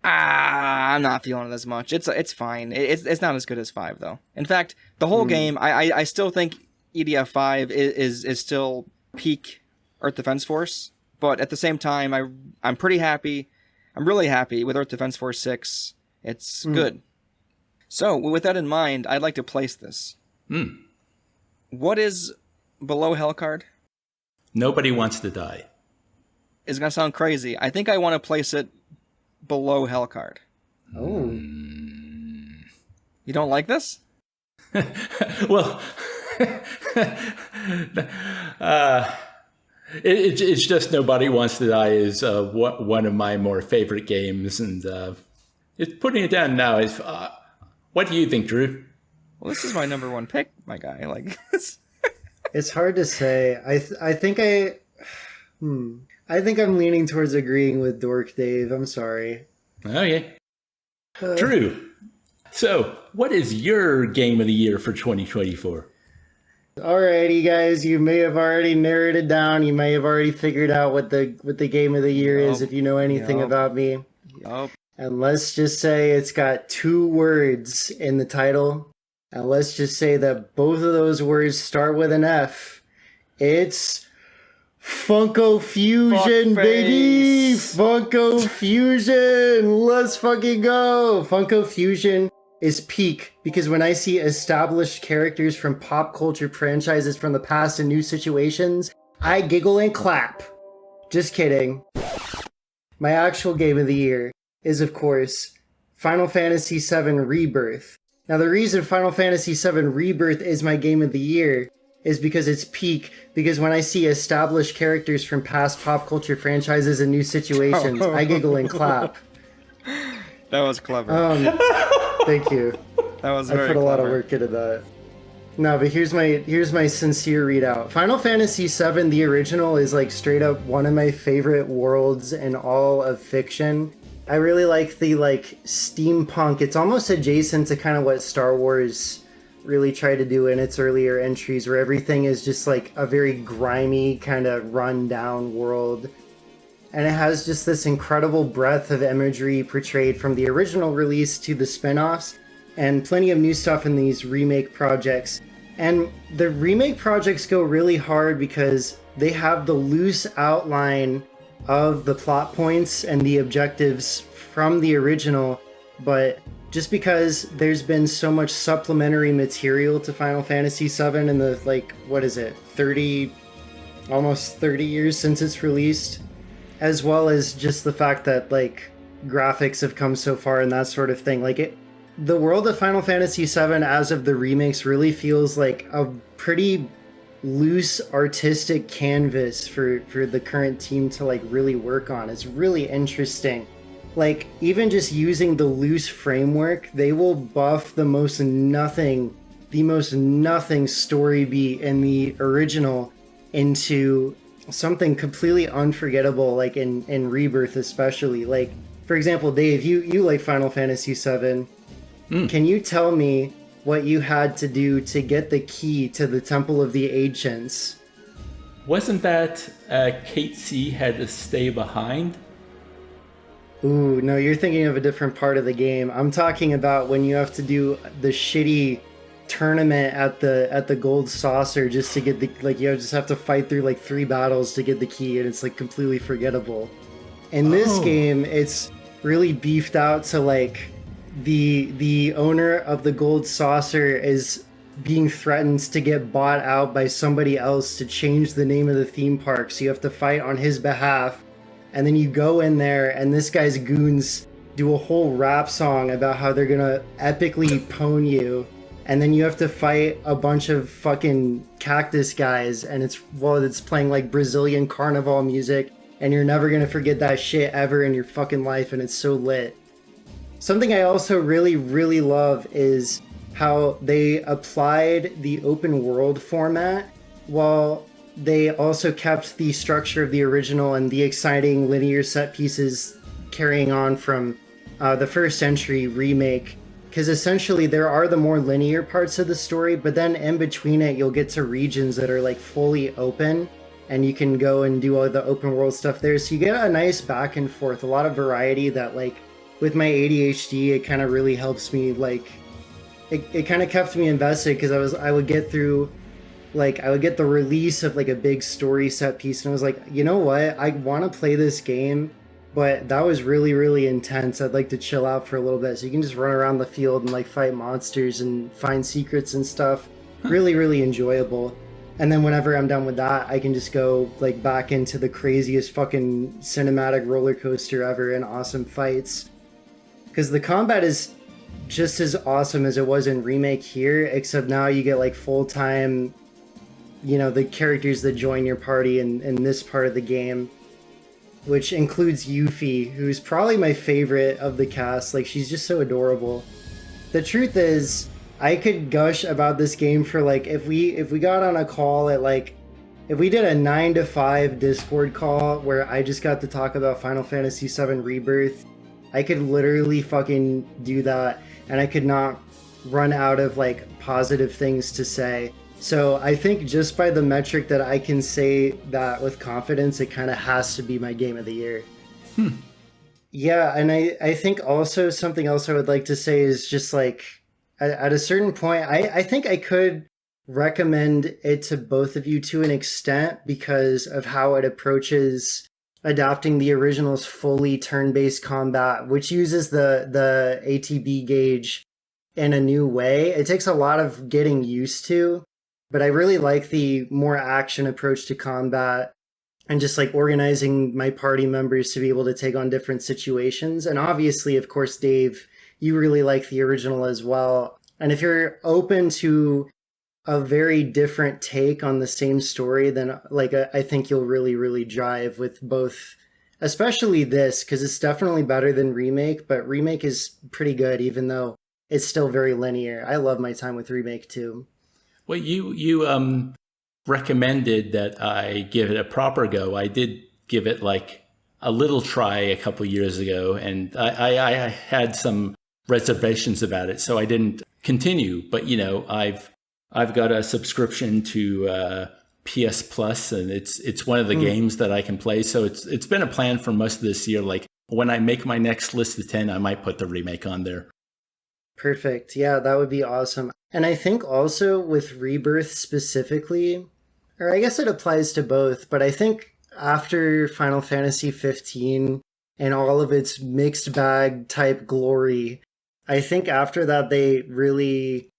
I'm not feeling it as much. It's fine. It's not as good as 5 though. In fact, the whole game, I still think EDF5 is still peak Earth Defense Force, but at the same time, I'm pretty happy. I'm really happy with Earth Defense Force 6. It's good. So, with that in mind, I'd like to place this. What is below Hellcard? Nobody Wants to Die. It's going to sound crazy. I think I want to place it below Hellcard. Oh. You don't like this? Well, it's just Nobody Wants to Die is one of my more favorite games, and it's putting it down now. Is what do you think, Drew? Well, this is my number one pick, my guy. Like, it's hard to say. I think I'm leaning towards agreeing with Dork Dave. I'm sorry. Oh yeah, Drew. So, what is your game of the year for 2024? Alrighty, guys. You may have already narrowed it down. You may have already figured out what the game of the year is if you know anything about me. Yup. And let's just say it's got 2 words in the title. And let's just say that both of those words start with an F. It's Funko Fusion, baby! Funko Fusion! Let's fucking go! Funko Fusion is peak because when I see established characters from pop culture franchises from the past in new situations, I giggle and clap. Just kidding. My actual game of the year is, of course, Final Fantasy VII Rebirth. Now, the reason Final Fantasy VII Rebirth is my game of the year is because it's peak, because when I see established characters from past pop culture franchises and new situations, I giggle and clap. That was clever. Thank you. That was very I put a lot of clever. work into that. No, but here's my sincere readout. Final Fantasy VII, the original, is like straight up one of my favorite worlds in all of fiction. I really like the steampunk. It's almost adjacent to kind of what Star Wars really tried to do in its earlier entries, where everything is just like a very grimy kind of run down world. And it has just this incredible breadth of imagery portrayed from the original release to the spin-offs, and plenty of new stuff in these remake projects. And the remake projects go really hard because they have the loose outline of the plot points and the objectives from the original, but just because there's been so much supplementary material to Final Fantasy VII in the, almost 30 years since it's released, as well as just the fact that, graphics have come so far and that sort of thing. The world of Final Fantasy VII as of the remakes really feels like a pretty loose artistic canvas for the current team to really work on. It's really interesting. Even just using the loose framework, they will buff the most nothing story beat in the original into something completely unforgettable, in Rebirth especially. For example, Dave, you like Final Fantasy VII. Can you tell me what you had to do to get the key to the Temple of the Ancients? Wasn't that Kate C had to stay behind? Ooh, no, you're thinking of a different part of the game. I'm talking about when you have to do the shitty tournament at the Gold Saucer just to get the you just have to fight through 3 battles to get the key, and it's completely forgettable. In this game, it's really beefed out to the owner of the Gold Saucer is being threatened to get bought out by somebody else to change the name of the theme park, so you have to fight on his behalf and then you go in there, and this guy's goons do a whole rap song about how they're gonna epically pwn you, and then you have to fight a bunch of fucking cactus guys, and it's playing like Brazilian carnival music, and you're never gonna forget that shit ever in your fucking life, and it's so lit. Something I also really, really love is how they applied the open world format while they also kept the structure of the original and the exciting linear set pieces carrying on from the first entry remake. Because essentially there are the more linear parts of the story, but then in between it you'll get to regions that are like fully open, and you can go and do all the open world stuff there. So you get a nice back and forth, a lot of variety that, like, with my ADHD, it kind of really helps me, like, it kind of kept me invested, because I would get through, like, I would get the release of like a big story set piece, and I was like, you know what, I want to play this game, but that was really, really intense. I'd like to chill out for a little bit. So you can just run around the field and like fight monsters and find secrets and stuff. Really, really enjoyable. And then whenever I'm done with that, I can just go like back into the craziest fucking cinematic roller coaster ever and awesome fights. Because the combat is just as awesome as it was in Remake here, except now you get like full-time, you know, the characters that join your party in this part of the game, which includes Yuffie, who's probably my favorite of the cast. Like, she's just so adorable. The truth is, I could gush about this game for like, if we got on a call at like, if we did a 9 to 5 Discord call where I just got to talk about Final Fantasy VII Rebirth, I could literally fucking do that, and I could not run out of like positive things to say. So I think just by the metric that I can say that with confidence, it kind of has to be my game of the year. Yeah, and I think also something else I would like to say is just like, at a certain point, I think I could recommend it to both of you to an extent because of how it approaches adapting the original's fully turn-based combat, which uses the ATB gauge in a new way. It takes a lot of getting used to, but I really like the more action approach to combat and just like organizing my party members to be able to take on different situations. And obviously, of course, Dave, you really like the original as well. And if you're open to a very different take on the same story, then like I think you'll really, really jive with both, especially this, because it's definitely better than Remake, but Remake is pretty good, even though it's still very linear. I love my time with Remake too. Well, you recommended that I give it a proper go. I did give it like a little try a couple years ago, and I had some reservations about it, so I didn't continue. But you know, I've got a subscription to PS Plus, and it's one of the games that I can play. So it's been a plan for most of this year. Like when I make my next list of 10, I might put the remake on there. Perfect. Yeah, that would be awesome. And I think also with Rebirth specifically, or I guess it applies to both, but I think after Final Fantasy 15 and all of its mixed bag type glory, I think after that they really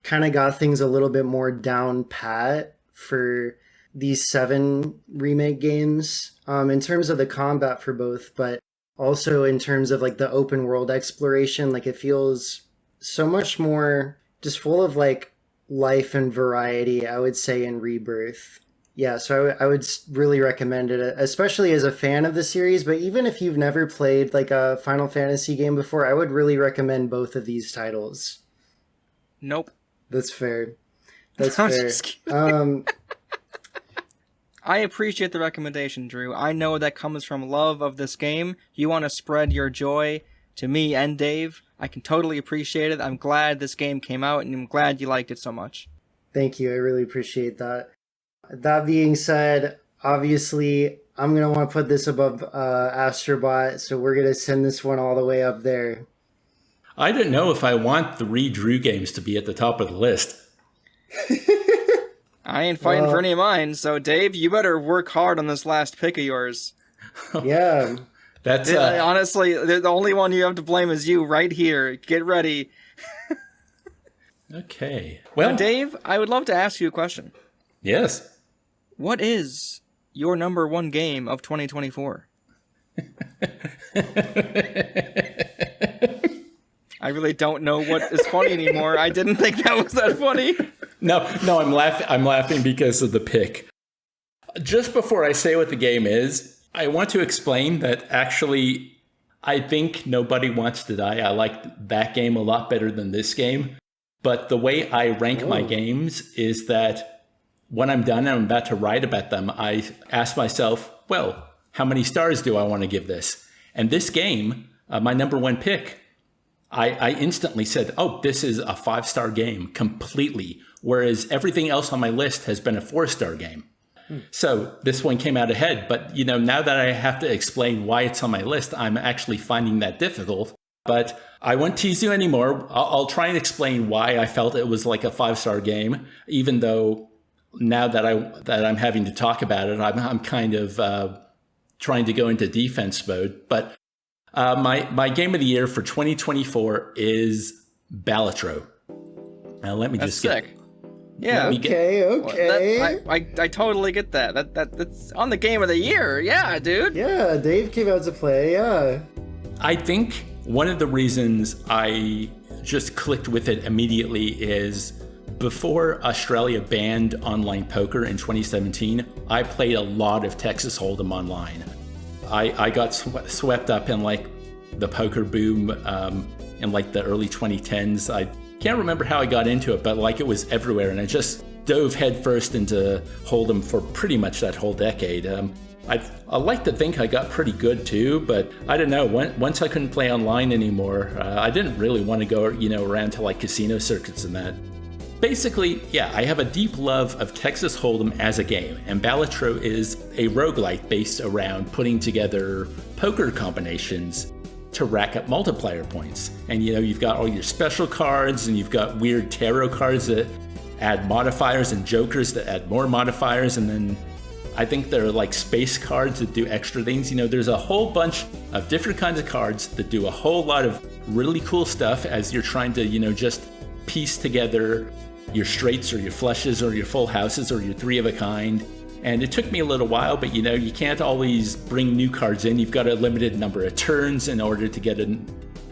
kind of got things a little bit more down pat for these 7 remake games, in terms of the combat for both, but also in terms of like the open world exploration. Like it feels so much more just full of like life and variety, I would say, in Rebirth. Yeah, so I would really recommend it, especially as a fan of the series. But even if you've never played like a Final Fantasy game before, I would really recommend both of these titles. Nope. That's fair. That's I'm fair. just kidding. I appreciate the recommendation, Drew. I know that comes from love of this game. You want to spread your joy to me and Dave. I can totally appreciate it. I'm glad this game came out, and I'm glad you liked it so much. Thank you. I really appreciate that. That being said, obviously, I'm going to want to put this above Astrobot, so we're going to send this one all the way up there. I don't know if I want 3 Drew games to be at the top of the list. I ain't fighting for any of mine, so Dave, you better work hard on this last pick of yours. Yeah. That's honestly, the only one you have to blame is you right here. Get ready. Okay. Well, Dave, I would love to ask you a question. Yes. What is your number 1 game of 2024? I really don't know what is funny anymore. I didn't think that was that funny. No, I'm laughing because of the pick. Just before I say what the game is, I want to explain that actually I think Nobody Wants to Die. I like that game a lot better than this game. But the way I rank my games is that when I'm done and I'm about to write about them, I ask myself, well, how many stars do I want to give this? And this game, my number one pick, I instantly said, oh, this is a 5-star game completely. Whereas everything else on my list has been a 4-star game. So this one came out ahead. But, now that I have to explain why it's on my list, I'm actually finding that difficult. But I won't tease you anymore. I'll try and explain why I felt it was like a 5-star game, even though now that I'm having to talk about it, I'm kind of trying to go into defense mode. But my game of the year for 2024 is Balatro. Now let me just sick. Yeah. Okay. I totally get that. That's on the game of the year. Yeah, dude. Yeah, Dave came out to play. Yeah. I think one of the reasons I just clicked with it immediately is before Australia banned online poker in 2017, I played a lot of Texas Hold'em online. I got swept up in like the poker boom in like the early 2010s. I can't remember how I got into it, but like it was everywhere, and I just dove headfirst into Hold'em for pretty much that whole decade. I like to think I got pretty good too, but I don't know. Once I couldn't play online anymore, I didn't really want to go, around to like casino circuits and that. Basically, yeah, I have a deep love of Texas Hold'em as a game, and Balatro is a roguelite based around putting together poker combinations to rack up multiplier points. And you've got all your special cards, and you've got weird tarot cards that add modifiers and jokers that add more modifiers, and then I think there are like space cards that do extra things. There's a whole bunch of different kinds of cards that do a whole lot of really cool stuff as you're trying to, just piece together your straights or your flushes or your full houses or your 3 of a kind. And it took me a little while, but you can't always bring new cards in. You've got a limited number of turns in order to get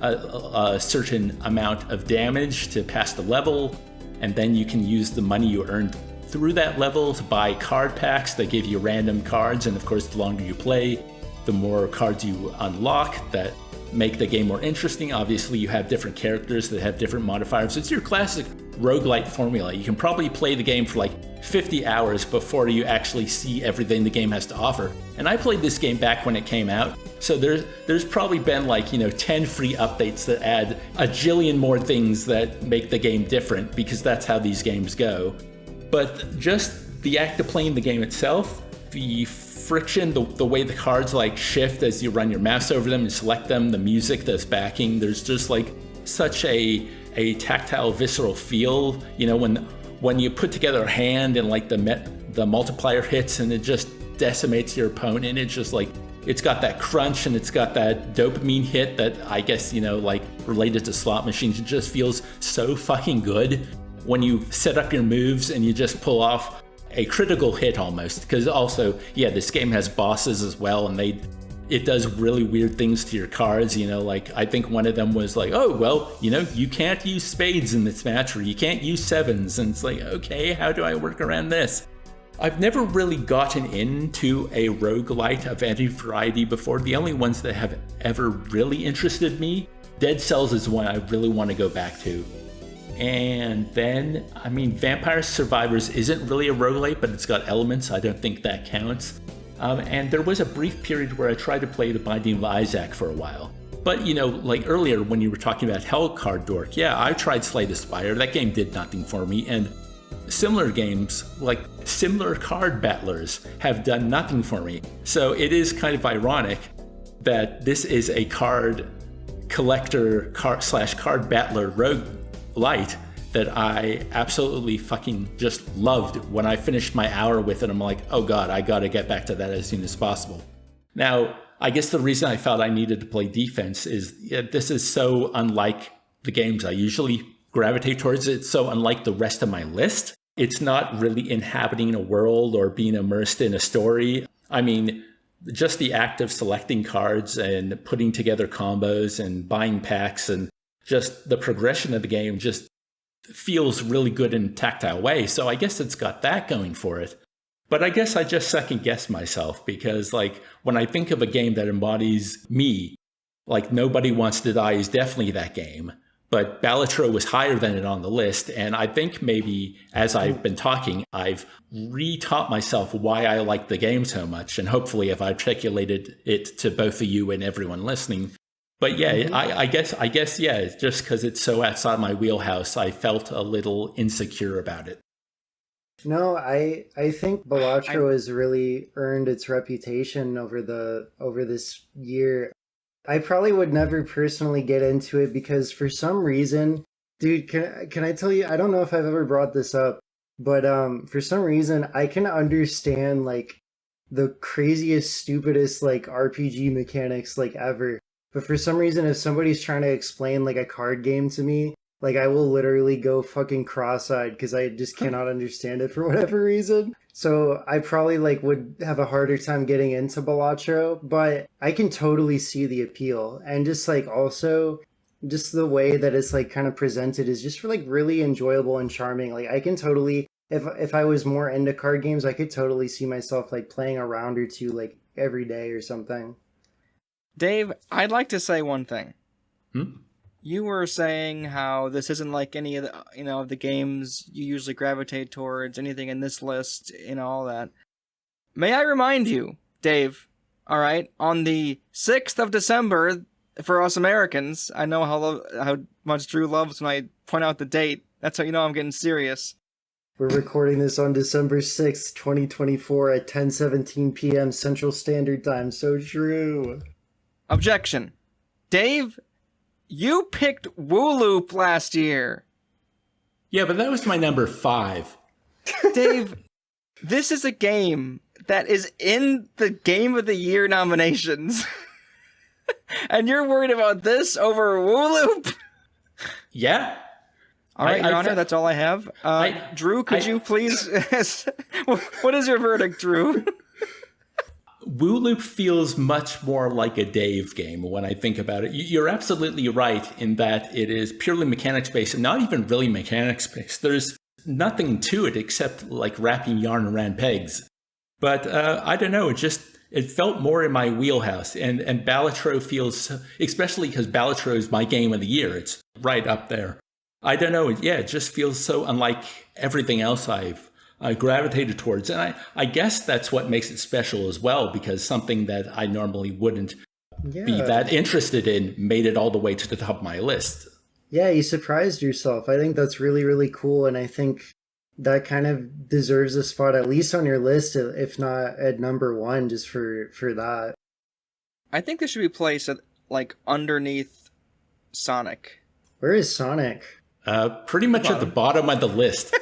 a certain amount of damage to pass the level. And then you can use the money you earned through that level to buy card packs that give you random cards. And of course, the longer you play, the more cards you unlock that make the game more interesting. Obviously, you have different characters that have different modifiers. It's your classic roguelite formula. You can probably play the game for like 50 hours before you actually see everything the game has to offer. And I played this game back when it came out, so there's probably been like 10 free updates that add a jillion more things that make the game different, because that's how these games go. But just the act of playing the game itself, the friction, the way the cards like shift as you run your mouse over them and select them, the music that's backing, there's just like such a tactile, visceral feel, when you put together a hand and like the multiplier hits and it just decimates your opponent. It's just like, it's got that crunch and it's got that dopamine hit that I guess, like related to slot machines. It just feels so fucking good when you set up your moves and you just pull off a critical hit almost. Because also, yeah, this game has bosses as well, and it does really weird things to your cards. Like I think one of them was like, oh, well, you can't use spades in this match, or you can't use sevens. And it's like, okay, how do I work around this? I've never really gotten into a roguelite of any variety before. The only ones that have ever really interested me, Dead Cells is one I really want to go back to. And then, Vampire Survivors isn't really a roguelite, but it's got elements. I don't think that counts. And there was a brief period where I tried to play The Binding of Isaac for a while. But, like earlier when you were talking about Hellcard Dork, yeah, I tried Slay the Spire. That game did nothing for me. And similar games, like similar card battlers, have done nothing for me. So it is kind of ironic that this is a card collector /card battler roguelite that I absolutely fucking just loved. When I finished my hour with it, I'm like, oh god, I gotta get back to that as soon as possible. Now, I guess the reason I felt I needed to play defense is this is so unlike the games I usually gravitate towards. It's so unlike the rest of my list. It's not really inhabiting a world or being immersed in a story. just the act of selecting cards and putting together combos and buying packs and just the progression of the game just feels really good in a tactile way. So I guess it's got that going for it. But I guess I just second guess myself because like when I think of a game that embodies me, like Nobody Wants to Die is definitely that game. But Balatro was higher than it on the list. And I think maybe as I've been talking, I've re-taught myself why I like the game so much. And hopefully I've articulated it to both of you and everyone listening. But yeah, I guess, yeah, just because it's so outside my wheelhouse, I felt a little insecure about it. No, I think Balatro has really earned its reputation over this year. I probably would never personally get into it because for some reason, dude, can I tell you, I don't know if I've ever brought this up, but for some reason I can understand like the craziest, stupidest like RPG mechanics like ever. But for some reason, if somebody's trying to explain like a card game to me, like I will literally go fucking cross-eyed because I just cannot understand it for whatever reason. So I probably like would have a harder time getting into Balatro, but I can totally see the appeal. And just like also just the way that it's like kind of presented is just for like really enjoyable and charming. Like I can totally, if I was more into card games, I could totally see myself like playing a round or two like every day or something. Dave, I'd like to say one thing. You were saying how this isn't like any of the, the games you usually gravitate towards, anything in this list, all that. May I remind you, Dave, all right, on the 6th of December, for us Americans, I know how much Drew loves when I point out the date. That's how you know I'm getting serious. We're recording this on December 6th, 2024 at 10:17 p.m. Central Standard Time, so Drew. Objection. Dave, you picked Wooloop last year. Yeah, but that was my number 5. Dave, this is a game that is in the Game of the Year nominations. And you're worried about this over Wooloop? Yeah. All right, Your Honor, that's all I have. Drew, could you please... What is your verdict, Drew? Wooloop feels much more like a Dave game when I think about it. You're absolutely right in that it is purely mechanics-based and not even really mechanics-based. There's nothing to it except like wrapping yarn around pegs. But I don't know, it felt more in my wheelhouse. And Balatro feels, especially because Balatro is my game of the year, it's right up there. I don't know, it just feels so unlike everything else I've gravitated towards. And I guess that's what makes it special as well, because something that I normally wouldn't be that interested in made it all the way to the top of my list. Yeah, you surprised yourself. I think that's really, really cool. And I think that kind of deserves a spot, at least on your list, if not at number 1, just for that. I think this should be placed at, like, underneath Sonic. Where is Sonic? Pretty much at the bottom of the list.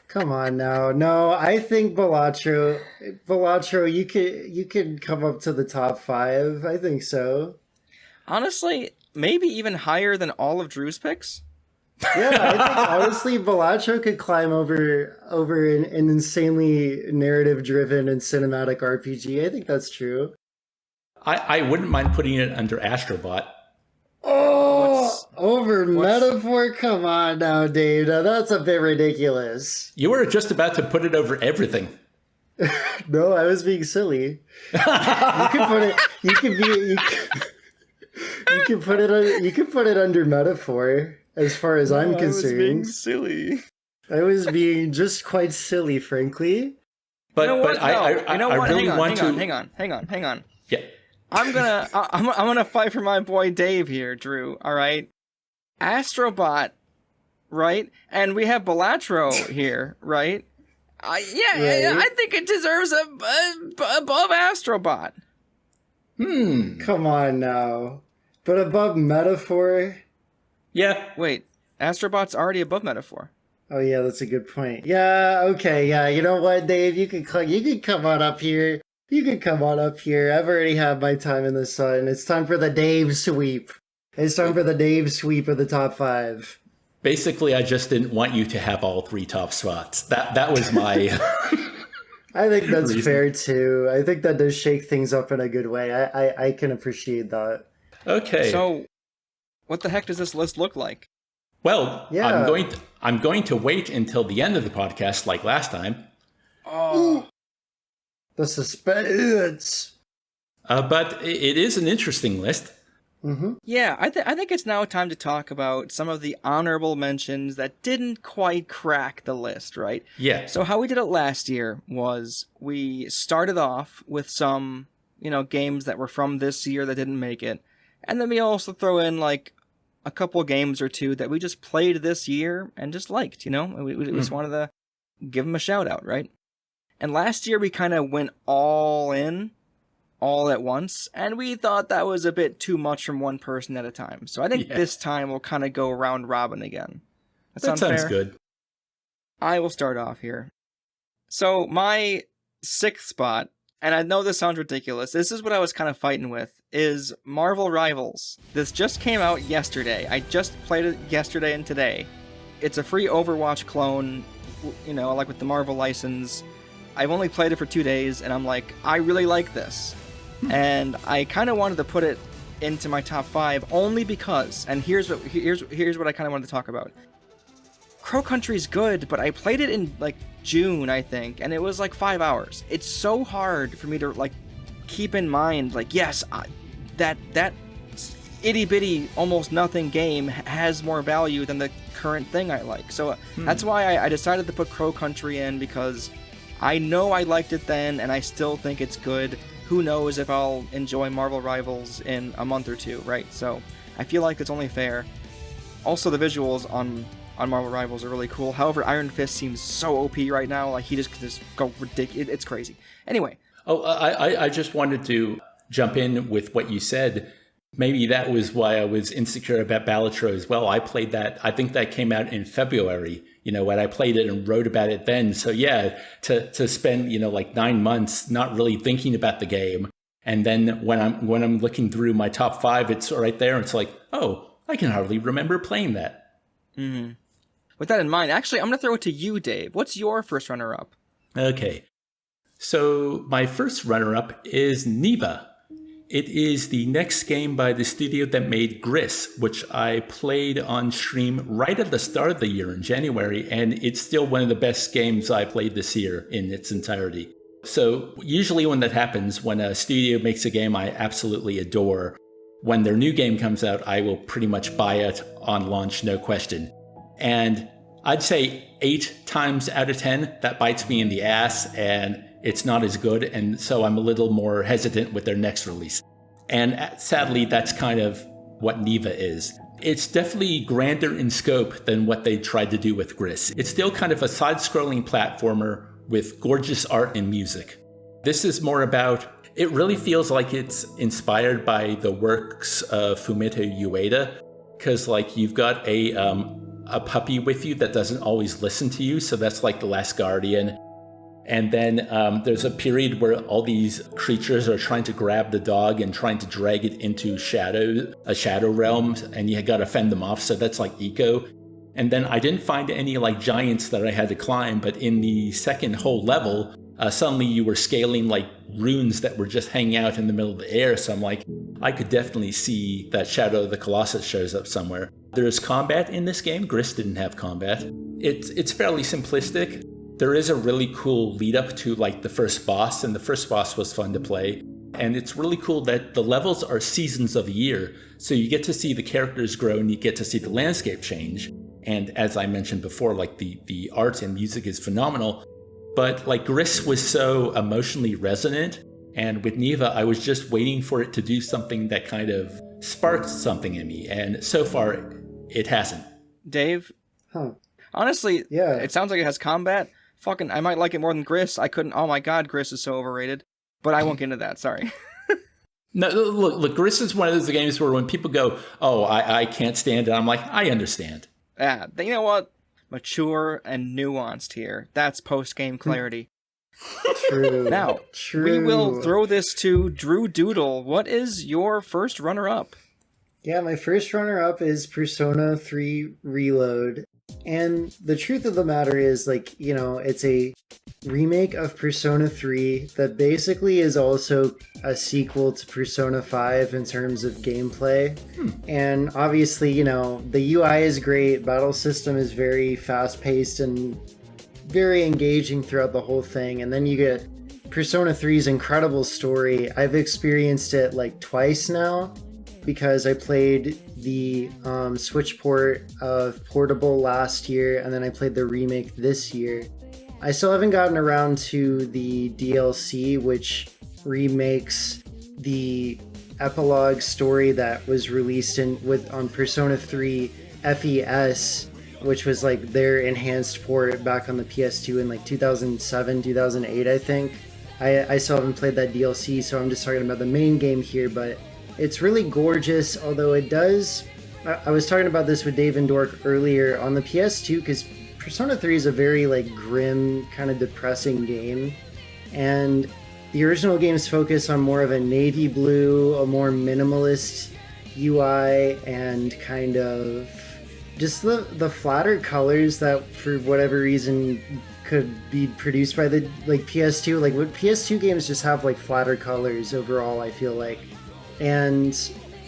Come on now. No, I think Balatro, you could come up to the top 5. I think so. Honestly, maybe even higher than all of Drew's picks. Yeah, I think honestly Balatro could climb over an insanely narrative-driven and cinematic RPG. I think that's true. I wouldn't mind putting it under Astrobot. Metaphor? Come on now, Dave. Now, that's a bit ridiculous. You were just about to put it over everything. No, I was being silly. You can put it. You can put it under Metaphor. As far as I'm concerned, I was being silly. I was being just quite silly, frankly. But I really want to. Hang on. Yeah. I'm gonna fight for my boy Dave here, Drew. All right, Astrobot, right? And we have Balatro here, right? Right. I think it deserves above Astrobot. Come on now, but above Metaphor. Yeah. Wait, Astrobot's already above Metaphor. Oh yeah, that's a good point. Yeah, okay, yeah. You know what, Dave? You can come on up here. I've already had my time in the sun. It's time for the Dave sweep. It's time for the Dave sweep of the top 5. Basically, I just didn't want you to have all 3 top spots. That was my... I think that's reason. fair too. I think that does shake things up in a good way. I can appreciate that. Okay. So, what the heck does this list look like? Well, Yeah. I'm going to wait until the end of the podcast, like last time. Oh, The suspense. But it is an interesting list. Mm-hmm. yeah. I think it's now time to talk about some of the honorable mentions that didn't quite crack the list, right? Yeah. So how we did it last year was we started off with some, games that were from this year that didn't make it, and then we also throw in like a couple games or two that we just played this year and just liked. We just wanted to give them a shout out, right? And last year we kind of went all in, all at once, and we thought that was a bit too much from one person at a time. So I think this time we'll kind of go round robin again. That sounds fair? Good. I will start off here. So my 6th spot, and I know this sounds ridiculous, this is what I was kind of fighting with, is Marvel Rivals. This just came out yesterday. I just played it yesterday and today. It's a free Overwatch clone, like with the Marvel license. I've only played it for 2 days, and I'm like, I really like this. And I kind of wanted to put it into my top 5 only because, and here's what I kind of wanted to talk about. Crow Country's good, but I played it in like June, I think, and it was like 5 hours. It's so hard for me to like keep in mind, like, yes, that itty bitty, almost nothing game has more value than the current thing I like. So that's why I decided to put Crow Country in, because I know I liked it then, and I still think it's good. Who knows if I'll enjoy Marvel Rivals in a month or two, right? So I feel like it's only fair. Also, the visuals on Marvel Rivals are really cool. However, Iron Fist seems so OP right now. Like, he just can just go ridiculous. It's crazy. Anyway. Oh, I just wanted to jump in with what you said. Maybe that was why I was insecure about Balatro as well. I played that. I think that came out in February, when I played it and wrote about it then. So yeah, to spend, like 9 months not really thinking about the game. And then when I'm looking through my top 5, it's right there. It's like, oh, I can hardly remember playing that. Mm-hmm. With that in mind, actually, I'm going to throw it to you, Dave. What's your first runner-up? Okay. So my first runner-up is Neva. It is the next game by the studio that made Gris, which I played on stream right at the start of the year in January, and it's still one of the best games I played this year in its entirety. So usually when that happens, when a studio makes a game I absolutely adore, when their new game comes out, I will pretty much buy it on launch, no question. And I'd say 8 times out of 10, that bites me in the ass and it's not as good. And so I'm a little more hesitant with their next release. And sadly, that's kind of what Neva is. It's definitely grander in scope than what they tried to do with Gris. It's still kind of a side-scrolling platformer with gorgeous art and music. This is more about, it really feels like it's inspired by the works of Fumito Ueda, because like you've got a puppy with you that doesn't always listen to you, so that's like The Last Guardian. And then there's a period where all these creatures are trying to grab the dog and trying to drag it into a shadow realm, and you got to fend them off, so that's like Eco. And then I didn't find any like giants that I had to climb, but in the second whole level, suddenly you were scaling like runes that were just hanging out in the middle of the air, so I'm like, I could definitely see that Shadow of the Colossus shows up somewhere. There's combat in this game. Gris didn't have combat. It's fairly simplistic. There is a really cool lead up to like the first boss, and the first boss was fun to play. And it's really cool that the levels are seasons of the year, so you get to see the characters grow and you get to see the landscape change. And as I mentioned before, like the art and music is phenomenal. But like Gris was so emotionally resonant, and with Neva, I was just waiting for it to do something that kind of sparked something in me, and so far it hasn't. Dave? Honestly, yeah, it sounds like it has combat. Fucking, I might like it more than Gris. Oh my god, Gris is so overrated. But I won't get into that, sorry. No, look, Gris is one of those games where when people go, oh, I can't stand it, I'm like, I understand. Yeah, you know what? Mature and nuanced here. That's post-game clarity. True. Now, we will throw this to Drew Doodle. What is your first runner-up? Yeah, my first runner-up is Persona 3 Reload. And the truth of the matter is, like, you know, it's a remake of Persona 3 that basically is also a sequel to Persona 5 in terms of gameplay. And obviously, you know, the UI is great, battle system is very fast-paced and very engaging throughout the whole thing. And then you get Persona 3's incredible story. I've experienced it like twice now because I played the Switch port of Portable last year, and then I played the remake this year. I still haven't gotten around to the DLC, which remakes the epilogue story that was released on Persona 3 FES, which was like their enhanced port back on the PS2 in like 2007, 2008, I think. I still haven't played that DLC, so I'm just talking about the main game here, but it's really gorgeous, although it does... I was talking about this with Dave and Dork earlier on the PS2, because Persona 3 is a very like grim, kind of depressing game, and the original games focus on more of a navy blue, a more minimalist UI, and kind of just the flatter colors that for whatever reason could be produced by the like PS2. Like what PS2 games just have like flatter colors overall, I feel like. And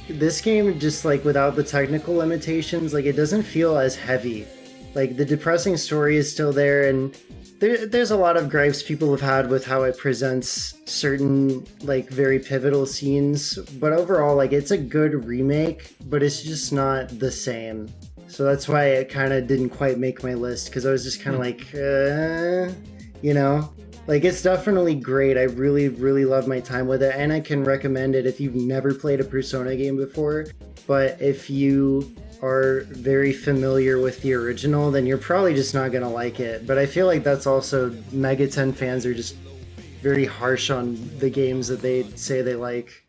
this game, just like without the technical limitations, like it doesn't feel as heavy. Like the depressing story is still there, and there's a lot of gripes people have had with how it presents certain like very pivotal scenes, but overall like it's a good remake, but it's just not the same. So that's why it kind of didn't quite make my list, because I was just kind of like, you know? Like, it's definitely great. I really, really love my time with it, and I can recommend it if you've never played a Persona game before. But if you are very familiar with the original, then you're probably just not going to like it. But I feel like that's also... Mega 10 fans are just very harsh on the games that they say they like.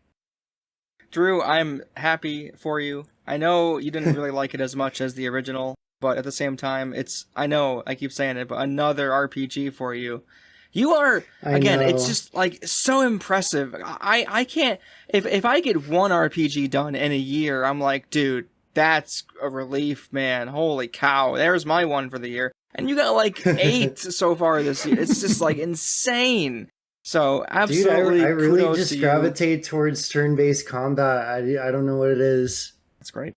Drew, I'm happy for you. I know you didn't really like it as much as the original, but at the same time, it's... I know, I keep saying it, but another RPG for you. You are, again, it's just, like, so impressive. I can't... If I get one RPG done in a year, I'm like, dude, that's a relief, man. Holy cow. There's my one for the year. And you got, like, 8 so far this year. It's just, like, insane. So, absolutely, dude, I really kudos just to gravitate towards turn-based combat. I don't know what it is. That's great.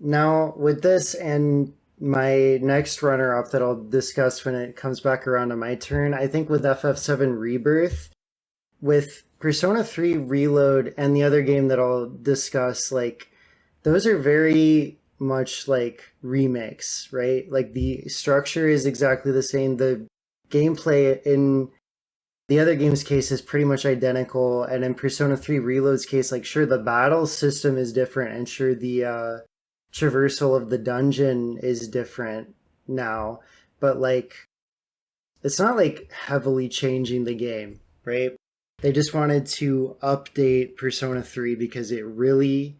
Now, with this and... my next runner-up that I'll discuss when it comes back around to my turn, I think with FF7 Rebirth, with Persona 3 Reload, and the other game that I'll discuss, like, those are very much like remakes, right? Like, the structure is exactly the same. The gameplay in the other game's case is pretty much identical, and in Persona 3 Reload's case, like, sure, the battle system is different, and sure, the, traversal of the dungeon is different now, but like it's not like heavily changing the game, right? They just wanted to update Persona 3 because it really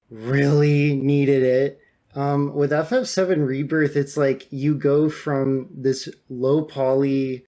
needed it. With FF7 Rebirth, it's like you go from this low poly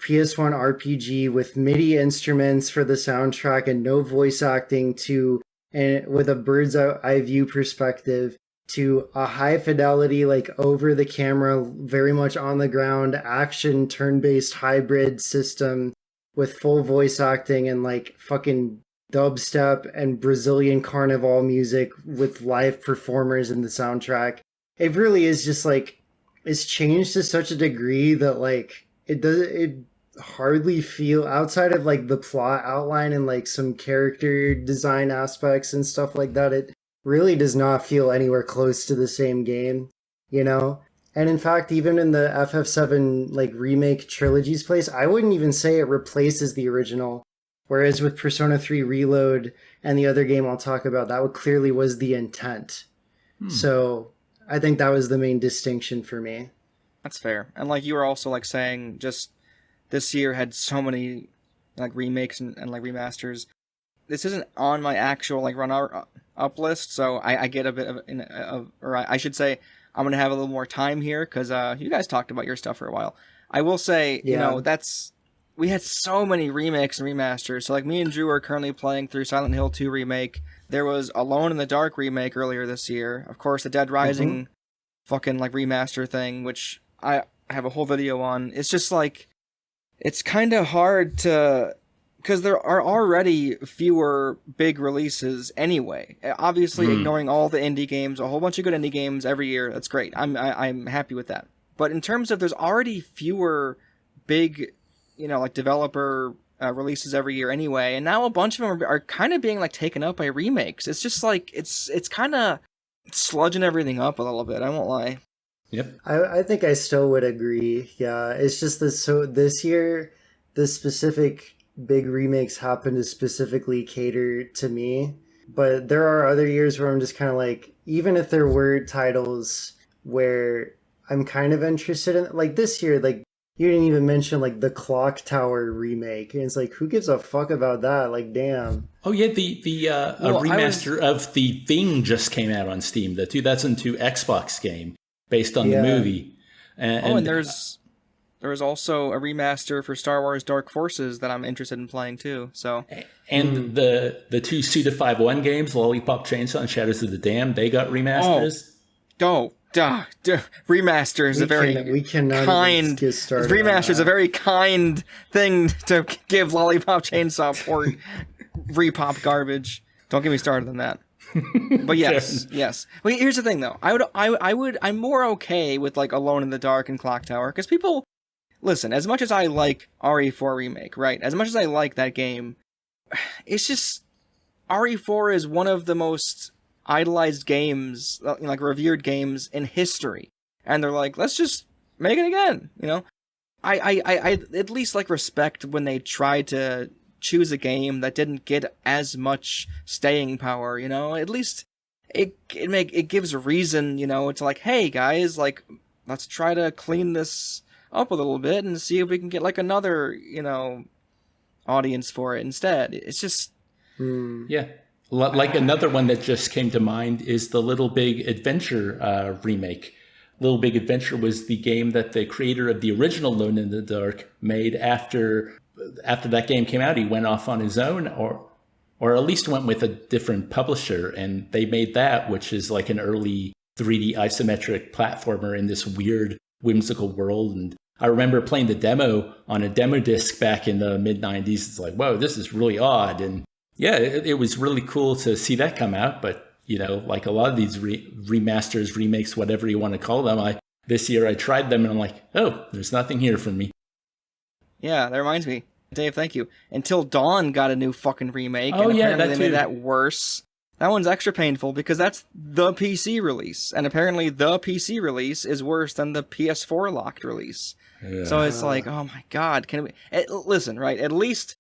PS1 RPG with MIDI instruments for the soundtrack and no voice acting to, and with a bird's eye view perspective, to a high fidelity, like over the camera, very much on the ground action turn-based hybrid system with full voice acting and like fucking dubstep and Brazilian carnival music with live performers in the soundtrack. It really is just like, it's changed to such a degree that like it hardly feel, outside of like the plot outline and like some character design aspects and stuff like that, it really does not feel anywhere close to the same game, you know? And in fact, even in the FF7 like remake trilogy's place, I wouldn't even say it replaces the original. Whereas with Persona 3 Reload and the other game I'll talk about, that clearly was the intent. So I think that was the main distinction for me. That's fair. And like you were also like saying, just this year had so many like remakes and like remasters. This isn't on my actual like run-up list, so I get a bit of, or I should say, I'm gonna have a little more time here because you guys talked about your stuff for a while. I will say, you know, we had so many remakes and remasters. So like me and Drew are currently playing through Silent Hill 2 remake. There was Alone in the Dark remake earlier this year. Of course, the Dead Rising fucking like remaster thing, which I have a whole video on. It's just like, it's kind of hard to, because there are already fewer big releases anyway. Obviously, ignoring all the indie games, a whole bunch of good indie games every year. That's great. I'm happy with that. But in terms of, there's already fewer big, like developer releases every year anyway, and now a bunch of them are kind of being like taken up by remakes. It's just like it's kind of sludging everything up a little bit. I won't lie. Yep. I think I still would agree. Yeah, it's just that, so this year, the specific big remakes happen to specifically cater to me. But there are other years where I'm just kind of like, even if there were titles where I'm kind of interested in, like this year, like you didn't even mention like the Clock Tower remake, and it's like, who gives a fuck about that? Like, damn. Oh yeah, the remaster of The Thing just came out on Steam, the 2002 Xbox game based on the movie. And there's also a remaster for Star Wars Dark Forces that I'm interested in playing too. So, and the two Suda 5-1 games, Lollipop Chainsaw and Shadows of the Damned, they got remasters. Remaster is a very kind. Remaster is a very kind thing to give Lollipop Chainsaw port repop garbage. Don't get me started on that. But yes. Well, here's the thing though. I'm more okay with like Alone in the Dark and Clock Tower, because people listen. As much as I like RE4 remake, right? As much as I like that game, it's just RE4 is one of the most idolized games, like revered games in history, and they're like, let's just make it again. I at least like respect when they try to choose a game that didn't get as much staying power. At least it gives a reason, to like, hey guys, like let's try to clean this up a little bit and see if we can get like another audience for it instead. It's just yeah. Like another one that just came to mind is the Little Big Adventure remake. Little Big Adventure was the game that the creator of the original Alone in the Dark made after that game came out. He went off on his own, or at least went with a different publisher, and they made that, which is like an early 3D isometric platformer in this weird, whimsical world. And I remember playing the demo on a demo disc back in the mid-90s. It's like, whoa, this is really odd. And yeah, it was really cool to see that come out. But, like a lot of these remasters, remakes, whatever you want to call them, this year I tried them and I'm like, oh, there's nothing here for me. Yeah, that reminds me. Dave, thank you. Until Dawn got a new fucking remake. Oh, and yeah, apparently they made that worse. That one's extra painful because that's the PC release. And apparently the PC release is worse than the PS4 locked release. Yeah. So it's like, oh my god, can we... listen, right, at least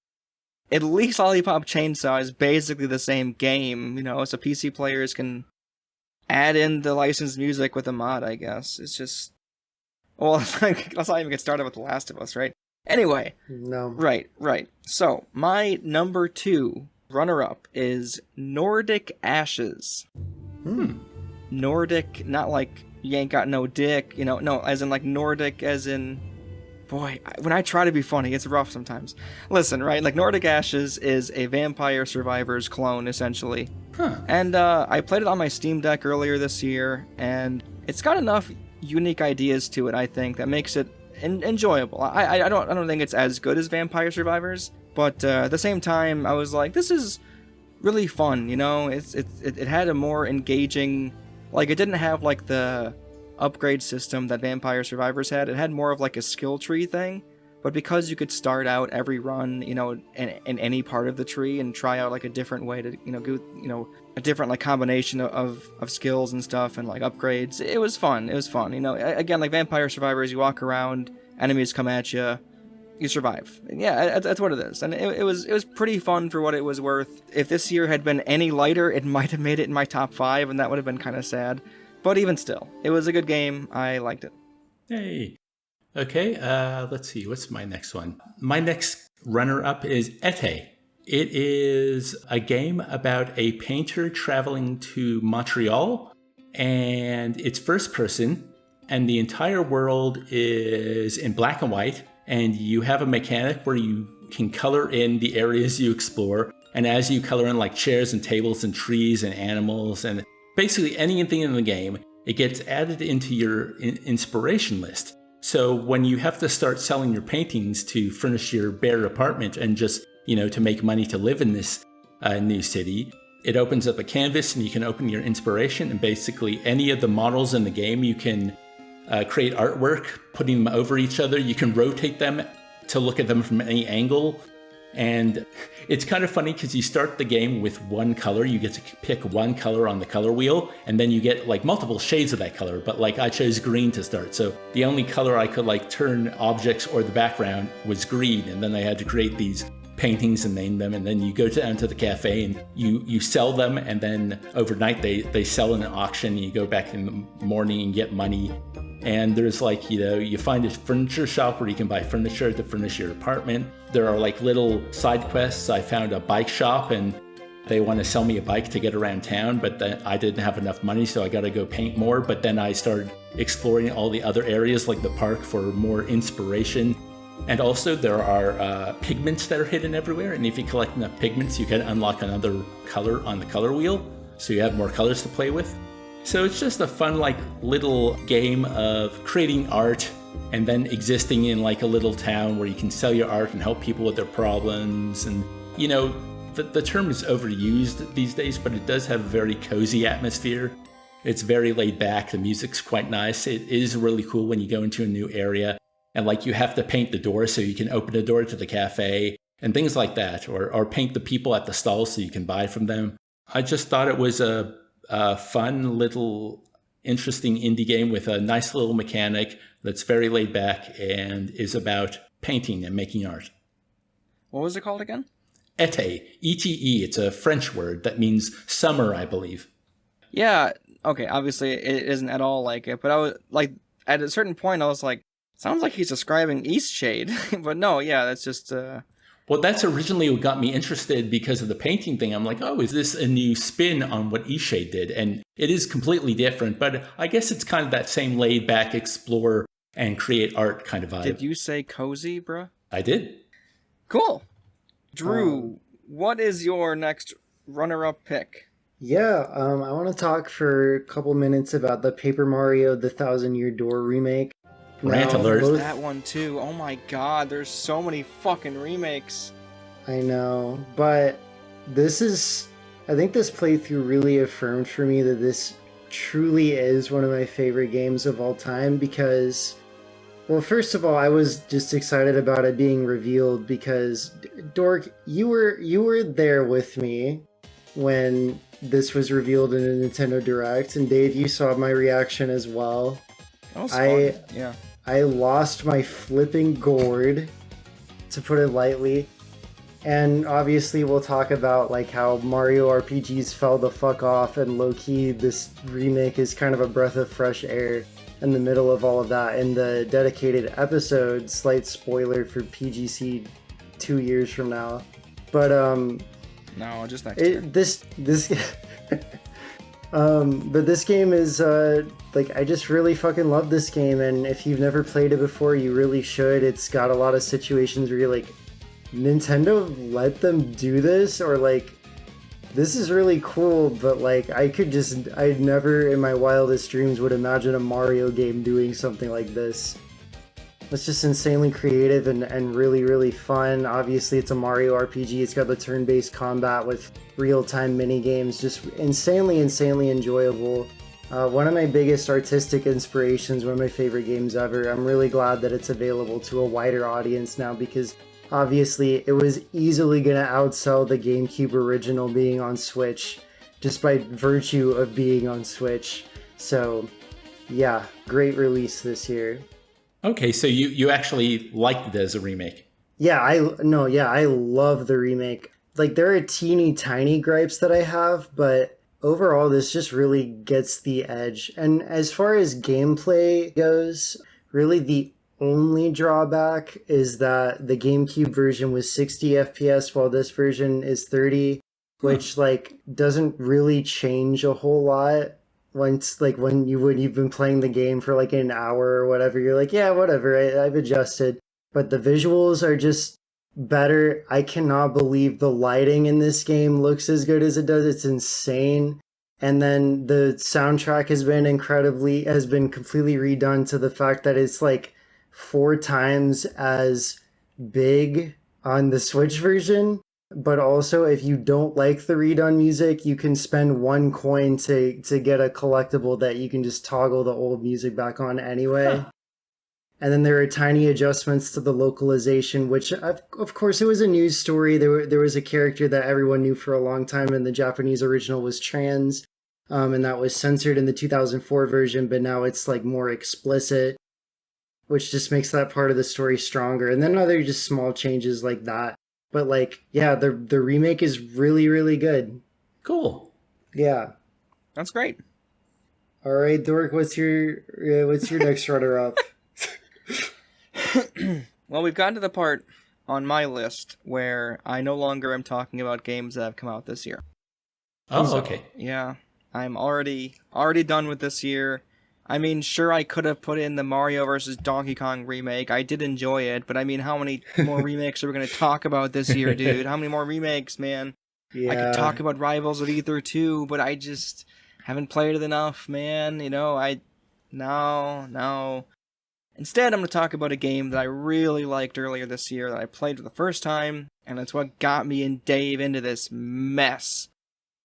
Lollipop Chainsaw is basically the same game, so PC players can add in the licensed music with a mod, I guess. It's just... Well, let's not even get started with The Last of Us, right? Anyway. No. Right. So, my number 2 runner-up is Nordic Ashes. Nordic, not like you ain't got no dick, no, as in like Nordic, as in... Boy, when I try to be funny, it's rough sometimes. Listen, right, like Nordic Ashes is a Vampire Survivors clone, essentially. And I played it on my Steam Deck earlier this year, and it's got enough unique ideas to it, I think, that makes it enjoyable. I don't think it's as good as Vampire Survivors, but at the same time, I was like, this is really fun, It had a more engaging, like, it didn't have like the upgrade system that Vampire Survivors had. It had more of like a skill tree thing, but because you could start out every run, in any part of the tree and try out like a different way to, go, a different like combination of skills and stuff and like upgrades. It was fun. Again, like Vampire Survivors, you walk around, enemies come at you, you survive. And yeah, that's what it is. And it was pretty fun for what it was worth. If this year had been any lighter, it might have made it in my top 5, and that would have been kind of sad. But even still, it was a good game. I liked it. Hey. Okay, let's see. What's my next one? My next runner-up is Ete. It is a game about a painter traveling to Montreal, and it's first person, and the entire world is in black and white, and you have a mechanic where you can color in the areas you explore, and as you color in like chairs and tables and trees and animals and basically anything in the game, it gets added into your inspiration list. So when you have to start selling your paintings to furnish your bare apartment and just, to make money to live in this new city, it opens up a canvas and you can open your inspiration, and basically any of the models in the game, you can create artwork, putting them over each other. You can rotate them to look at them from any angle. And it's kind of funny because you start the game with one color. You get to pick one color on the color wheel, and then you get like multiple shades of that color. But like I chose green to start. So the only color I could like turn objects or the background was green. And then I had to create these paintings and name them. And then you go down to the cafe and you sell them. And then overnight they sell in an auction. And you go back in the morning and get money. And there's like, you find a furniture shop where you can buy furniture to furnish your apartment. There are like little side quests. I found a bike shop and they want to sell me a bike to get around town, but then I didn't have enough money, so I got to go paint more. But then I started exploring all the other areas like the park for more inspiration. And also there are pigments that are hidden everywhere. And if you collect enough pigments, you can unlock another color on the color wheel. So you have more colors to play with. So it's just a fun, like, little game of creating art and then existing in, like, a little town where you can sell your art and help people with their problems. And, the term is overused these days, but it does have a very cozy atmosphere. It's very laid back. The music's quite nice. It is really cool when you go into a new area and, like, you have to paint the door so you can open the door to the cafe and things like that, or paint the people at the stalls so you can buy from them. I just thought it was a fun little interesting indie game with a nice little mechanic that's very laid back and is about painting and making art. What was it called again? Ete, E-T-E. It's a French word that means summer, I believe. Yeah, okay, obviously it isn't at all like it, but I was like, at a certain point I was like, sounds like he's describing Eastshade. But no, yeah, that's just Well, that's originally what got me interested because of the painting thing. I'm like, oh, is this a new spin on what Eastshade did? And it is completely different, but I guess it's kind of that same laid back, explore and create art kind of vibe. Did you say cozy, bruh? I did. Cool. Drew, what is your next runner-up pick? Yeah, I want to talk for a couple minutes about the Paper Mario The Thousand Year Door remake. Rant alert. That one too. Oh my god, there's so many fucking remakes. I know, but I think this playthrough really affirmed for me that this truly is one of my favorite games of all time because, well, first of all, I was just excited about it being revealed because, Dork, you were there with me when this was revealed in a Nintendo Direct, and Dave, you saw my reaction as well. That was fun. Yeah. I lost my flipping gourd, to put it lightly. And obviously we'll talk about like how Mario RPGs fell the fuck off, and low-key this remake is kind of a breath of fresh air in the middle of all of that in the dedicated episode. Slight spoiler for PGC 2 years from now. But no, just next year. But this game is, I just really fucking love this game, and if you've never played it before, you really should. It's got a lot of situations where you're like, Nintendo let them do this? Or like, this is really cool, but like, I never in my wildest dreams would imagine a Mario game doing something like this. It's just insanely creative and really, really fun. Obviously, it's a Mario RPG. It's got the turn-based combat with real-time mini-games. Just insanely, insanely enjoyable. One of my biggest artistic inspirations, one of my favorite games ever. I'm really glad that it's available to a wider audience now because obviously it was easily going to outsell the GameCube original being on Switch just by virtue of being on Switch. So, yeah, great release this year. Okay, so you actually liked it as a remake. Yeah, I love the remake. Like, there are teeny tiny gripes that I have, but overall this just really gets the edge. And as far as gameplay goes, really the only drawback is that the GameCube version was 60 FPS while this version is 30, which like doesn't really change a whole lot. Once, like, when you've been playing the game for like an hour or whatever, you're like, yeah, whatever, I've adjusted. But the visuals are just better. I cannot believe the lighting in this game looks as good as it does. It's insane. And then the soundtrack has been completely redone to the fact that it's like 4 times as big on the Switch version. But also, if you don't like the redone music, you can spend 1 coin to get a collectible that you can just toggle the old music back on anyway. Huh. And then there are tiny adjustments to the localization, which, of course, it was a news story. There was a character that everyone knew for a long time, and the Japanese original was trans. And that was censored in the 2004 version, but now it's like more explicit, which just makes that part of the story stronger. And then other just small changes like that. But like, yeah, the remake is really, really good. Cool. Yeah. That's great. All right, Dork, what's your next runner up? Well, we've gotten to the part on my list where I no longer am talking about games that have come out this year. Oh, okay. Yeah, I'm already done with this year. I mean, sure, I could have put in the Mario vs. Donkey Kong remake. I did enjoy it, but I mean, how many more remakes are we going to talk about this year, dude? How many more remakes, man? Yeah. I could talk about Rivals of Ether too, but I just haven't played it enough, man. You know, no. Instead, I'm going to talk about a game that I really liked earlier this year that I played for the first time, and that's what got me and Dave into this mess.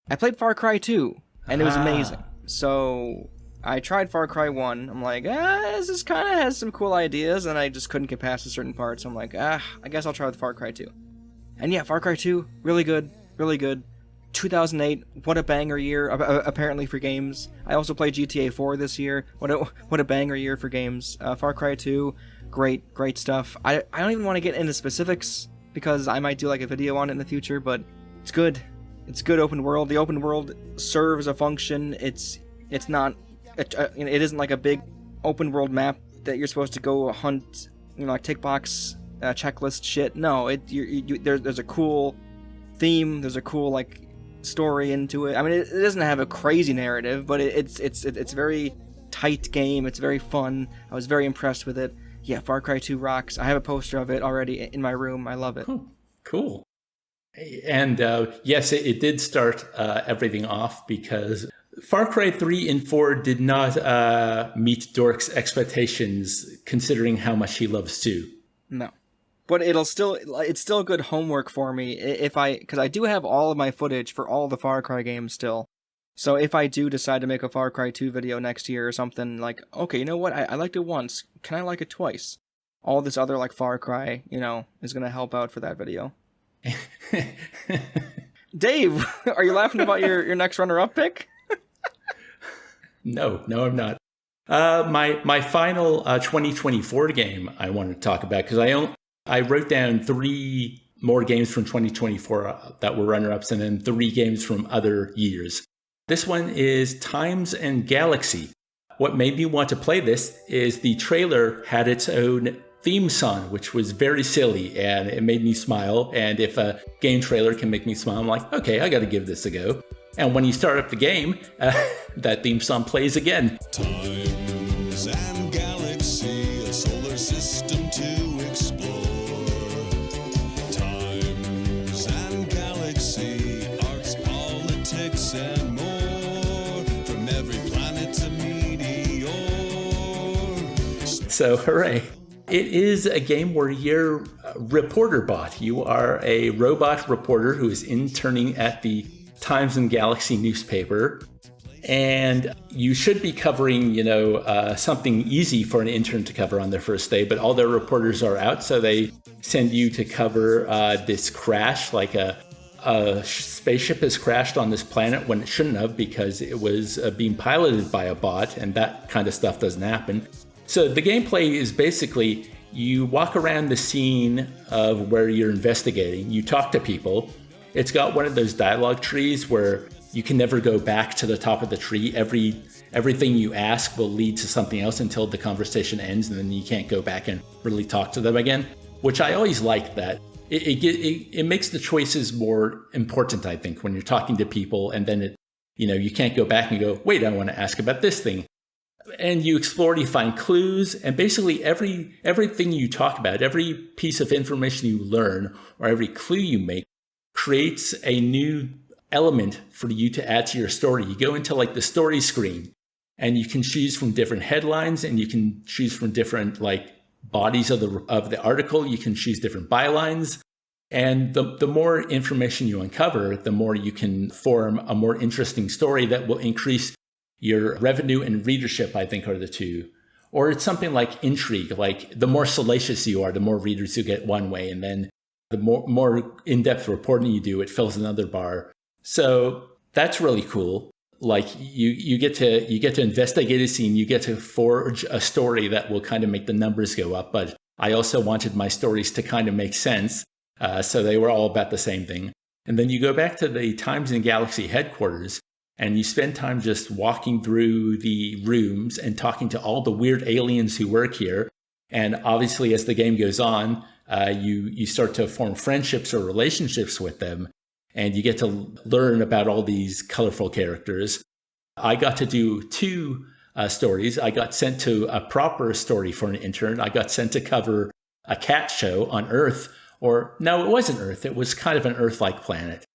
I played Far Cry 2, and it was amazing. So I tried Far Cry 1. I'm like, this kind of has some cool ideas, and I just couldn't get past a certain part, so I'm like, I guess I'll try with Far Cry 2. And yeah, Far Cry 2, really good, really good. 2008, what a banger year, apparently, for games. I also played GTA 4 this year. What a banger year for games. Far Cry 2, great stuff. I don't even want to get into specifics, because I might do like a video on it in the future, but it's good. It's good open world. The open world serves a function. It's not... It isn't like a big open world map that you're supposed to go hunt, like tick box checklist shit. No, there's a cool theme. There's a cool like story into it. I mean, it doesn't have a crazy narrative, but it's very tight game. It's very fun. I was very impressed with it. Yeah, Far Cry 2 rocks. I have a poster of it already in my room. I love it. Cool. And yes, it did start everything off, because Far Cry 3 and 4 did not meet Dork's expectations, considering how much he loves 2. No. But it's still good homework for me because I do have all of my footage for all the Far Cry games still. So if I do decide to make a Far Cry 2 video next year or something, like, okay, you know what, I liked it once, can I like it twice? All this other like Far Cry, is going to help out for that video. Dave, are you laughing about your next runner-up pick? No, I'm not. My final 2024 game I wanted to talk about, because I wrote down 3 more games from 2024 that were runner-ups, and then 3 games from other years. This one is Times and Galaxy. What made me want to play this is the trailer had its own theme song, which was very silly, and it made me smile. And if a game trailer can make me smile, I'm like, okay, I got to give this a go. And when you start up the game, that theme song plays again. Times and Galaxy, a solar system to explore. Times and Galaxy, arts, politics, and more. From every planet to meteor. So, hooray. It is a game where you're a reporter bot. You are a robot reporter who is interning at the Times and Galaxy newspaper. And you should be covering, something easy for an intern to cover on their first day, but all their reporters are out, so they send you to cover this crash, like a spaceship has crashed on this planet when it shouldn't have, because it was being piloted by a bot, and that kind of stuff doesn't happen. So the gameplay is basically you walk around the scene of where you're investigating, you talk to people. It's got one of those dialogue trees where you can never go back to the top of the tree. Everything you ask will lead to something else until the conversation ends, and then you can't go back and really talk to them again, which I always like that. It makes the choices more important, I think, when you're talking to people, and then you can't go back and go, wait, I want to ask about this thing. And you explore, you find clues, and basically everything you talk about, every piece of information you learn, or every clue you make, creates a new element for you to add to your story. You go into like the story screen and you can choose from different headlines, and you can choose from different like bodies of the article. You can choose different bylines. And the more information you uncover, the more you can form a more interesting story that will increase your revenue and readership, I think, are the two. Or it's something like intrigue, like the more salacious you are, the more readers you get one way. And then the more in-depth reporting you do, it fills another bar. So that's really cool. Like you get to investigate a scene, you get to forge a story that will kind of make the numbers go up. But I also wanted my stories to kind of make sense. So they were all about the same thing. And then you go back to the Times and Galaxy headquarters, and you spend time just walking through the rooms and talking to all the weird aliens who work here. And obviously, as the game goes on, you start to form friendships or relationships with them, and you get to learn about all these colorful characters. I got to do two stories. I got sent to a proper story for an intern. I got sent to cover a cat show on Earth. Or no, it wasn't Earth. It was kind of an Earth-like planet.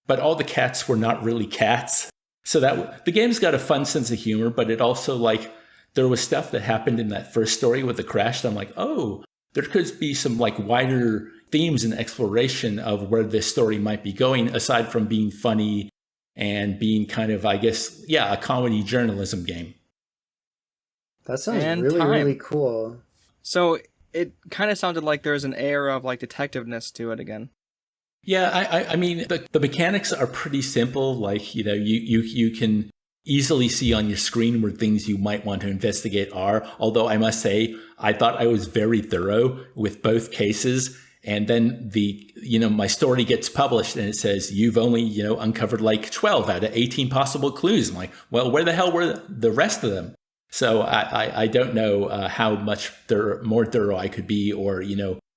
But all the cats were not really cats. So that the game's got a fun sense of humor, but it also like there was stuff that happened in that first story with the crash that I'm like, oh, there could be some like wider themes and exploration of where this story might be going, aside from being funny and being kind of, I guess, yeah, a comedy journalism game. That sounds really cool. So it kind of sounded like there's an air of like detectiveness to it again. Yeah, I mean, the mechanics are pretty simple. Like, you know, you can easily see on your screen where things you might want to investigate are. Although I must say, I thought I was very thorough with both cases. And then my story gets published and it says, you've only, uncovered like 12 out of 18 possible clues. I'm like, well, where the hell were the rest of them? So I don't know how much more thorough I could be, or,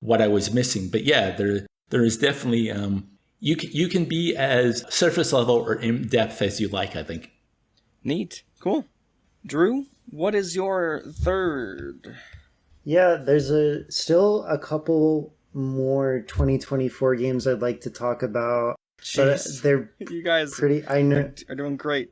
what I was missing. But yeah, there is definitely, you can be as surface level or in depth as you like, I think. Neat. Cool. Drew, what is your third? Yeah, there's still a couple more 2024 games I'd like to talk about. Jeez. But they're you guys I know are doing great.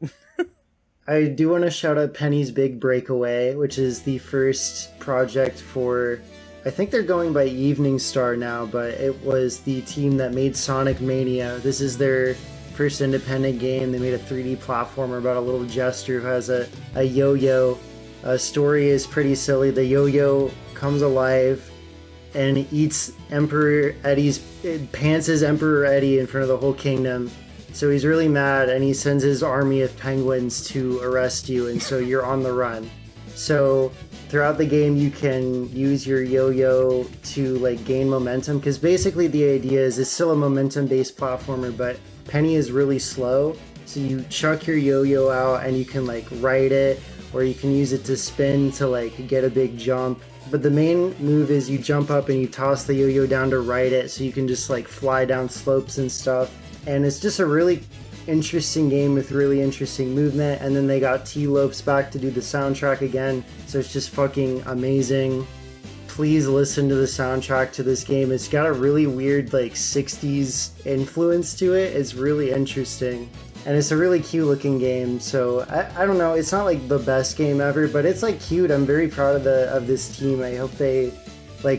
I do want to shout out Penny's Big Breakaway, which is the first project for, I think they're going by Evening Star now, but it was the team that made Sonic Mania. This is their first independent game. They made a 3D platformer about a little jester who has a yo-yo. Story is pretty silly. The yo-yo comes alive and eats Emperor Eddie's, pantses Emperor Eddie in front of the whole kingdom. So he's really mad, and he sends his army of penguins to arrest you, and so you're on the run. So throughout the game, you can use your yo-yo to gain momentum, because basically the idea is it's still a momentum-based platformer, but Penny is really slow. So you chuck your yo-yo out, and you can ride it, or you can use it to spin to get a big jump. But the main move is you jump up and you toss the yo-yo down to ride it, so you can just fly down slopes and stuff. And it's just a really interesting game with really interesting movement. And then they got T-Lopes back to do the soundtrack again, so it's just fucking amazing. Please listen to the soundtrack to this game. It's got a really weird 60s influence to it. It's really interesting. And it's a really cute looking game. So I don't know, it's not the best game ever, but it's cute. I'm very proud of this team. I hope they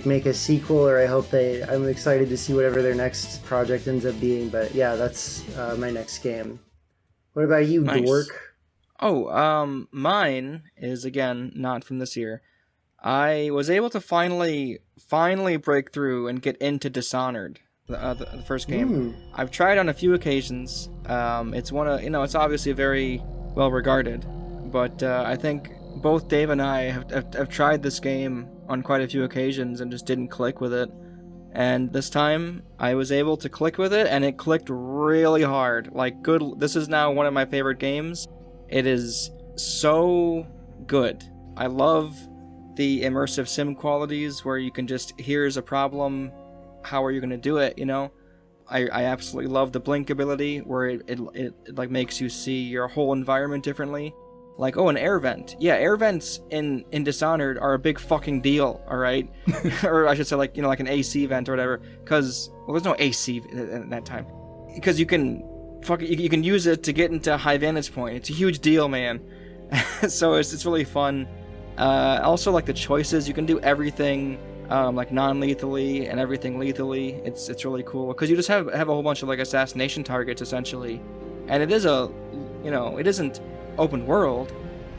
make a sequel, or I'm excited to see whatever their next project ends up being. But yeah, that's my next game. What about you, nice. Dork? Oh, mine is again not from this year. I was able to finally break through and get into Dishonored, the first game. I've tried on a few occasions. It's it's obviously very well regarded, but I think both Dave and I have tried this game on quite a few occasions and just didn't click with it. And this time I was able to click with it, and it clicked really hard. This is now one of my favorite games. It is so good. I love the immersive sim qualities where you can just, here's a problem, how are you going to do it, I absolutely love the blink ability where it makes you see your whole environment differently. An air vent. Yeah, air vents in Dishonored are a big fucking deal, alright? Or I should say, an AC vent or whatever. Because, there's no AC at that time. Because you can you can use it to get into high vantage point. It's a huge deal, man. So it's really fun. Also, like the choices, you can do everything like non-lethally and everything lethally. It's really cool because you just have a whole bunch of like assassination targets essentially, and it is it isn't open world,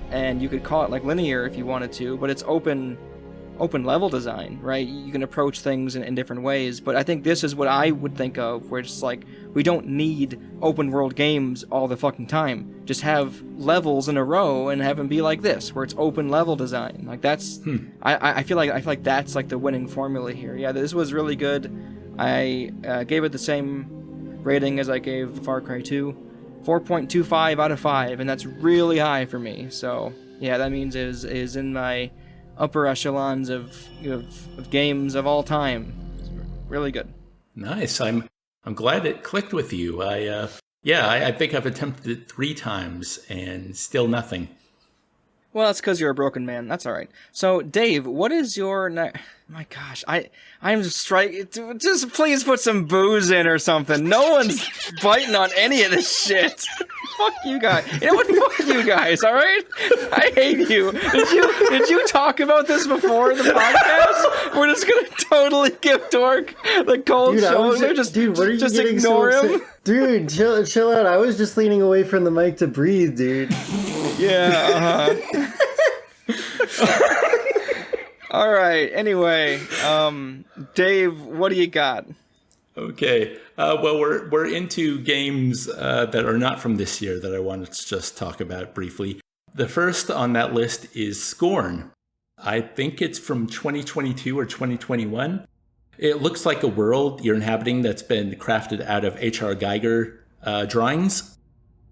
and you could call it like linear if you wanted to, but it's open level design, right? You can approach things in different ways, but I think this is what I would think of, where it's like, we don't need open world games all the fucking time. Just have levels in a row and have them be like this, where it's open level design. Like that's, I feel like that's like the winning formula here. Yeah, this was really good. I gave it the same rating as I gave Far Cry 2, 4.25 out of 5, and that's really high for me. So yeah, that means is in my upper echelons of games of all time. It's really good. Nice. I'm glad it clicked with you. I think I've attempted it 3 times and still nothing. Well, that's because you're a broken man. That's all right. So, Dave, what is your... My gosh, I'm just just please put some booze in or something. No one's biting on any of this shit. Fuck you guys. You know what? Fuck you guys, all right? I hate you. Did you talk about this before the podcast? We're just going to totally give Dork the cold shoulder. Dude, what are you just getting ignore so him. upset? Dude, chill out. I was just leaning away from the mic to breathe, dude. Yeah, All right. Anyway, Dave, what do you got? Okay. Well, we're into games that are not from this year that I wanted to just talk about briefly. The first on that list is Scorn. I think it's from 2022 or 2021. It looks like a world you're inhabiting that's been crafted out of H.R. Geiger drawings.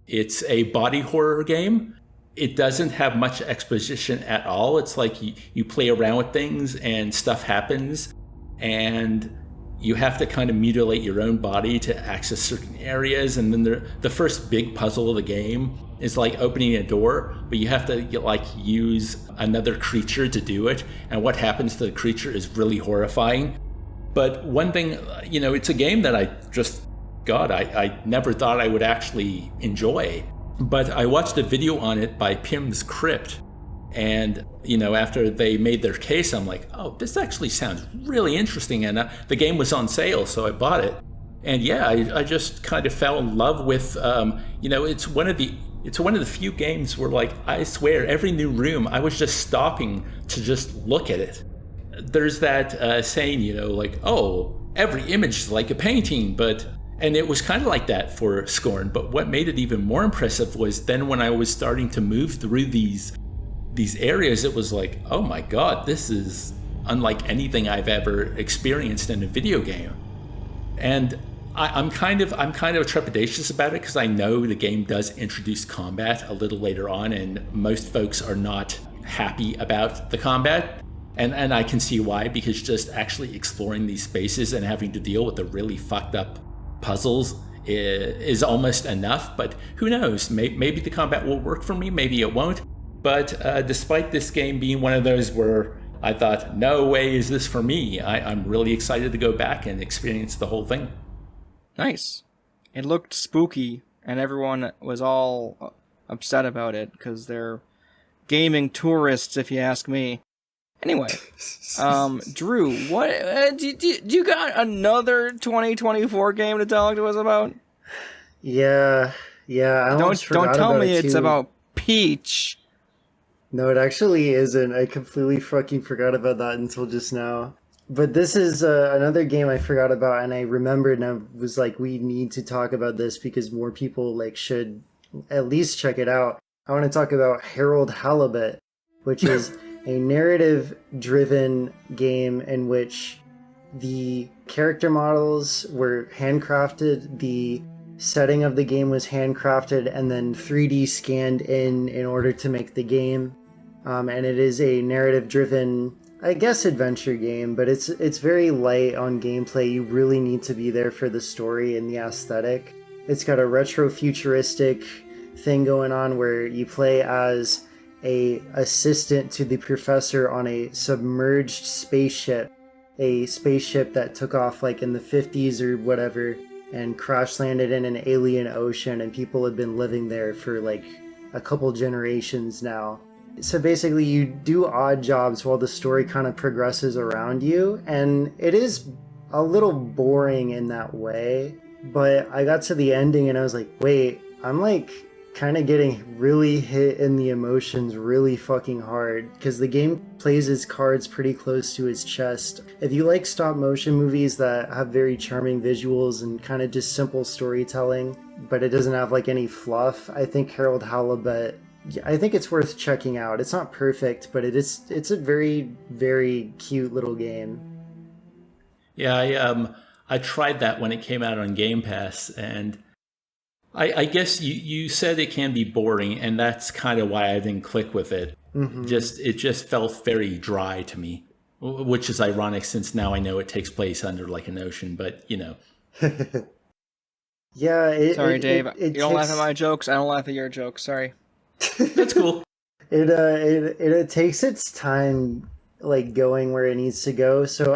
It's a body horror game. It doesn't have much exposition at all. It's like you play around with things and stuff happens, and you have to kind of mutilate your own body to access certain areas. And then the first big puzzle of the game is like opening a door, but you have to like use another creature to do it. And what happens to the creature is really horrifying. But one thing, it's a game that I never thought I would actually enjoy. But I watched a video on it by Pim's Crypt, and after they made their case, I'm like, oh, this actually sounds really interesting. And the game was on sale, so I bought it. And yeah, I just kind of fell in love with it's one of the few games where, like, I swear every new room I was just stopping to just look at it. There's that saying, like, oh, every image is like a painting, and it was kind of like that for Scorn. But what made it even more impressive was then when I was starting to move through these areas, it was like, oh my God, this is unlike anything I've ever experienced in a video game. And I'm kind of trepidatious about it because I know the game does introduce combat a little later on, and most folks are not happy about the combat. And I can see why, because just actually exploring these spaces and having to deal with the really fucked up puzzles is almost enough. But who knows, maybe the combat will work for me, maybe it won't. But despite this game being one of those where I thought, no way is this for me, I'm really excited to go back and experience the whole thing. Nice. It looked spooky, and everyone was all upset about it because they're gaming tourists, if you ask me. Anyway, Drew, what do you got another 2024 game to talk to us about? Yeah. I almost forgot don't tell about me it it's too. about Peach. No, it actually isn't. I completely fucking forgot about that until just now. But this is another game I forgot about, and I remembered, and I was like, we need to talk about this because more people should at least check it out. I want to talk about Harold Halibut, which is a narrative-driven game in which the character models were handcrafted, the setting of the game was handcrafted, and then 3D scanned in order to make the game. And it is a narrative-driven, I guess, adventure game, but it's very light on gameplay. You really need to be there for the story and the aesthetic. It's got a retro-futuristic thing going on where you play as a assistant to the professor on a submerged spaceship, a spaceship that took off in the 50s or whatever, and crash landed in an alien ocean, and people have been living there for like a couple generations now. So basically you do odd jobs while the story kind of progresses around you, and it is a little boring in that way, but I got to the ending and I was like, wait, I'm like kind of getting really hit in the emotions really fucking hard, because the game plays his cards pretty close to his chest. If you like stop motion movies that have very charming visuals and kind of just simple storytelling, but it doesn't have like any fluff, I think Harold Halibut, I think it's worth checking out. It's not perfect, but it's a very, very cute little game. Yeah, I tried that when it came out on Game Pass, and I guess you said it can be boring, and that's kind of why I didn't click with it. Mm-hmm. It just felt very dry to me, which is ironic since now I know it takes place under like an ocean, but you know. Yeah. Sorry, Dave. You don't laugh at my jokes. I don't laugh at your jokes. Sorry. That's cool. It takes its time, like going where it needs to go. So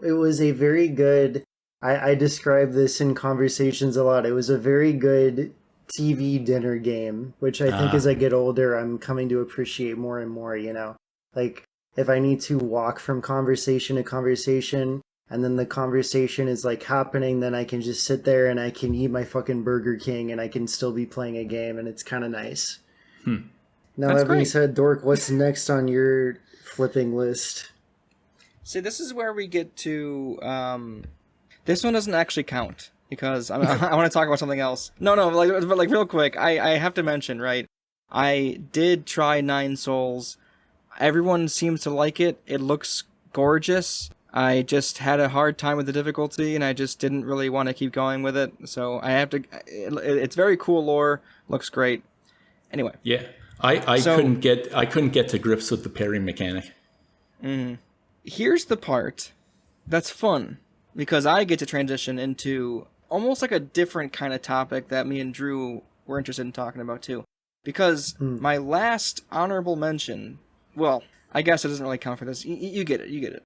it was a very good. I describe this in conversations a lot. It was a very good TV dinner game, which I think as I get older, I'm coming to appreciate more and more. You know, like if I need to walk from conversation to conversation, and then the conversation is like happening, then I can just sit there and I can eat my fucking Burger King and I can still be playing a game, and it's kind of nice. Now, That's that being great. said, Dork, what's next on your flipping list? See, this is where we get to... this one doesn't actually count, because I want to talk about something else. No, like real quick, I have to mention, right? I did try Nine Souls. Everyone seems to like it. It looks gorgeous. I just had a hard time with the difficulty, and I just didn't really want to keep going with it. So I have to... It's very cool lore. Looks great. Anyway. Yeah. I couldn't get to grips with the parry mechanic. Here's the part that's fun, because I get to transition into almost like a different kind of topic that me and Drew were interested in talking about too. Because my last honorable mention, well, I guess it doesn't really count for this. You get it.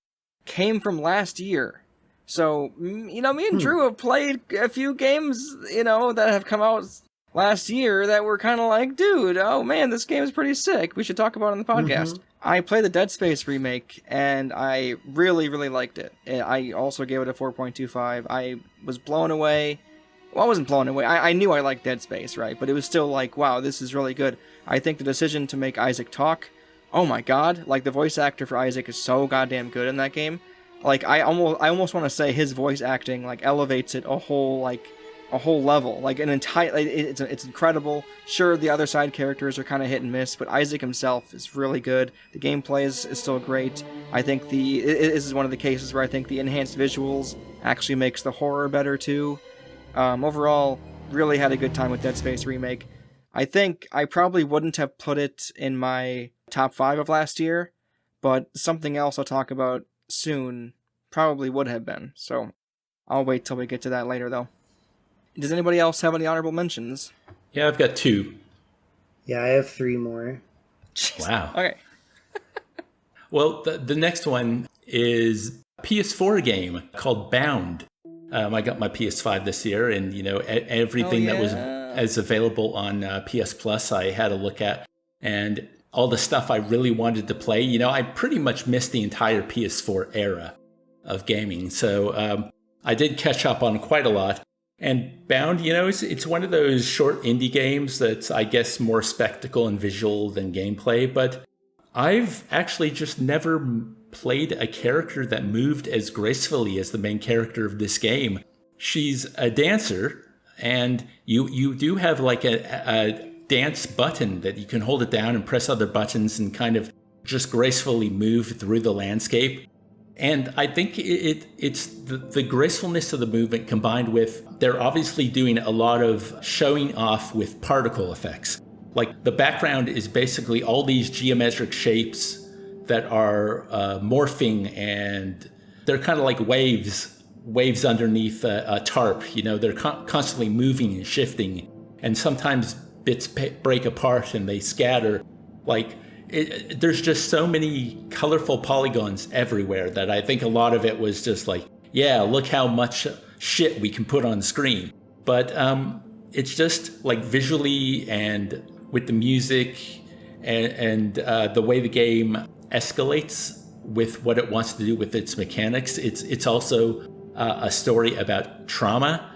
Came from last year. So, you know, me and Drew have played a few games, you know, that have come out last year that were kind of like, dude, oh man, this game is pretty sick. We should talk about it on the podcast. I played the Dead Space remake, and I really, really liked it. I also gave it a 4.25. I was blown away. Well, I wasn't blown away. I knew I liked Dead Space, right? But it was still like, wow, this is really good. I think the decision to make Isaac talk, oh my god, like the voice actor for Isaac is so goddamn good in that game. Like, I almost want to say his voice acting, like, elevates it a whole level, like an entire. It's incredible. Sure, the other side characters are kind of hit and miss, but Isaac himself is really good. The gameplay is still great. I think this is one of the cases where I think the enhanced visuals actually makes the horror better too. Overall, really had a good time with Dead Space remake. I think I probably wouldn't have put it in my top 5 of last year, but something else I'll talk about soon probably would have been. So I'll wait till we get to that later though. Does anybody else have any honorable mentions? Yeah, I've got 2. Yeah, I have 3 more. Jeez. Wow. Okay. Well, the next one is a PS4 game called Bound. I got my PS5 this year, and you know everything that was as available on PS Plus, I had a look at, and all the stuff I really wanted to play. You know, I pretty much missed the entire PS4 era of gaming, so I did catch up on quite a lot. And Bound, you know, it's one of those short indie games that's, I guess, more spectacle and visual than gameplay. But I've actually just never played a character that moved as gracefully as the main character of this game. She's a dancer, and you do have like a dance button that you can hold it down and press other buttons and kind of just gracefully move through the landscape. And I think it's the gracefulness of the movement combined with, they're obviously doing a lot of showing off with particle effects. Like the background is basically all these geometric shapes that are morphing, and they're kind of like waves underneath a tarp. You know, they're constantly moving and shifting, and sometimes bits break apart and they scatter. Like, there's just so many colorful polygons everywhere that I think a lot of it was just like, yeah, look how much shit we can put on screen. But it's just like visually and with the music and the way the game escalates with what it wants to do with its mechanics. It's also a story about trauma.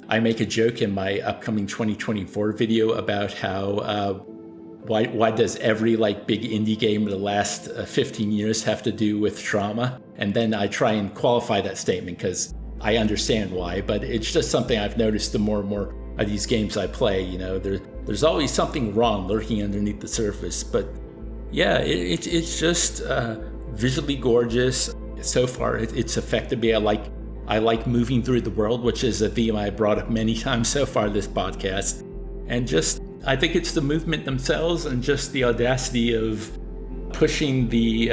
I make a joke in my upcoming 2024 video about how why does every like big indie game in the last 15 years have to do with trauma? And then I try and qualify that statement because I understand why, but it's just something I've noticed the more and more of these games I play. You know, there's always something wrong lurking underneath the surface. But yeah, it's just visually gorgeous. So far, it's affected me. I like moving through the world, which is a theme I brought up many times so far this podcast. And just, I think it's the movement themselves and just the audacity of pushing the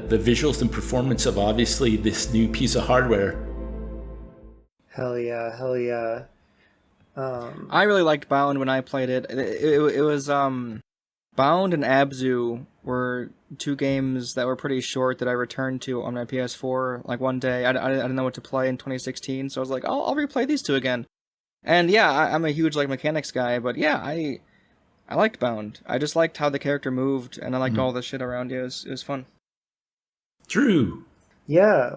visuals and performance of obviously this new piece of hardware. Hell yeah, hell yeah. I really liked Bound when I played it. It was Bound and Abzu were two games that were pretty short that I returned to on my PS4 like one day. I didn't know what to play in 2016, so I was like, I'll replay these two again. And yeah, I'm a huge like mechanics guy, but yeah, I liked Bound. I just liked how the character moved, and I liked all the shit around you. It was fun. Drew. Yeah,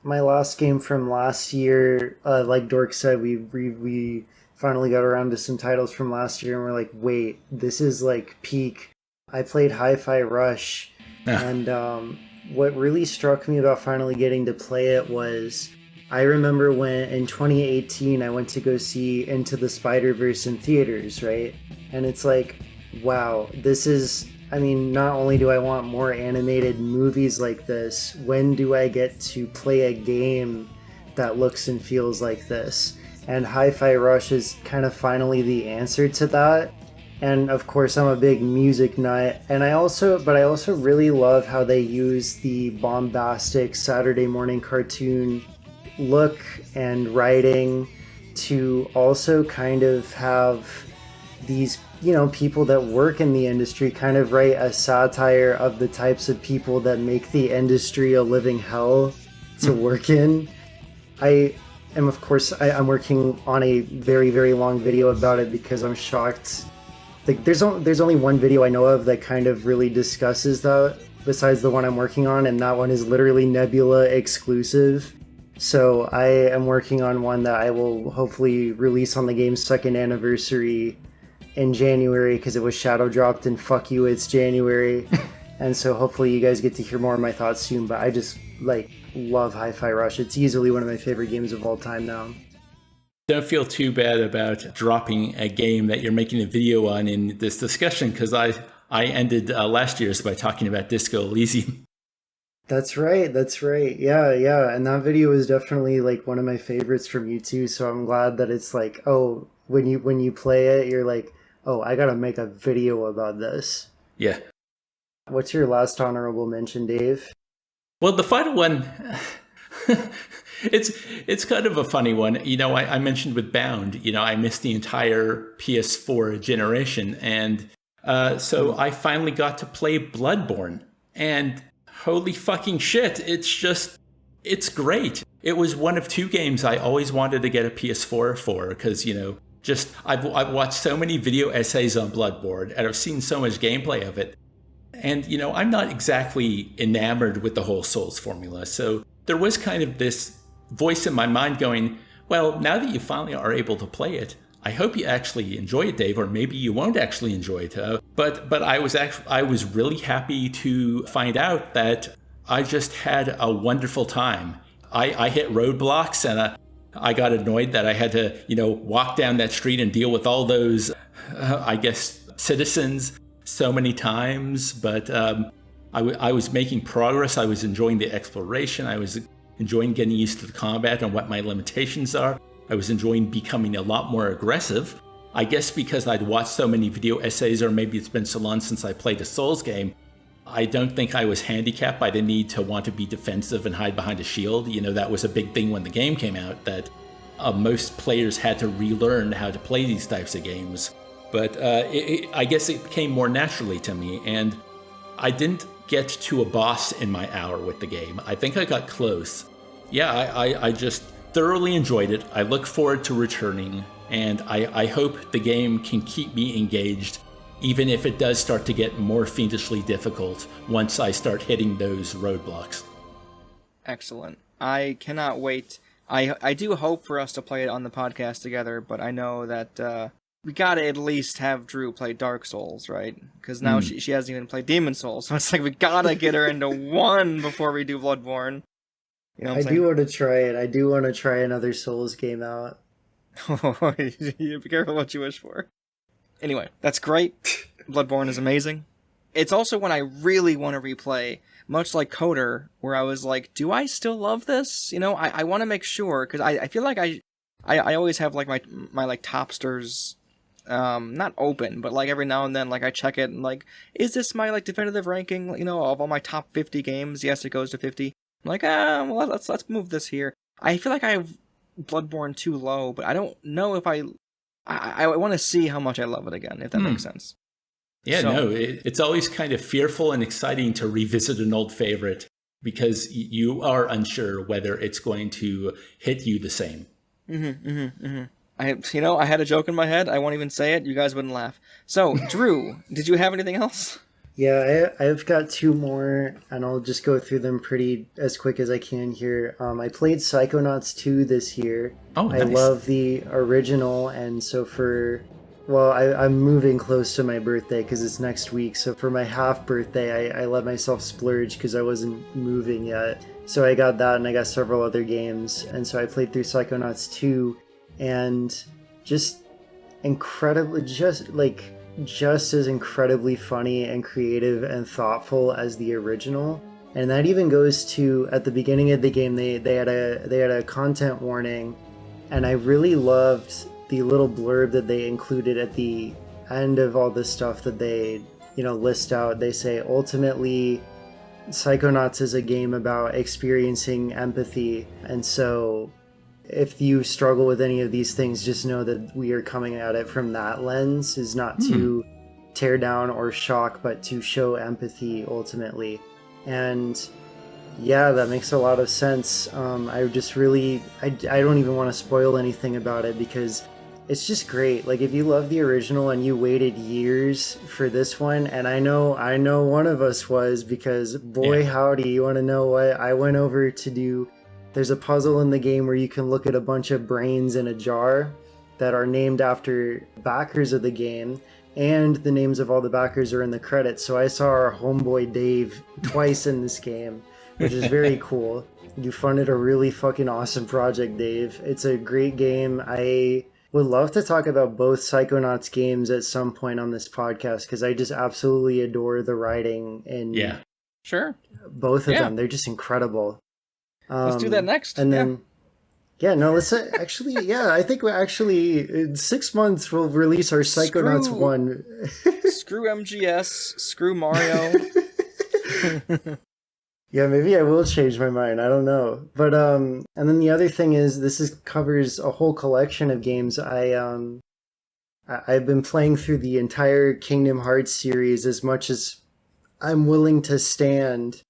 my last game from last year, like Dork said, we finally got around to some titles from last year, and we're like, wait, this is like peak. I played Hi-Fi Rush, and what really struck me about finally getting to play it was, I remember when in 2018 I went to go see Into the Spider-Verse in theaters, right? And it's like, wow, this is, I mean, not only do I want more animated movies like this, when do I get to play a game that looks and feels like this? And Hi-Fi Rush is kind of finally the answer to that. And of course, I'm a big music nut, and I also really love how they use the bombastic Saturday morning cartoon look and writing to also kind of have these, you know, people that work in the industry kind of write a satire of the types of people that make the industry a living hell to work in. I am, of course, I'm working on a very, very long video about it because I'm shocked. Like, there's only one video I know of that kind of really discusses that, besides the one I'm working on, and that one is literally Nebula exclusive. So I am working on one that I will hopefully release on the game's second anniversary in January, because it was shadow dropped, and fuck you, it's January. And so hopefully you guys get to hear more of my thoughts soon, but I just like love Hi-Fi Rush. It's easily one of my favorite games of all time now. Don't feel too bad about dropping a game that you're making a video on in this discussion, because I ended last year's by talking about Disco Elysium. That's right. Yeah. And that video is definitely like one of my favorites from you too. So I'm glad that it's like, oh, when you play it, you're like, oh, I gotta make a video about this. Yeah. What's your last honorable mention, Dave? Well, the final one, it's kind of a funny one. You know, I mentioned with Bound, you know, I missed the entire PS4 generation. And so I finally got to play Bloodborne. And holy fucking shit, it's great. It was one of two games I always wanted to get a PS4 for, because, you know, I've watched so many video essays on Bloodborne, and I've seen so much gameplay of it. And, you know, I'm not exactly enamored with the whole Souls formula. So there was kind of this voice in my mind going, well, now that you finally are able to play it, I hope you actually enjoy it, Dave, or maybe you won't actually enjoy it. But I was really happy to find out that I just had a wonderful time. I hit roadblocks, and I got annoyed that I had to, you know, walk down that street and deal with all those, I guess, citizens so many times. But I was making progress. I was enjoying the exploration. I was enjoying getting used to the combat and what my limitations are. I was enjoying becoming a lot more aggressive. I guess because I'd watched so many video essays, or maybe it's been so long since I played a Souls game, I don't think I was handicapped by the need to want to be defensive and hide behind a shield. You know, that was a big thing when the game came out, that most players had to relearn how to play these types of games. But I guess it came more naturally to me, and I didn't get to a boss in my hour with the game. I think I got close. Yeah, I just thoroughly enjoyed it. I look forward to returning, and I hope the game can keep me engaged, even if it does start to get more fiendishly difficult once I start hitting those roadblocks. Excellent. I cannot wait. I do hope for us to play it on the podcast together, but I know that we gotta at least have Drew play Dark Souls, right? Because now she hasn't even played Demon Souls, so it's like we gotta get her into one before we do Bloodborne. You know what I'm saying? do want to try it. I do want to try another Souls game out. Be careful what you wish for. Anyway, that's great. Bloodborne is amazing. It's also one I really want to replay, much like Coder, where I was like, do I still love this? You know, I want to make sure, because I feel like I always have like my like topsters not open, but like every now and then like I check it and like, is this my like definitive ranking, you know, of all my top 50 games? Yes, it goes to 50. I'm like, well, let's move this here. I feel like I have Bloodborne too low, but I don't know if I want to see how much I love it again, if that makes sense. Yeah, So- no, it's always kind of fearful and exciting to revisit an old favorite because you are unsure whether it's going to hit you the same. I had a joke in my head. I won't even say it. You guys wouldn't laugh. So, Drew, did you have anything else? Yeah, I've got two more, and I'll just go through them pretty as quick as I can here. I played Psychonauts 2 this year. Oh, nice. I love the original, and so I'm moving close to my birthday because it's next week. So for my half birthday, I let myself splurge because I wasn't moving yet. So I got that, and I got several other games, and so I played through Psychonauts 2, and just incredibly, just as incredibly funny and creative and thoughtful as the original. And that even goes to, at the beginning of the game, they had a content warning, and I really loved the little blurb that they included at the end of all the stuff that they, list out. They say, ultimately, Psychonauts is a game about experiencing empathy, and so if you struggle with any of these things, just know that we are coming at it from that lens, is not to tear down or shock, but to show empathy ultimately. And yeah, that makes a lot of sense. I don't even want to spoil anything about it because it's just great. Like, if you love the original and you waited years for this one, and I know one of us was, because boy howdy, you want to know what I went over to do. There's a puzzle in the game where you can look at a bunch of brains in a jar that are named after backers of the game, and the names of all the backers are in the credits. So I saw our homeboy Dave twice in this game, which is very cool. You funded a really fucking awesome project, Dave. It's a great game. I would love to talk about both Psychonauts games at some point on this podcast because I just absolutely adore the writing in Sure. both of them. They're just incredible. Let's do that next. And then, let's actually, I think we're actually, in 6 months, we'll release our Psychonauts 1. Screw MGS, screw Mario. Yeah, maybe I will change my mind. I don't know. But, and then the other thing is, covers a whole collection of games. I've been playing through the entire Kingdom Hearts series as much as I'm willing to stand.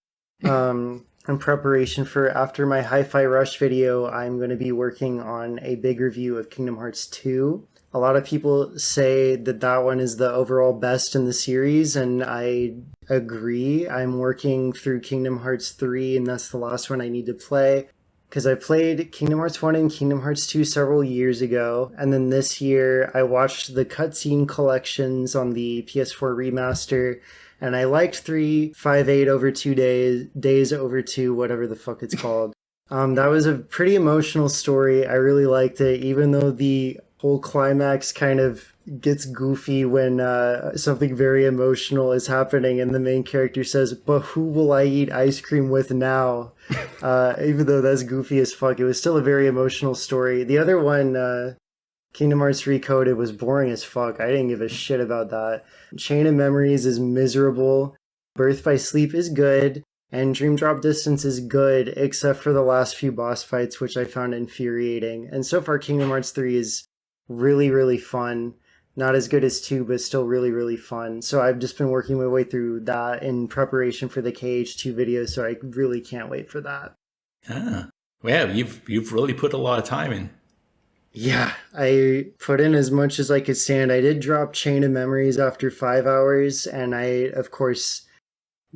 In preparation for, after my Hi-Fi Rush video, I'm going to be working on a big review of Kingdom Hearts 2. A lot of people say that one is the overall best in the series, and I agree. I'm working through Kingdom Hearts 3, and that's the last one I need to play, because I played Kingdom Hearts 1 and Kingdom Hearts 2 several years ago, and then this year I watched the cutscene collections on the PS4 remaster, and I liked 358 over 2 days over 2, whatever the fuck it's called. That was a pretty emotional story. I really liked it, even though the whole climax kind of gets goofy when something very emotional is happening and the main character says, "But who will I eat ice cream with now?" Even though that's goofy as fuck, it was still a very emotional story. The other one, Kingdom Hearts Recoded, was boring as fuck. I didn't give a shit about that. Chain of Memories is miserable. Birth by Sleep is good. And Dream Drop Distance is good, except for the last few boss fights, which I found infuriating. And so far, Kingdom Hearts 3 is really, really fun. Not as good as 2, but still really, really fun. So I've just been working my way through that in preparation for the KH2 video, so I really can't wait for that. Ah. Well, you've really put a lot of time in. Yeah, I put in as much as I could stand. I did drop Chain of Memories after 5 hours, and I, of course,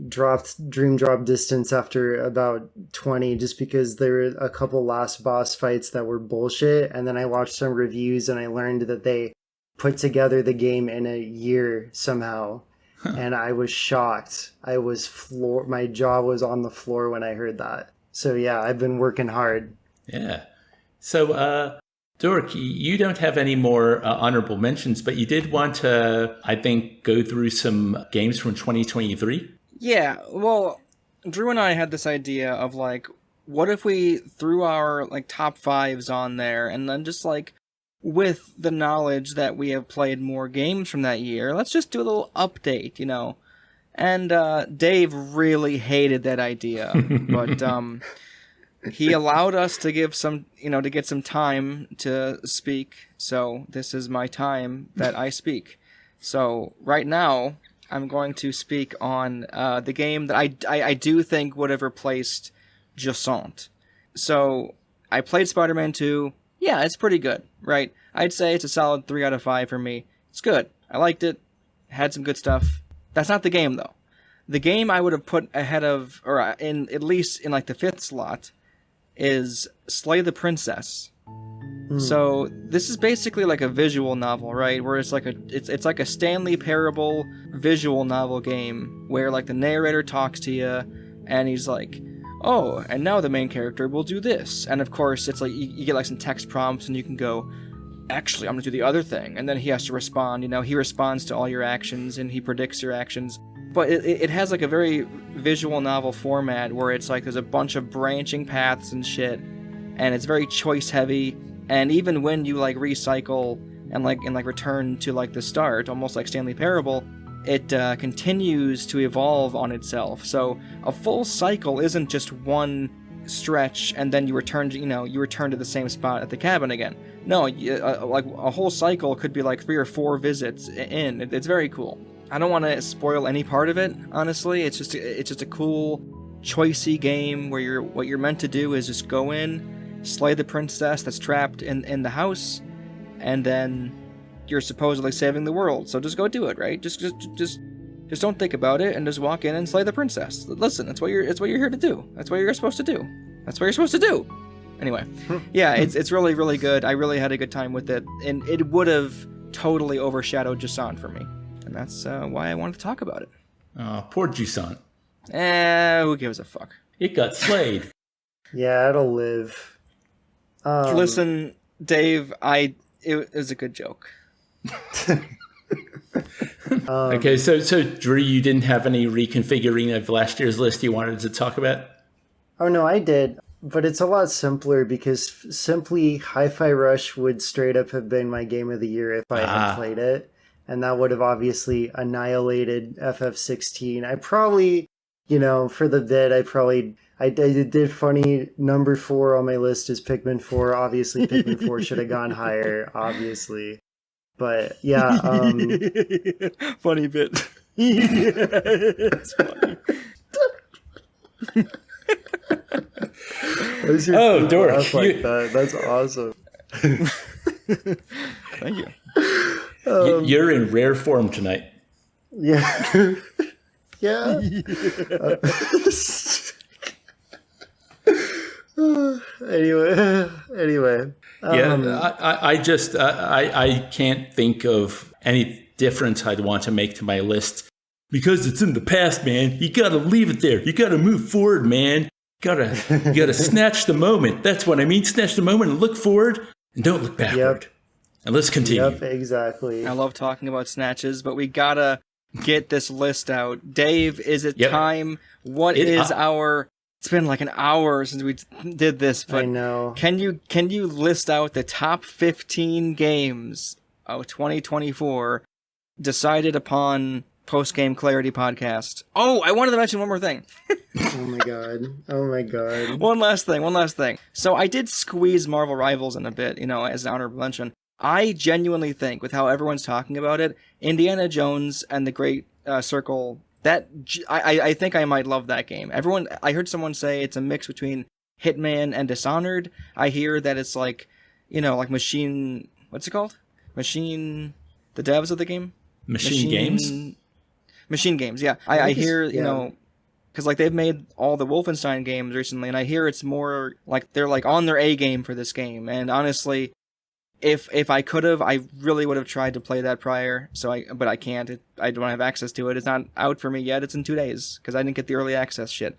dropped Dream Drop Distance after about 20, just because there were a couple last boss fights that were bullshit. And then I watched some reviews and I learned that they put together the game in a year somehow. And I was shocked. My jaw was on the floor when I heard that. So yeah, I've been working hard. Yeah. So, Dork, you don't have any more honorable mentions, but you did want to, I think, go through some games from 2023. Yeah, well, Drew and I had this idea of, like, what if we threw our, like, top fives on there, and then just, like, with the knowledge that we have played more games from that year, let's just do a little update, you know? And Dave really hated that idea, but he allowed us to give some, to get some time to speak, so this is my time that I speak. So, right now, I'm going to speak on the game that I do think would have replaced Jacente. So, I played Spider-Man 2. Yeah, it's pretty good, right? I'd say it's a solid 3 out of 5 for me. It's good. I liked it. Had some good stuff. That's not the game, though. The game I would have put ahead of, or at least in like the 5th slot, is Slay the Princess. So this is basically like a visual novel, right? Where it's like a Stanley Parable visual novel game where like the narrator talks to you and he's like, oh, and now the main character will do this. And of course it's like you get like some text prompts and you can go, actually I'm gonna do the other thing. And then he has to respond, he responds to all your actions and he predicts your actions. But it has like a very visual novel format where it's like there's a bunch of branching paths and shit, and it's very choice heavy. And even when you like recycle and return to like the start, almost like Stanley Parable, it continues to evolve on itself. So a full cycle isn't just one stretch and then you return to the same spot at the cabin again. No, like a whole cycle could be like 3 or 4 visits in. It's very cool. I don't want to spoil any part of it, honestly. It's just a cool, choicey game where what you're meant to do is just go in, slay the princess that's trapped in the house, and then you're supposedly saving the world. So just go do it, right? Just don't think about it and just walk in and slay the princess. Listen, it's what you're here to do. That's what you're supposed to do. That's what you're supposed to do. Anyway, yeah, it's really, really good. I really had a good time with it, and it would have totally overshadowed Jacente for me. And that's why I wanted to talk about it. Poor Jacente. Who gives a fuck? It got slayed. Yeah, it'll live. Listen, Dave, it was a good joke. Okay, so Drew, you didn't have any reconfiguring of last year's list you wanted to talk about? Oh, no, I did. But it's a lot simpler because simply Hi-Fi Rush would straight up have been my game of the year if I had played it. And that would have obviously annihilated FF16. I probably, for the bit, I did funny. Number 4 on my list is Pikmin 4. Obviously, Pikmin 4 should have gone higher, obviously. But, yeah. Funny bit. It's funny. Oh, Dork. That's awesome. Thank you. You're in rare form tonight. Yeah. Yeah. Anyway. I can't think of any difference I'd want to make to my list because it's in the past, man. You gotta leave it there. You gotta move forward, man. You gotta snatch the moment. That's what I mean. Snatch the moment and look forward and don't look backward. Yep. And let's continue. Yep, exactly. I love talking about snatches, but we gotta get this list out. Dave, is it time? What is our... It's been like an hour since we did this, but I know. Can you list out the top 15 games of 2024 decided upon Post-Game Clarity podcast? Oh, I wanted to mention one more thing. Oh my god. One last thing. So I did squeeze Marvel Rivals in a bit, as an honorable mention. I genuinely think, with how everyone's talking about it, Indiana Jones and the Great Circle, I think I might love that game. I heard someone say it's a mix between Hitman and Dishonored. I hear that it's like, like Machine... What's it called? Machine... The devs of the game? Machine Games? Machine Games, yeah. I hear, because like they've made all the Wolfenstein games recently, and I hear it's more like they're like on their A game for this game. And honestly, if I could have, I really would have tried to play that prior. But I can't. I don't have access to it. It's not out for me yet. It's in 2 days because I didn't get the early access shit.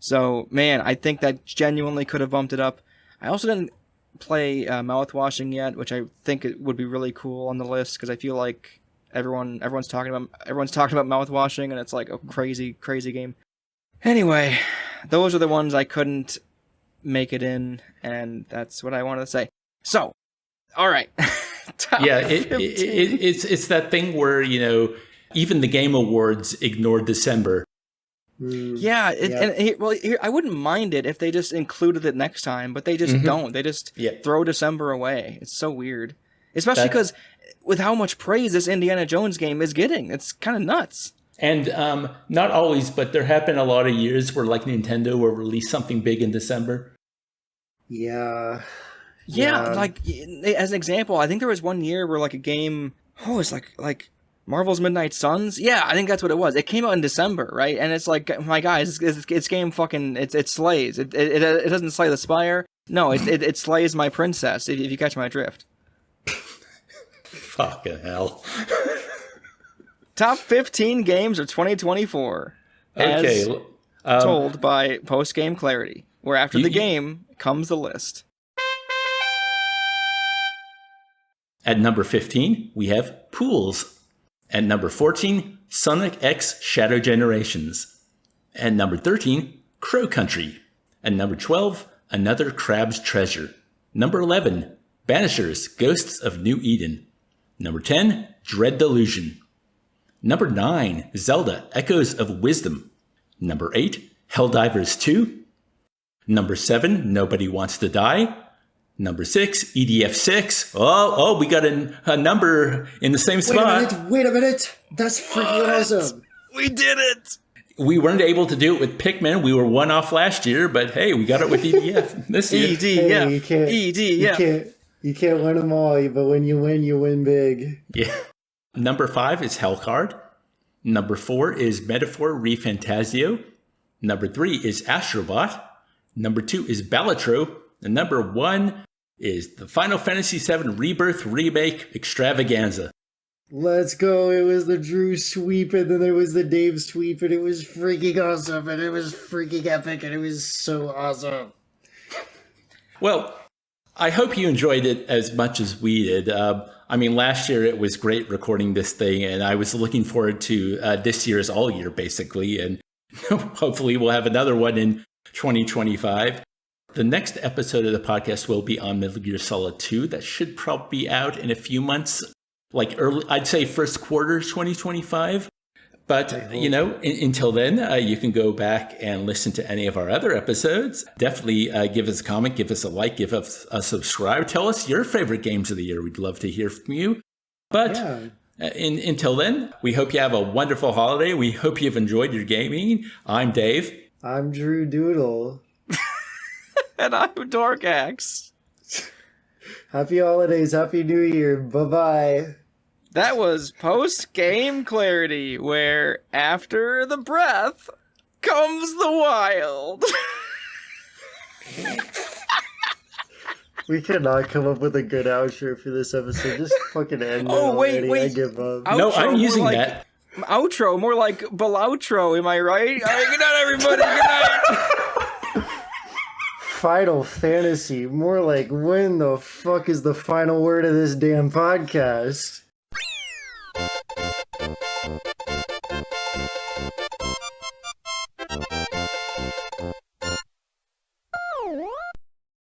So man, I think that genuinely could have bumped it up. I also didn't play Mouthwashing yet, which I think it would be really cool on the list because I feel like everyone's talking about Mouthwashing, and it's like a crazy game. Anyway, those are the ones I couldn't make it in, and that's what I wanted to say. So, all right. Yeah, it's that thing where even the Game Awards ignored December. Yeah, I wouldn't mind it if they just included it next time, but they just don't. They just throw December away. It's so weird. Especially because with how much praise this Indiana Jones game is getting. It's kind of nuts. And not always, but there have been a lot of years where like Nintendo will release something big in December. Yeah. Like as an example, I think there was one year where like a game, it's like Marvel's Midnight Suns? Yeah, I think that's what it was. It came out in December, right? And it's like, my guys, it's game fucking, it slays. It doesn't slay the Spire. No, it slays my princess, if you catch my drift. Fucking hell. Top 15 games of 2024. Okay. As told by Post Game Clarity, where after the game comes the list. At number 15, we have Pools. At number 14, Sonic X Shadow Generations. At number 13, Crow Country. At number 12, Another Crab's Treasure. Number 11, Banishers Ghosts of New Eden. Number 10, Dread Delusion. Number 9, Zelda Echoes of Wisdom. Number 8, Helldivers 2. Number 7, Nobody Wants to Die. Number 6, EDF 6. Oh, we got a number in the same spot. Wait a minute. That's freaking awesome. We did it. We weren't able to do it with Pikmin. We were one off last year, but hey, we got it with EDF this year. EDF. You can't win them all, but when you win big. Yeah. Number 5 is Hellcard. Number 4 is Metaphor ReFantazio. Number 3 is Astrobot. Number 2 is Balatro. And number 1 is the Final Fantasy VII Rebirth Remake Extravaganza. Let's go. It was the Drew sweep, and then there was the Dave sweep, and it was freaking awesome, and it was freaking epic, and it was so awesome. Well, I hope you enjoyed it as much as we did. Last year it was great recording this thing, and I was looking forward to this year's all year, basically, and hopefully we'll have another one in 2025. The next episode of the podcast will be on Metal Gear Solid 2. That should probably be out in a few months, like early, I'd say first quarter 2025. But, until then, you can go back and listen to any of our other episodes. Definitely give us a comment, give us a like, give us a subscribe. Tell us your favorite games of the year. We'd love to hear from you. But until then, we hope you have a wonderful holiday. We hope you've enjoyed your gaming. I'm Dave. I'm Drew Doodle. And I'm Dorkaxe. Happy holidays. Happy New Year. Bye-bye. That was Post Game Clarity, where after the breath comes the wild. We cannot come up with a good outro for this episode. Just fucking end it already. Wait. I give up. No, I'm using that. Outro, more like Beloutro, am I right? All right, good night, everybody. Good night. Final Fantasy. More like, when the fuck is the final word of this damn podcast?